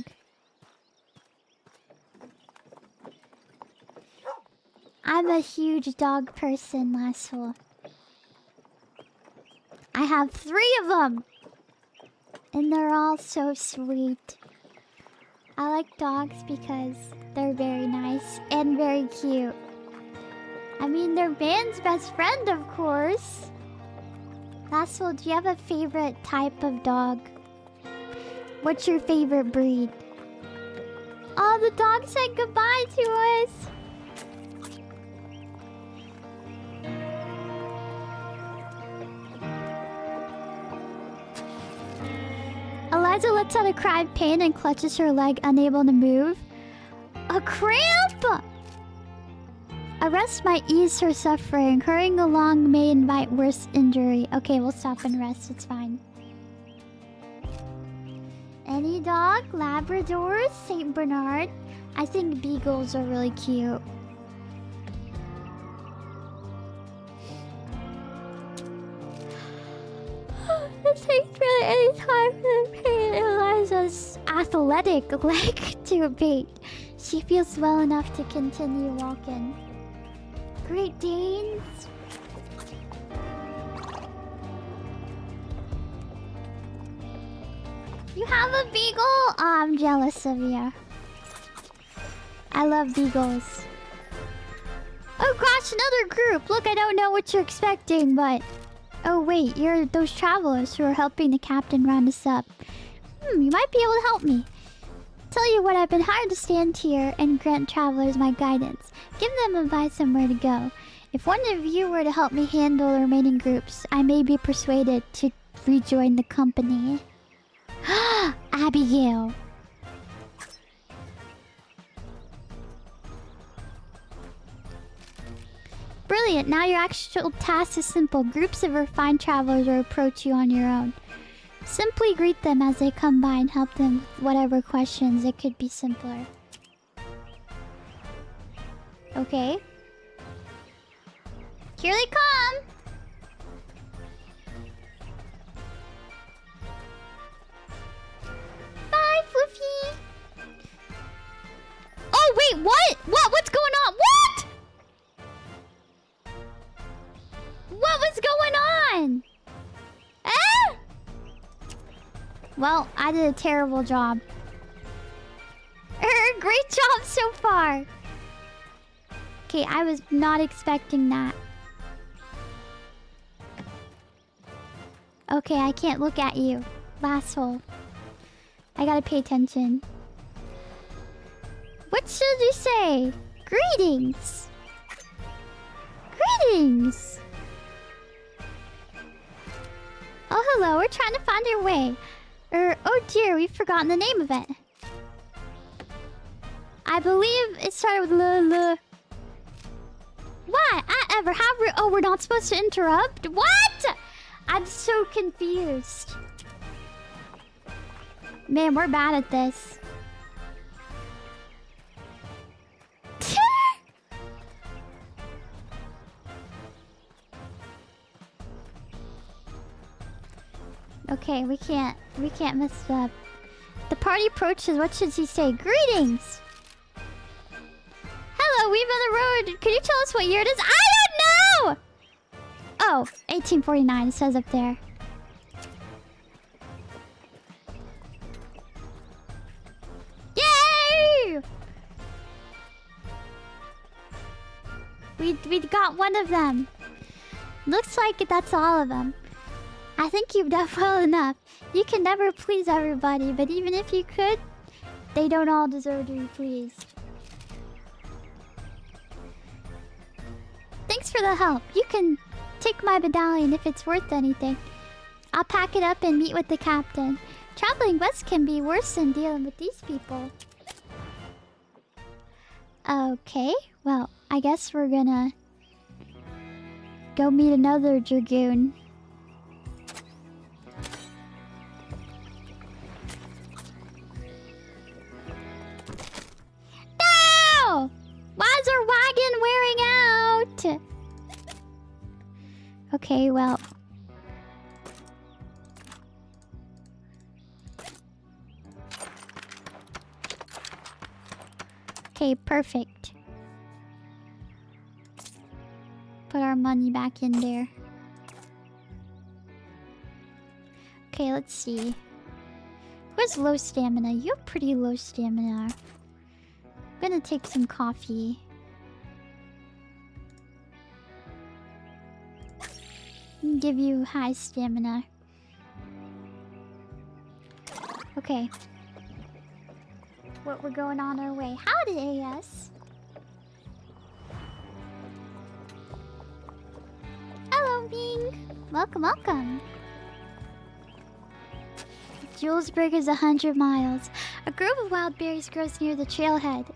I'm a huge dog person, Lasso. I have 3 of them! And they're all so sweet. I like dogs because they're very nice and very cute. I mean, they're man's best friend, of course. Lasso, do you have a favorite type of dog? What's your favorite breed? Oh, the dog said goodbye to us. Eliza lets out a cry of pain and clutches her leg, unable to move. A cramp! A rest might ease her suffering. Hurrying along may invite worse injury. Okay, we'll stop and rest. It's fine. Any dog? Labradors? St. Bernard? I think beagles are really cute. takes really any time for the pain Eliza's athletic leg to abate. She feels well enough to continue walking. Great Danes. You have a beagle? Oh, I'm jealous of you. I love beagles. Oh gosh, another group. Look, I don't know what you're expecting, but... Oh wait, you're those travelers who are helping the captain round us up. You might be able to help me. Tell you what, I've been hired to stand here and grant travelers my guidance. Give them advice on where to go. If one of you were to help me handle the remaining groups, I may be persuaded to rejoin the company. Abigail. Brilliant, now your actual task is simple. Groups of refined travelers will approach you on your own. Simply greet them as they come by and help them with whatever questions. It could be simpler. Okay. Here they come! Bye, Fluffy! Oh, wait, what? What's going on? What? What was going on? Ah! Well, I did a terrible job. Great job so far. Okay, I was not expecting that. Okay, I can't look at you. Asshole. I gotta pay attention. What should you say? Greetings. Greetings. Oh, hello. We're trying to find our way. Oh dear, we've forgotten the name of it. I believe it started with Lulu. What? Oh, we're not supposed to interrupt? What? I'm so confused. Man, we're bad at this. Okay, we can't mess it up. The party approaches. What should she say? Greetings! Hello, we've on the road. Could you tell us what year it is? I don't know! Oh, 1849, it says up there. Yay! We got one of them. Looks like that's all of them. I think you've done well enough. You can never please everybody, but even if you could, they don't all deserve to be pleased. Thanks for the help. You can take my medallion if it's worth anything. I'll pack it up and meet with the captain. Traveling west can be worse than dealing with these people. Okay, well, I guess we're gonna go meet another dragoon. No! Why is our wagon wearing out? Okay, well. Okay, perfect. Put our money back in there. Okay, let's see. Who's low stamina? You have pretty low stamina. I'm gonna take some coffee. And give you high stamina. Okay. We're going on our way. Howdy, AS. Hello, Bing. Welcome, welcome. Julesburg is 100 miles. A grove of wild berries grows near the trailhead.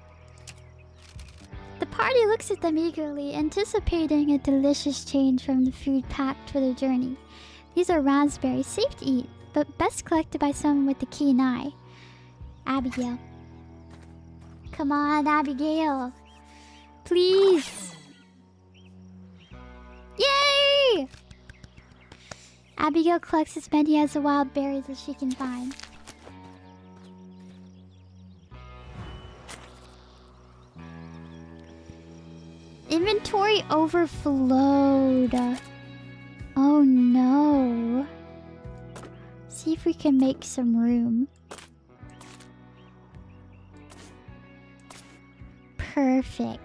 The party looks at them eagerly, anticipating a delicious change from the food packed for the journey. These are raspberries, safe to eat, but best collected by someone with a keen eye. Abigail. Come on, Abigail. Please. Yay! Abigail collects as many as the wild berries as she can find. Inventory overflowed. Oh no. See if we can make some room. Perfect.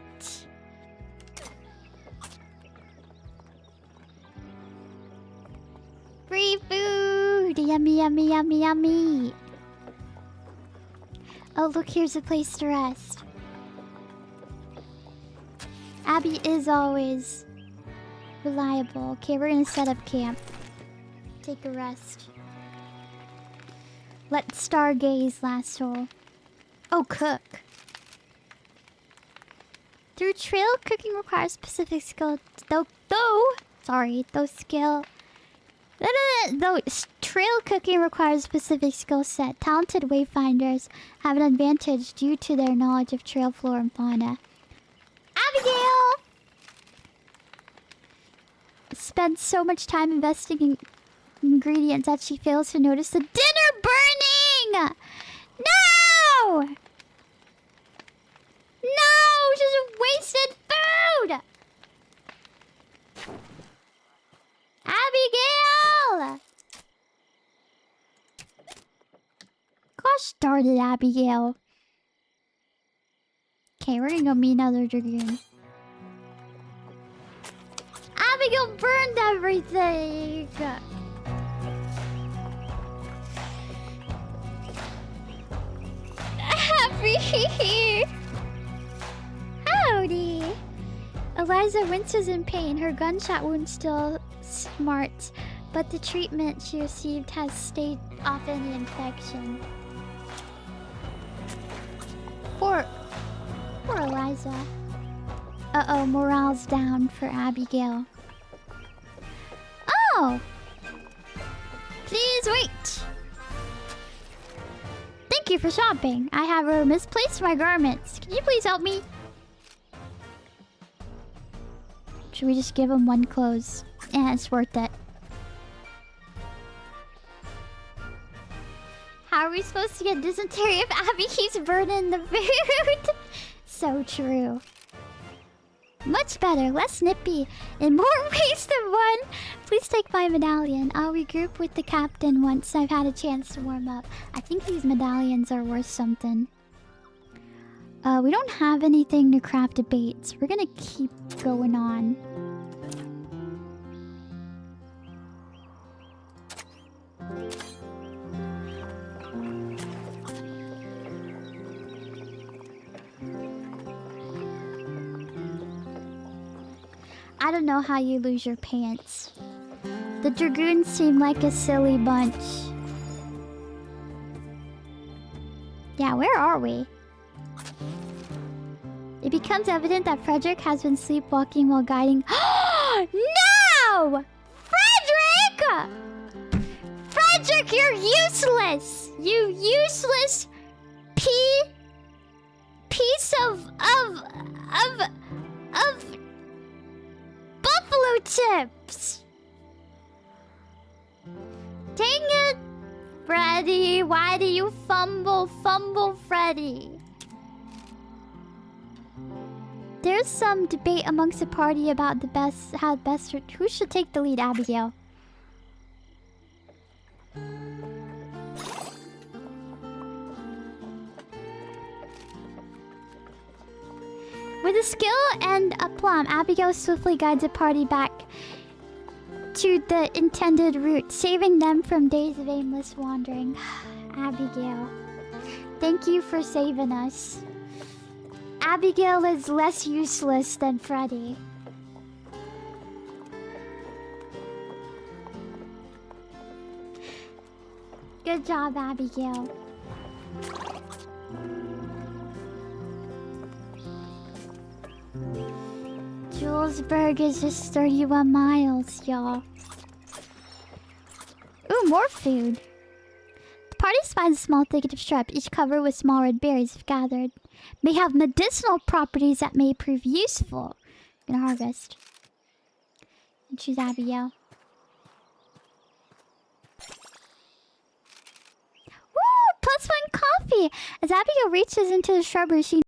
Free food! Yummy, yummy, yummy, yummy. Oh, look, here's a place to rest. Abby is always reliable. Okay, we're gonna set up camp. Take a rest. Let's stargaze, last hole. Oh, cook. Through trail, cooking requires specific skill. Though trail cooking requires specific skill set. Talented wayfinders have an advantage due to their knowledge of trail flora and fauna. Abigail spends so much time investing in ingredients that she fails to notice the dinner burning! No! No! Just wasted food! Abigail! Gosh darn it, Abigail. Okay, we're gonna go meet another dragoon. Abigail burned everything! Happy! Howdy! Eliza winces in pain. Her gunshot wound still smarts, but the treatment she received has staved off any infection. Poor Eliza. Uh-oh, morale's down for Abigail. Oh! Please wait! Thank you for shopping. I have misplaced my garments. Can you please help me? Should we just give him one clothes? Yeah, it's worth it. How are we supposed to get dysentery if Abby keeps burning the food? So true. Much better, less nippy, in more ways than one. Please take my medallion. I'll regroup with the captain once I've had a chance to warm up. I think these medallions are worth something. We don't have anything to craft a bait, so we're gonna keep going on. I don't know how you lose your pants. The dragoons seem like a silly bunch. Yeah, where are we? It becomes evident that Frederick has been sleepwalking while guiding. No! Frederick! Frederick, you're useless! You useless piece of buffalo chips! Dang it! Freddy, why do you fumble, Freddy? There's some debate amongst the party about who should take the lead, Abigail. With a skill and aplomb, Abigail swiftly guides the party back to the intended route, saving them from days of aimless wandering. Abigail, thank you for saving us. Abigail is less useless than Freddy. Good job, Abigail. Julesburg is just 31 miles, y'all. Ooh, more food. The party finds a small thicket of shrubs, each covered with small red berries if gathered. May have medicinal properties that may prove useful. Gonna harvest. And choose Abigail. one coffee. As Abigail reaches into the shrubbery, she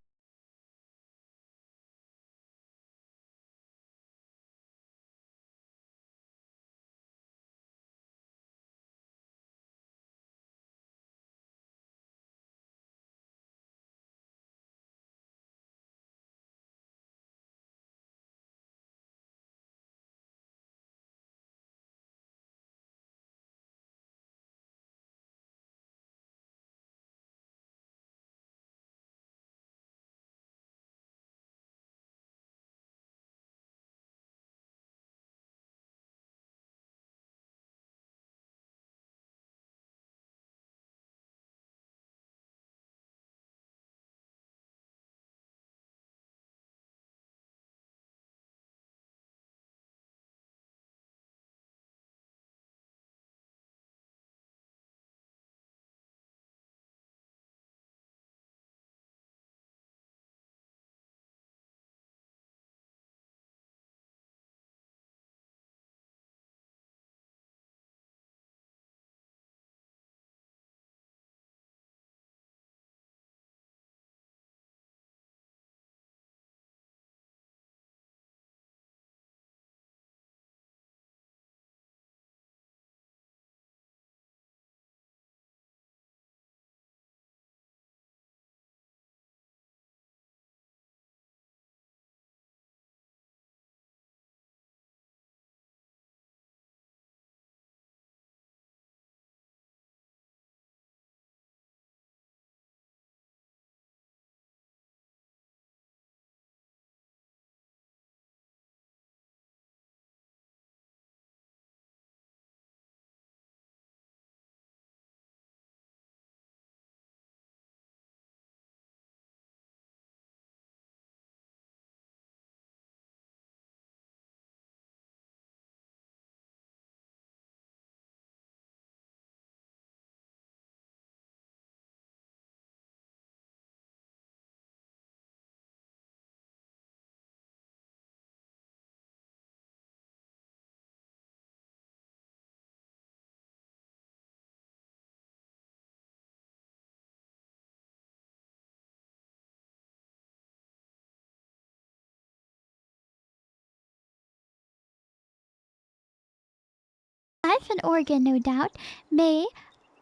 life in Oregon, no doubt. May,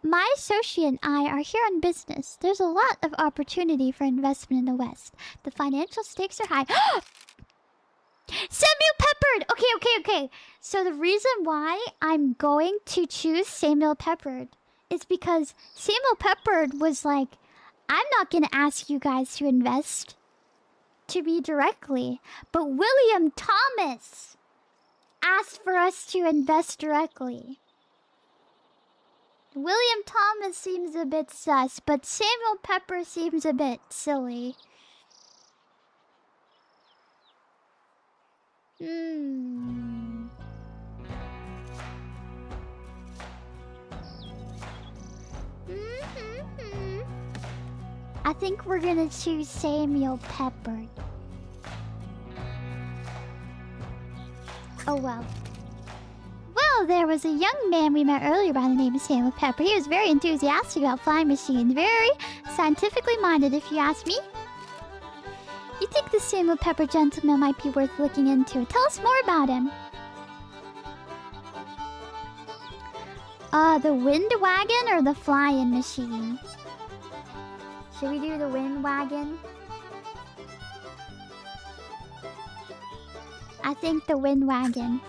my associate and I are here on business. There's a lot of opportunity for investment in the West. The financial stakes are high. Samuel Peppered! Okay. So the reason why I'm going to choose Samuel Peppered is because Samuel Peppered was like, I'm not going to ask you guys to invest to me directly, but William Thomas asked for us to invest directly. William Thomas seems a bit sus, but Samuel Pepper seems a bit silly. I think we're gonna choose Samuel Pepper. Oh well. Well, there was a young man we met earlier by the name of Samuel Pepper. He was very enthusiastic about flying machines. Very scientifically minded, if you ask me. You think this Samuel Pepper gentleman might be worth looking into. Tell us more about him. The wind wagon or the flying machine? Should we do the wind wagon? I think the wind wagon.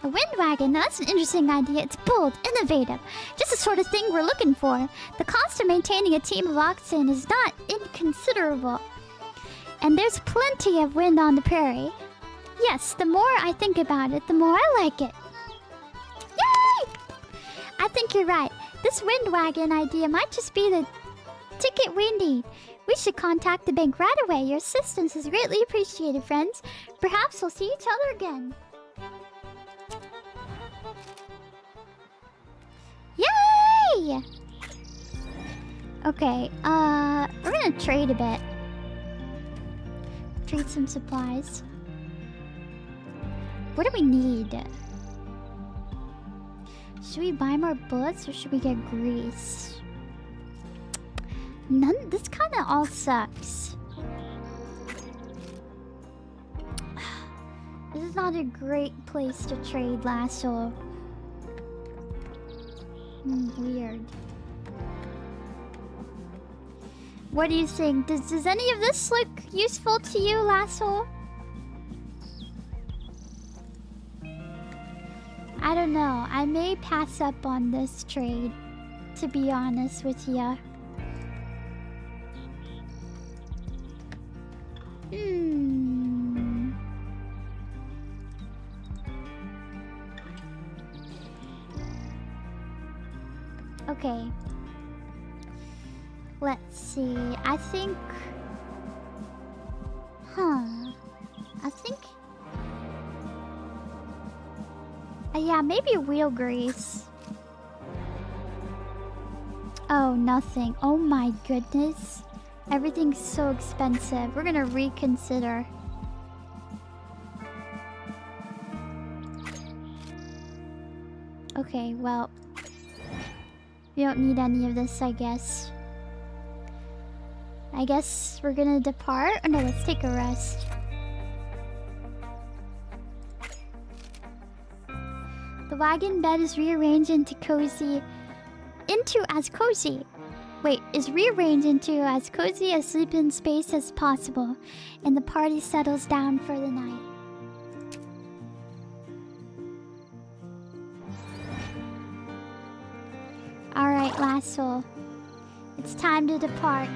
A wind wagon? Now that's an interesting idea. It's bold, innovative. Just the sort of thing we're looking for. The cost of maintaining a team of oxen is not inconsiderable. And there's plenty of wind on the prairie. Yes, the more I think about it, the more I like it. Yay! I think you're right. This wind wagon idea might just be the ticket we need. We should contact the bank right away. Your assistance is greatly appreciated, friends. Perhaps we'll see each other again. Yay! Okay, we're gonna trade a bit. Trade some supplies. What do we need? Should we buy more bullets or should we get grease? This kind of all sucks. This is not a great place to trade lasso. Weird. What do you think? Does any of this look useful to you, lasso? I don't know. I may pass up on this trade, to be honest with ya. Okay. Let's see. I think... I think... yeah, maybe wheel grease. Oh, nothing. Oh my goodness. Everything's so expensive. We're gonna reconsider. Okay, well... we don't need any of this, I guess. I guess we're gonna depart. Oh no, let's take a rest. The wagon bed is rearranged into as cozy. Wait, is rearranged into as cozy a sleeping space as possible, and the party settles down for the night. Alright, lasso. It's time to depart.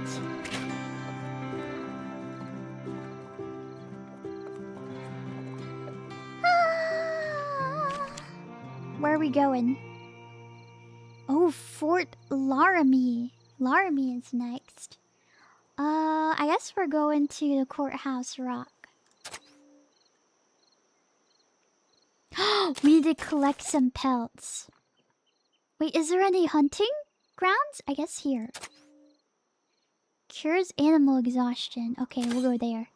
Where are we going? Oh, Fort Laramie. Laramie is next. I guess we're going to the Courthouse Rock. We need to collect some pelts. Wait, is there any hunting grounds? I guess here. Cures animal exhaustion. Okay, we'll go there.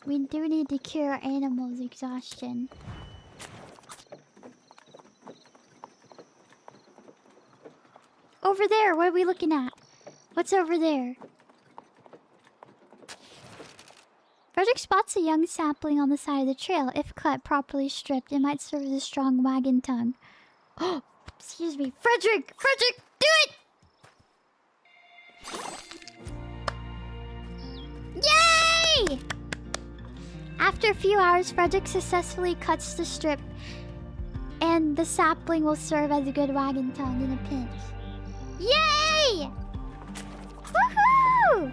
We do need to cure animals' exhaustion. Over there, what are we looking at? What's over there? Frederick spots a young sapling on the side of the trail. If cut, properly stripped, it might serve as a strong wagon tongue. Oh, excuse me. Frederick! Frederick, do it! Yay! After a few hours, Frederick successfully cuts the strip, and the sapling will serve as a good wagon tongue in a pinch. Yay! Woohoo!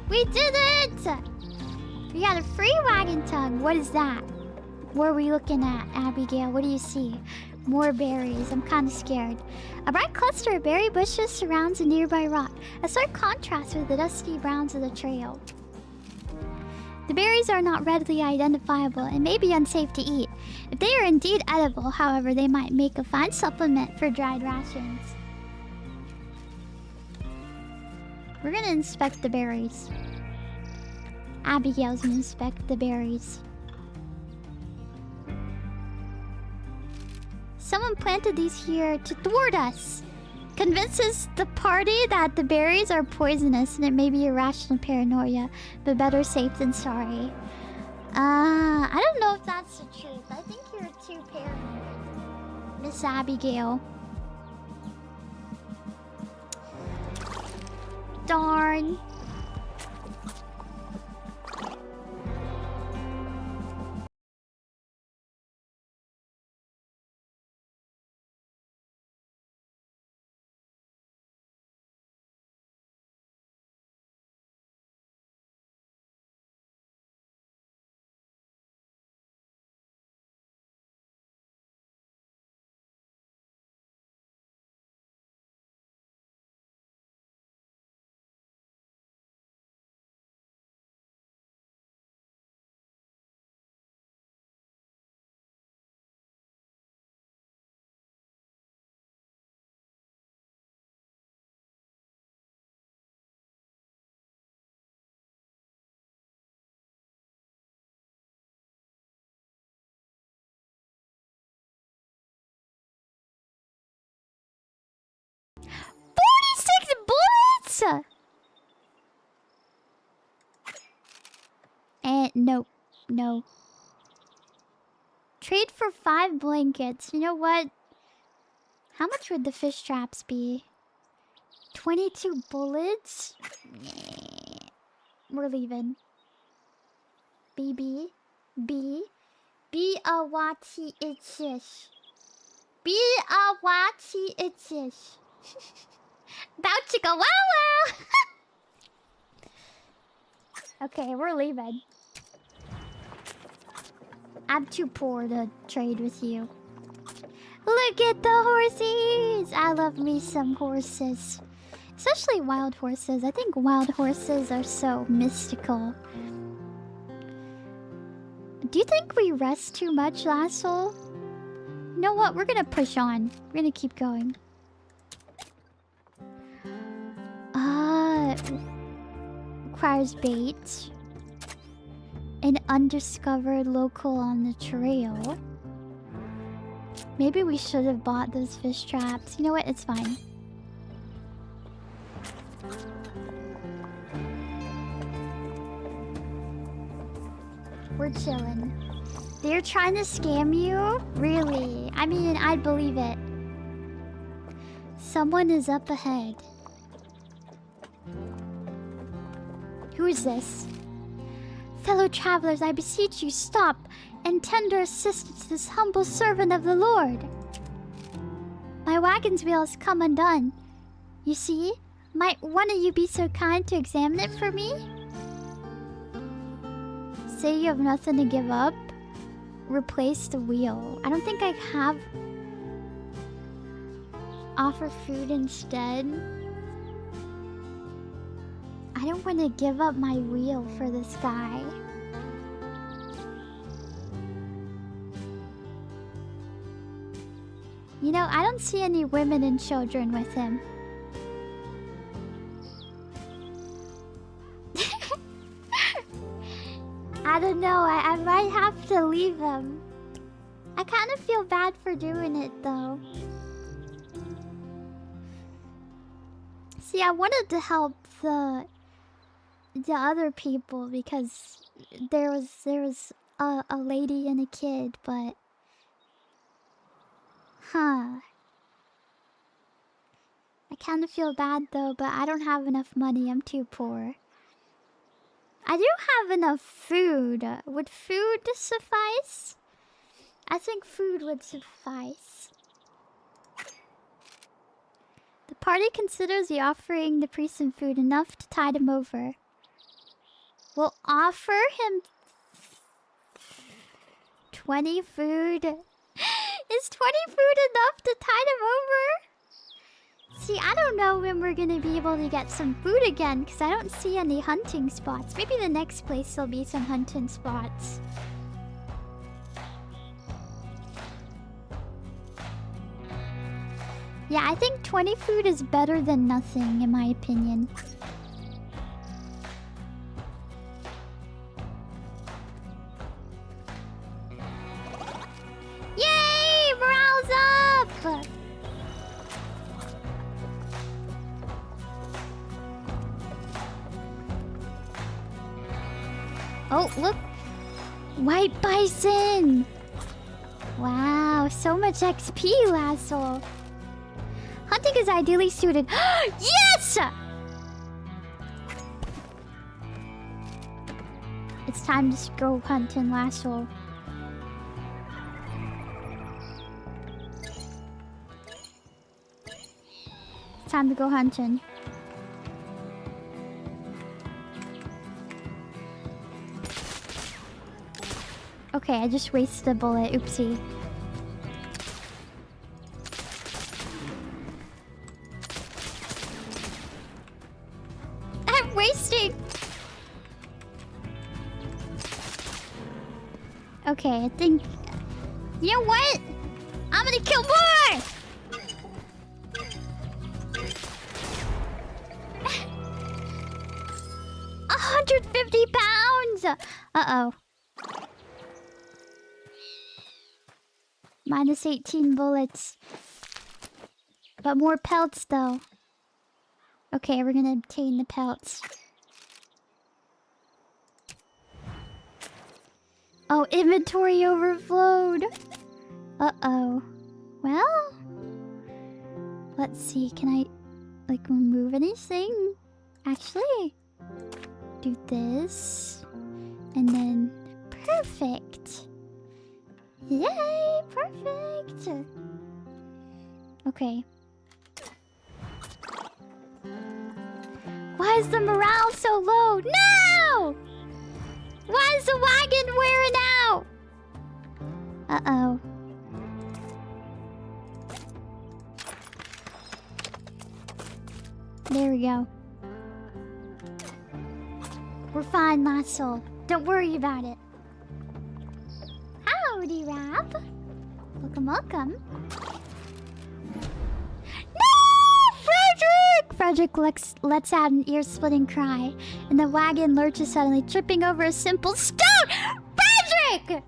We did it! We got a free wagon tongue. What is that? What are we looking at, Abigail? What do you see? More berries. I'm kind of scared. A bright cluster of berry bushes surrounds a nearby rock, a stark contrast with the dusty browns of the trail. The berries are not readily identifiable and may be unsafe to eat. If they are indeed edible, however, they might make a fine supplement for dried rations. We're gonna inspect the berries. Abigail's gonna inspect the berries. Someone planted these here to thwart us. Convinces the party that the berries are poisonous and it may be irrational paranoia, but better safe than sorry. I don't know if that's the truth. I think you're too paranoid, Miss Abigail. Darn. And nope. No. Trade for 5 blankets. You know what? How much would the fish traps be? 22 bullets? We're leaving. BB. B. Be a watchy itchish. Be a watchy itchish. About to go wow wow! Okay, we're leaving. I'm too poor to trade with you. Look at the horses! I love me some horses. Especially wild horses. I think wild horses are so mystical. Do you think we rest too much, Lasso? You know what? We're gonna push on. We're gonna keep going. Requires bait. An undiscovered local on the trail. Maybe we should have bought those fish traps. You know what? It's fine. We're chilling. They're trying to scam you? Really? I mean, I'd believe it. Someone is up ahead. Who is this? Fellow travelers, I beseech you, stop and tender assistance to this humble servant of the Lord. My wagon's wheel has come undone. You see? Might one of you be so kind to examine it for me? Say you have nothing to give up. Replace the wheel. I don't think I have... Offer food instead. I don't want to give up my wheel for this guy. You know, I don't see any women and children with him. I don't know, I might have to leave him. I kind of feel bad for doing it though. See, I wanted to help the other people because there was a lady and a kid, but I kind of feel bad though, but I don't have enough money. I'm too poor. I do have enough food. Would food suffice? I think food would suffice. The party considers the offering the priest some food enough to tide him over. We'll offer him 20 food. Is 20 food enough to tide him over? See, I don't know when we're gonna be able to get some food again, because I don't see any hunting spots. Maybe the next place there'll be some hunting spots. Yeah, I think 20 food is better than nothing, in my opinion. Yay! Morale's up! Oh, look! White bison! Wow, so much XP, Lasso. Hunting is ideally suited. Yes! It's time to go hunting, Lasso. It's time to go hunting. Okay, I just wasted a bullet. Oopsie. I'm wasting. Okay, I think... You know what? I'm gonna kill more! 150 pounds! Uh-oh. Minus 18 bullets. But more pelts, though. Okay, we're gonna obtain the pelts. Oh, inventory overflowed. Uh-oh. Well, let's see. Can I, like, remove anything? Actually, do this. And then, perfect. Yay, perfect. Okay. Why is the morale so low? No! Why is the wagon wearing out? Uh-oh. There we go. We're fine, Lasso. Don't worry about it. Howdy, Rab. Welcome, welcome. Frederick lets out an ear-splitting cry, and the wagon lurches suddenly, tripping over a simple stone! Frederick!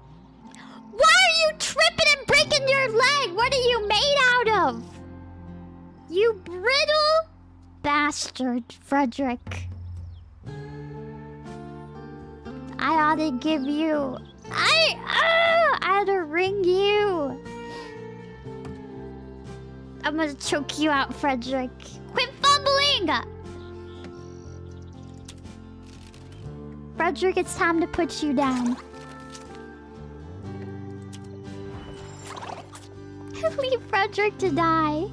Why are you tripping and breaking your leg? What are you made out of? You brittle bastard, Frederick. I ought to give you... I ought to ring you. I'm gonna choke you out, Frederick. Quit fumbling! Frederick, it's time to put you down. Leave Frederick to die.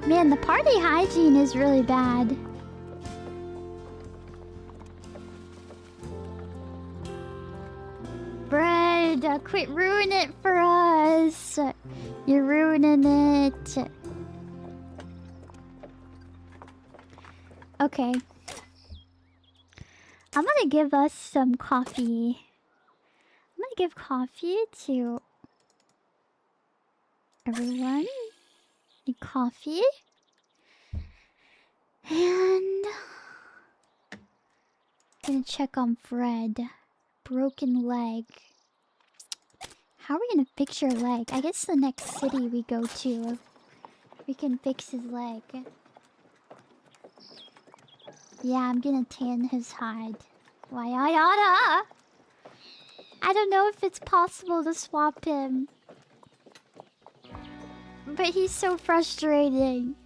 Man, the party hygiene is really bad. Bread, quit ruining it for us. You're ruining it. Okay. I'm gonna give us some coffee. I'm gonna give coffee to everyone. Need coffee. And I'm gonna check on Fred. Broken leg. How are we gonna fix your leg? I guess the next city we go to, we can fix his leg. Yeah, I'm gonna tan his hide. Why I oughta? I don't know if it's possible to swap him. But he's so frustrating.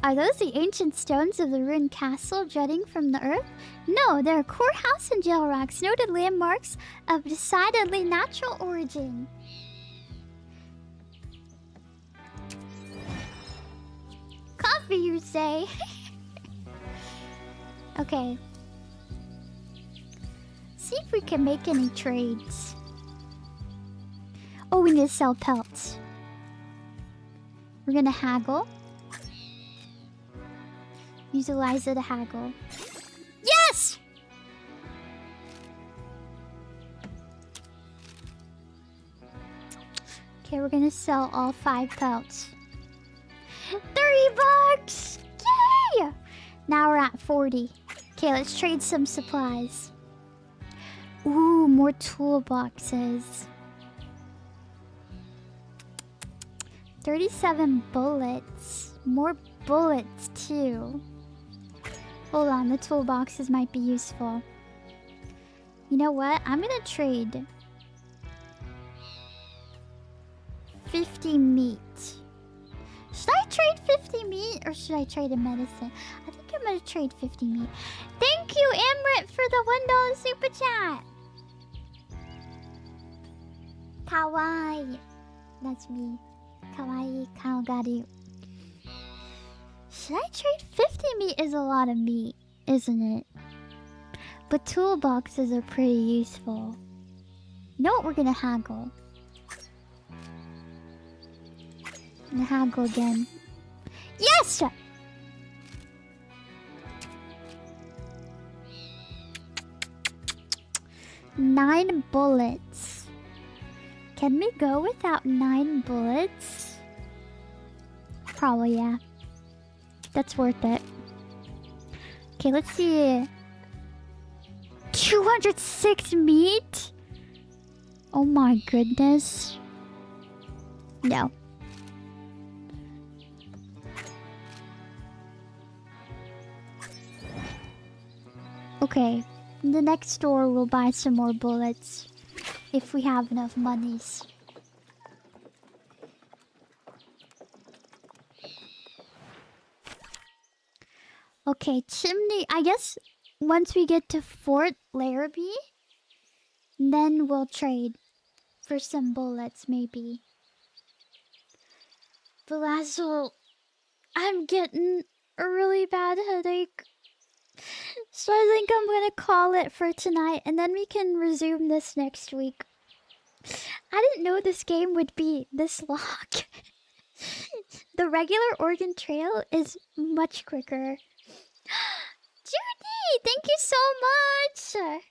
Are those the ancient stones of the ruined castle jutting from the earth? No, they're courthouse and jail rocks, noted landmarks of decidedly natural origin. Coffee, you say? Okay. See if we can make any trades. Oh, we need to sell pelts. We're gonna haggle. Use Eliza to haggle. Yes! Okay, we're gonna sell all 5 pelts. $30! Yay! Now we're at 40. Okay, let's trade some supplies. Ooh, more toolboxes. 37 bullets. More bullets, too. Hold on, the toolboxes might be useful. You know what? I'm gonna trade 50 meat. Should I trade 50 meat or should I trade a medicine? I think I'm gonna trade 50 meat. Thank you, Emrit, for the $1 super chat. Kawaii. That's me. Kawaii Kaogari. Should I trade 50 meat? Is a lot of meat, isn't it? But toolboxes are pretty useful. You know what? We're gonna haggle. I'm gonna haggle again. Yes! 9 bullets. Can we go without 9 bullets? Probably, yeah. That's worth it. Okay, let's see. 206 meat? Oh my goodness. No. Okay. In the next store, we'll buy some more bullets. If we have enough monies. Okay, chimney. I guess once we get to Fort Larrabee, then we'll trade for some bullets, maybe. But Lasso, I'm getting a really bad headache. So I think I'm gonna call it for tonight, and then we can resume this next week. I didn't know this game would be this long. The regular Oregon Trail is much quicker. Judy, thank you so much.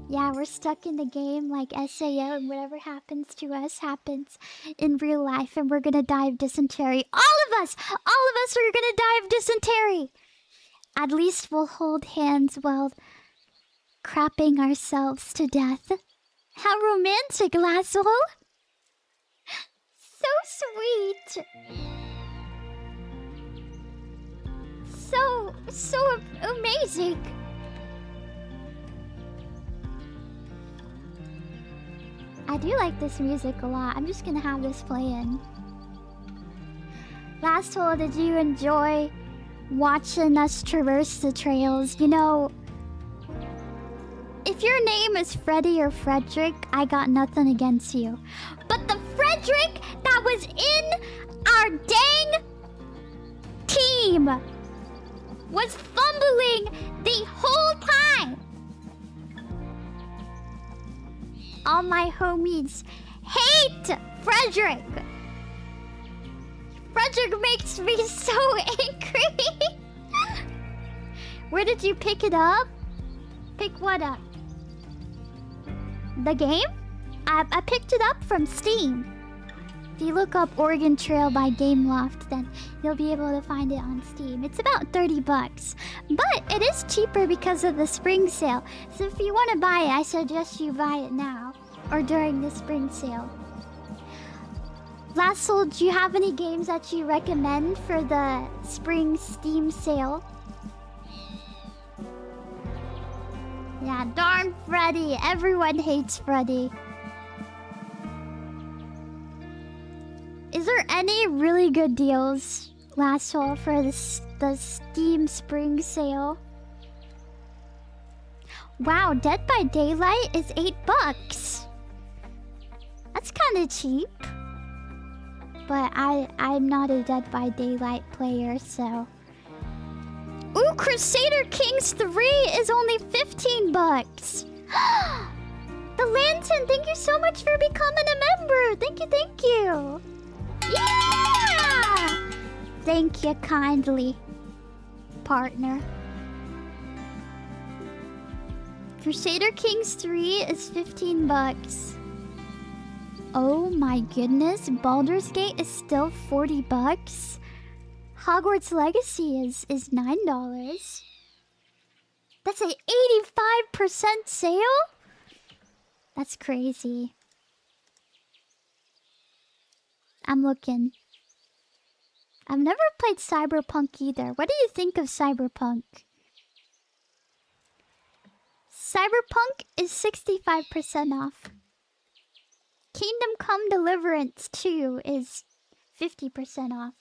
Yeah, we're stuck in the game like SAO, and whatever happens to us happens in real life, and we're gonna die of dysentery. All of us! All of us are gonna die of dysentery! At least we'll hold hands while crapping ourselves to death. How romantic, Lasso! So sweet! So amazing! I do like this music a lot. I'm just gonna have this playing. Last hole, did you enjoy watching us traverse the trails? You know, if your name is Freddy or Frederick, I got nothing against you. But the Frederick that was in our dang team was fumbling the whole time. All my homies hate Frederick. Frederick makes me so angry. Where did you pick it up? Pick what up? The game? I picked it up from Steam. If you look up Oregon Trail by Gameloft, then you'll be able to find it on Steam. It's about 30 bucks. But it is cheaper because of the spring sale. So if you want to buy it, I suggest you buy it now. Or during the spring sale. Lasso, do you have any games that you recommend for the spring Steam sale? Yeah, darn Freddy. Everyone hates Freddy. Is there any really good deals, Lasso, for the Steam spring sale? Wow, Dead by Daylight is $8. That's kind of cheap. But I'm not a Dead by Daylight player, so... Ooh, Crusader Kings 3 is only $15. The Lantern, thank you so much for becoming a member. Thank you, thank you. Yeah! Thank you kindly, partner. Crusader Kings 3 is $15. Oh my goodness, Baldur's Gate is still $40. Hogwarts Legacy is $9. That's a 85% sale? That's crazy. I'm looking. I've never played Cyberpunk either. What do you think of Cyberpunk? Cyberpunk is 65% off. Kingdom Come Deliverance 2 is 50% off.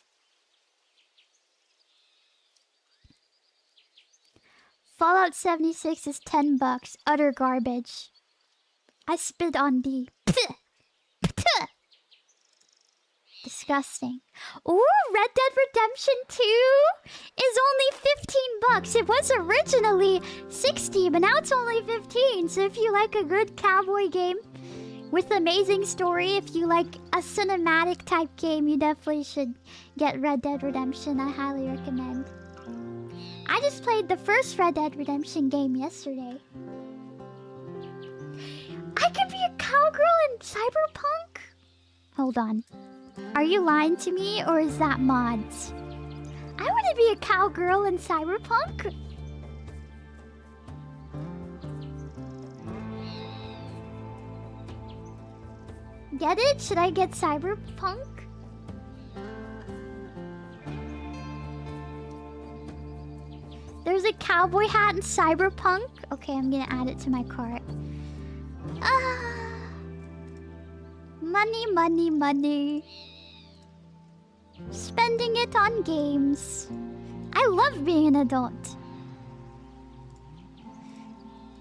Fallout 76 is $10. Utter garbage. I spit on D. Pfft. Pfft. Disgusting. Ooh, Red Dead Redemption 2 is only $15. It was originally $60, but now it's only $15. So if you like a good cowboy game with amazing story, if you like a cinematic type game, you definitely should get Red Dead Redemption. I highly recommend. I just played the first Red Dead Redemption game yesterday. I could be a cowgirl in Cyberpunk? Hold on. Are you lying to me, or is that mods? I want to be a cowgirl in Cyberpunk. Get it? Should I get Cyberpunk? There's a cowboy hat in Cyberpunk. Okay, I'm gonna add it to my cart. Money, money, money. Spending it on games. I love being an adult.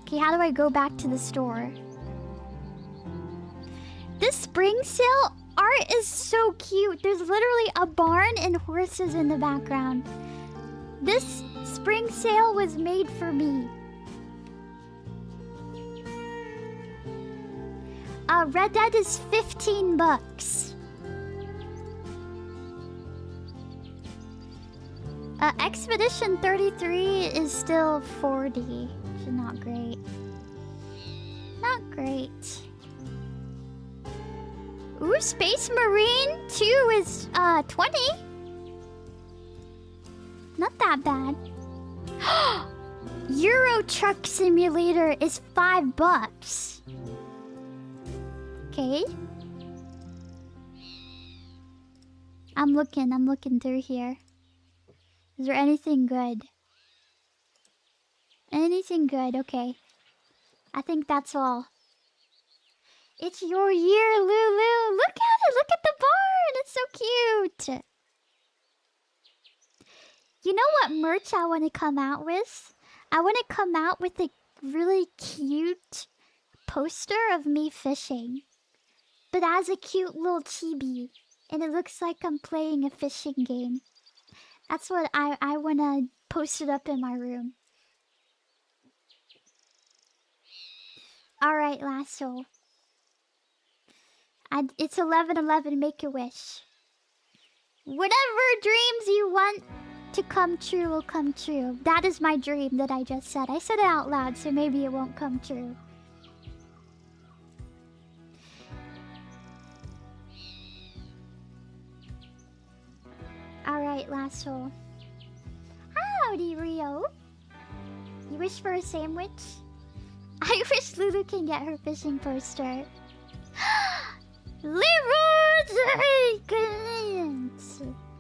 Okay, how do I go back to the store? This spring sale art is so cute. There's literally a barn and horses in the background. This spring sale was made for me. Red Dead is $15. Expedition 33 is still $40. Which is not great. Not great. Ooh, Space Marine 2 is $20. Not that bad. Euro Truck Simulator is $5. Okay. I'm looking through here. Is there anything good? Anything good? Okay. I think that's all. It's your year, Lulu! Look at it! Look at the barn! It's so cute! You know what merch I want to come out with? I want to come out with a really cute poster of me fishing. But as a cute little chibi. And it looks like I'm playing a fishing game. That's what I want to post it up in my room. Alright, Lasso. It's 11:11, make a wish. Whatever dreams you want to come true will come true. That is my dream that I just said. I said it out loud, so maybe it won't come true. Alright, Lasso. Howdy, Rio. You wish for a sandwich? I wish Lulu can get her fishing poster. Leroy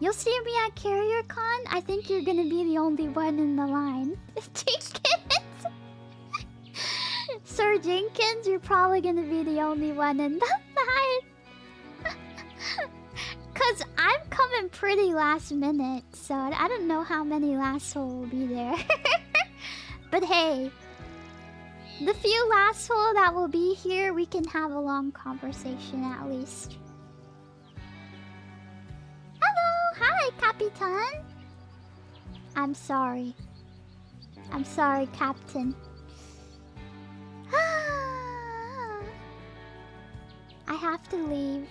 You'll see me at CarrierCon. I think you're gonna be the only one in the line. Jenkins! Sir Jenkins, you're probably gonna be the only one in the line. Cause I'm coming pretty last minute, so I don't know how many last soul will be there. But hey, the few last soul that will be here, we can have a long conversation at least. Hello, hi, Capitan. I'm sorry. I'm sorry, Captain. I have to leave.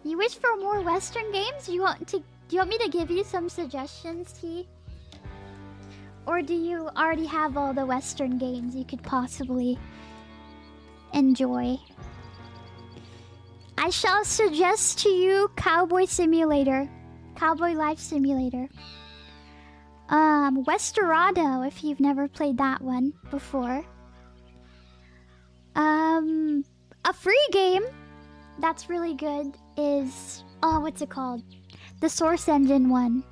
You wish for more Western games? Do you want me to give you some suggestions, T? Or do you already have all the Western games you could possibly enjoy? I shall suggest to you Cowboy Simulator. Cowboy Life Simulator. Westerado, if you've never played that one before. A free game that's really good is... Oh, what's it called? The Source Engine one.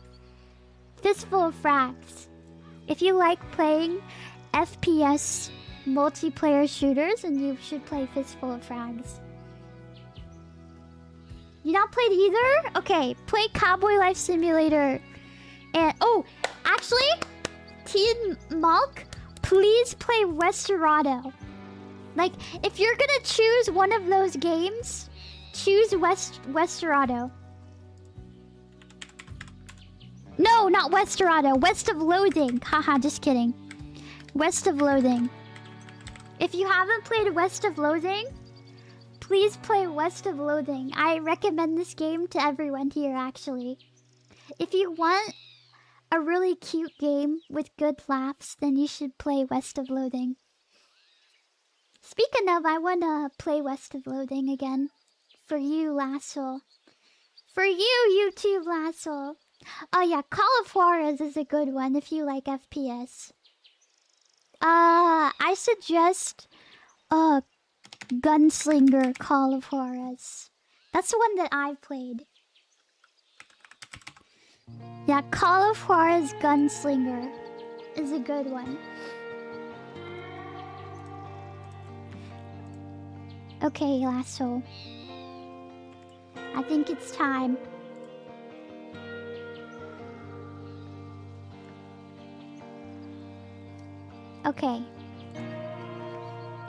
Fistful of Frags. If you like playing FPS multiplayer shooters, then you should play Fistful of Frags. You not played either? Okay, play Cowboy Life Simulator. And oh, actually, T and Malk, please play Westerado. Like, if you're gonna choose one of those games, choose Westerado. No, not Westerado. West of Loathing. Haha, just kidding. West of Loathing. If you haven't played West of Loathing, please play West of Loathing. I recommend this game to everyone here, actually. If you want a really cute game with good laughs, then you should play West of Loathing. Speaking of, I want to play West of Loathing again. For you, Lasso. For you, YouTube Lasso. Oh yeah, Call of Juarez is a good one if you like FPS. I suggest Gunslinger Call of Juarez. That's the one that I've played. Yeah, Call of Juarez Gunslinger is a good one. Okay, Lasso. I think it's time. Okay.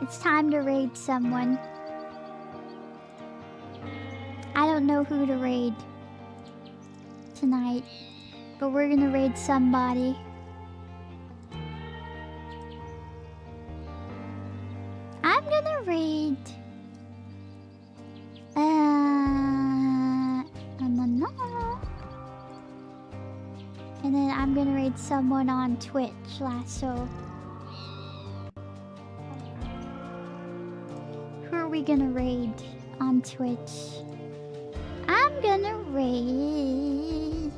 It's time to raid someone. I don't know who to raid tonight, but we're gonna raid somebody. I'm gonna raid... And then I'm gonna raid someone on Twitch, Lasso. Who are we gonna raid on Twitch? I'm gonna raid...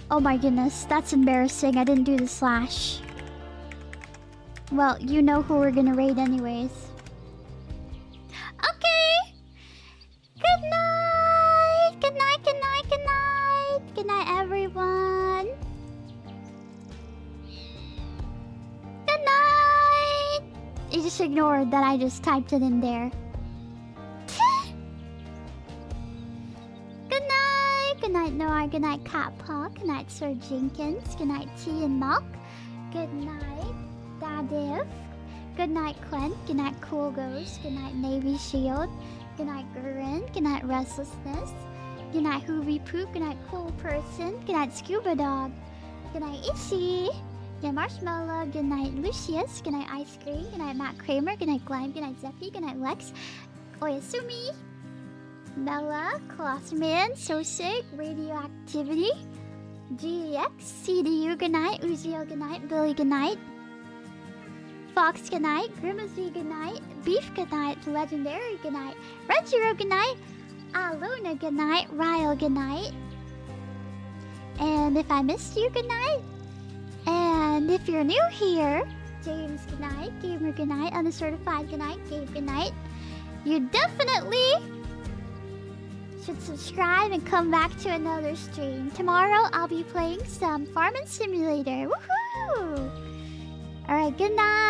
Oh my goodness, that's embarrassing. I didn't do the slash. Well, you know who we're gonna raid anyways. Okay! Good night! Good night, good night, good night! Good night, everyone! Good night! You just ignored that I just typed it in there. Good night! Good night, Noah. Good night, Cat Paw. Good night, Sir Jenkins. Good night, Tea and Milk. Good night, Dadiv. Good night, Clint. Good night, Cool Ghost. Good night, Navy Shield. Good night, Gurin. Good night, Restlessness. Good night, Hoovy Poop. Good night, Cool Person. Good night, Scuba Dog. Good night, Ishi. Good night, Marshmallow. Good night, Lucius. Good night, Ice Cream. Good night, Matt Kramer. Good night, Glime. Good night, Zephy. Good night, Lex. Oyasumi. Mela. Colossman. Sosig. Radioactivity. GX. CDU. Good night. Uzio. Good night. Billy. Good night. Fox, good night. Grimacy, good night. Beef, good night. Legendary, good night. Rechiro, good night. Aluna, good night. Ryle, good night. And if I missed you, good night. And if you're new here, James, good night. Gamer, good night. Uncertified, good night. Gabe, good night. You definitely should subscribe and come back to another stream. Tomorrow, I'll be playing some Farming Simulator. Woohoo! Alright, good night.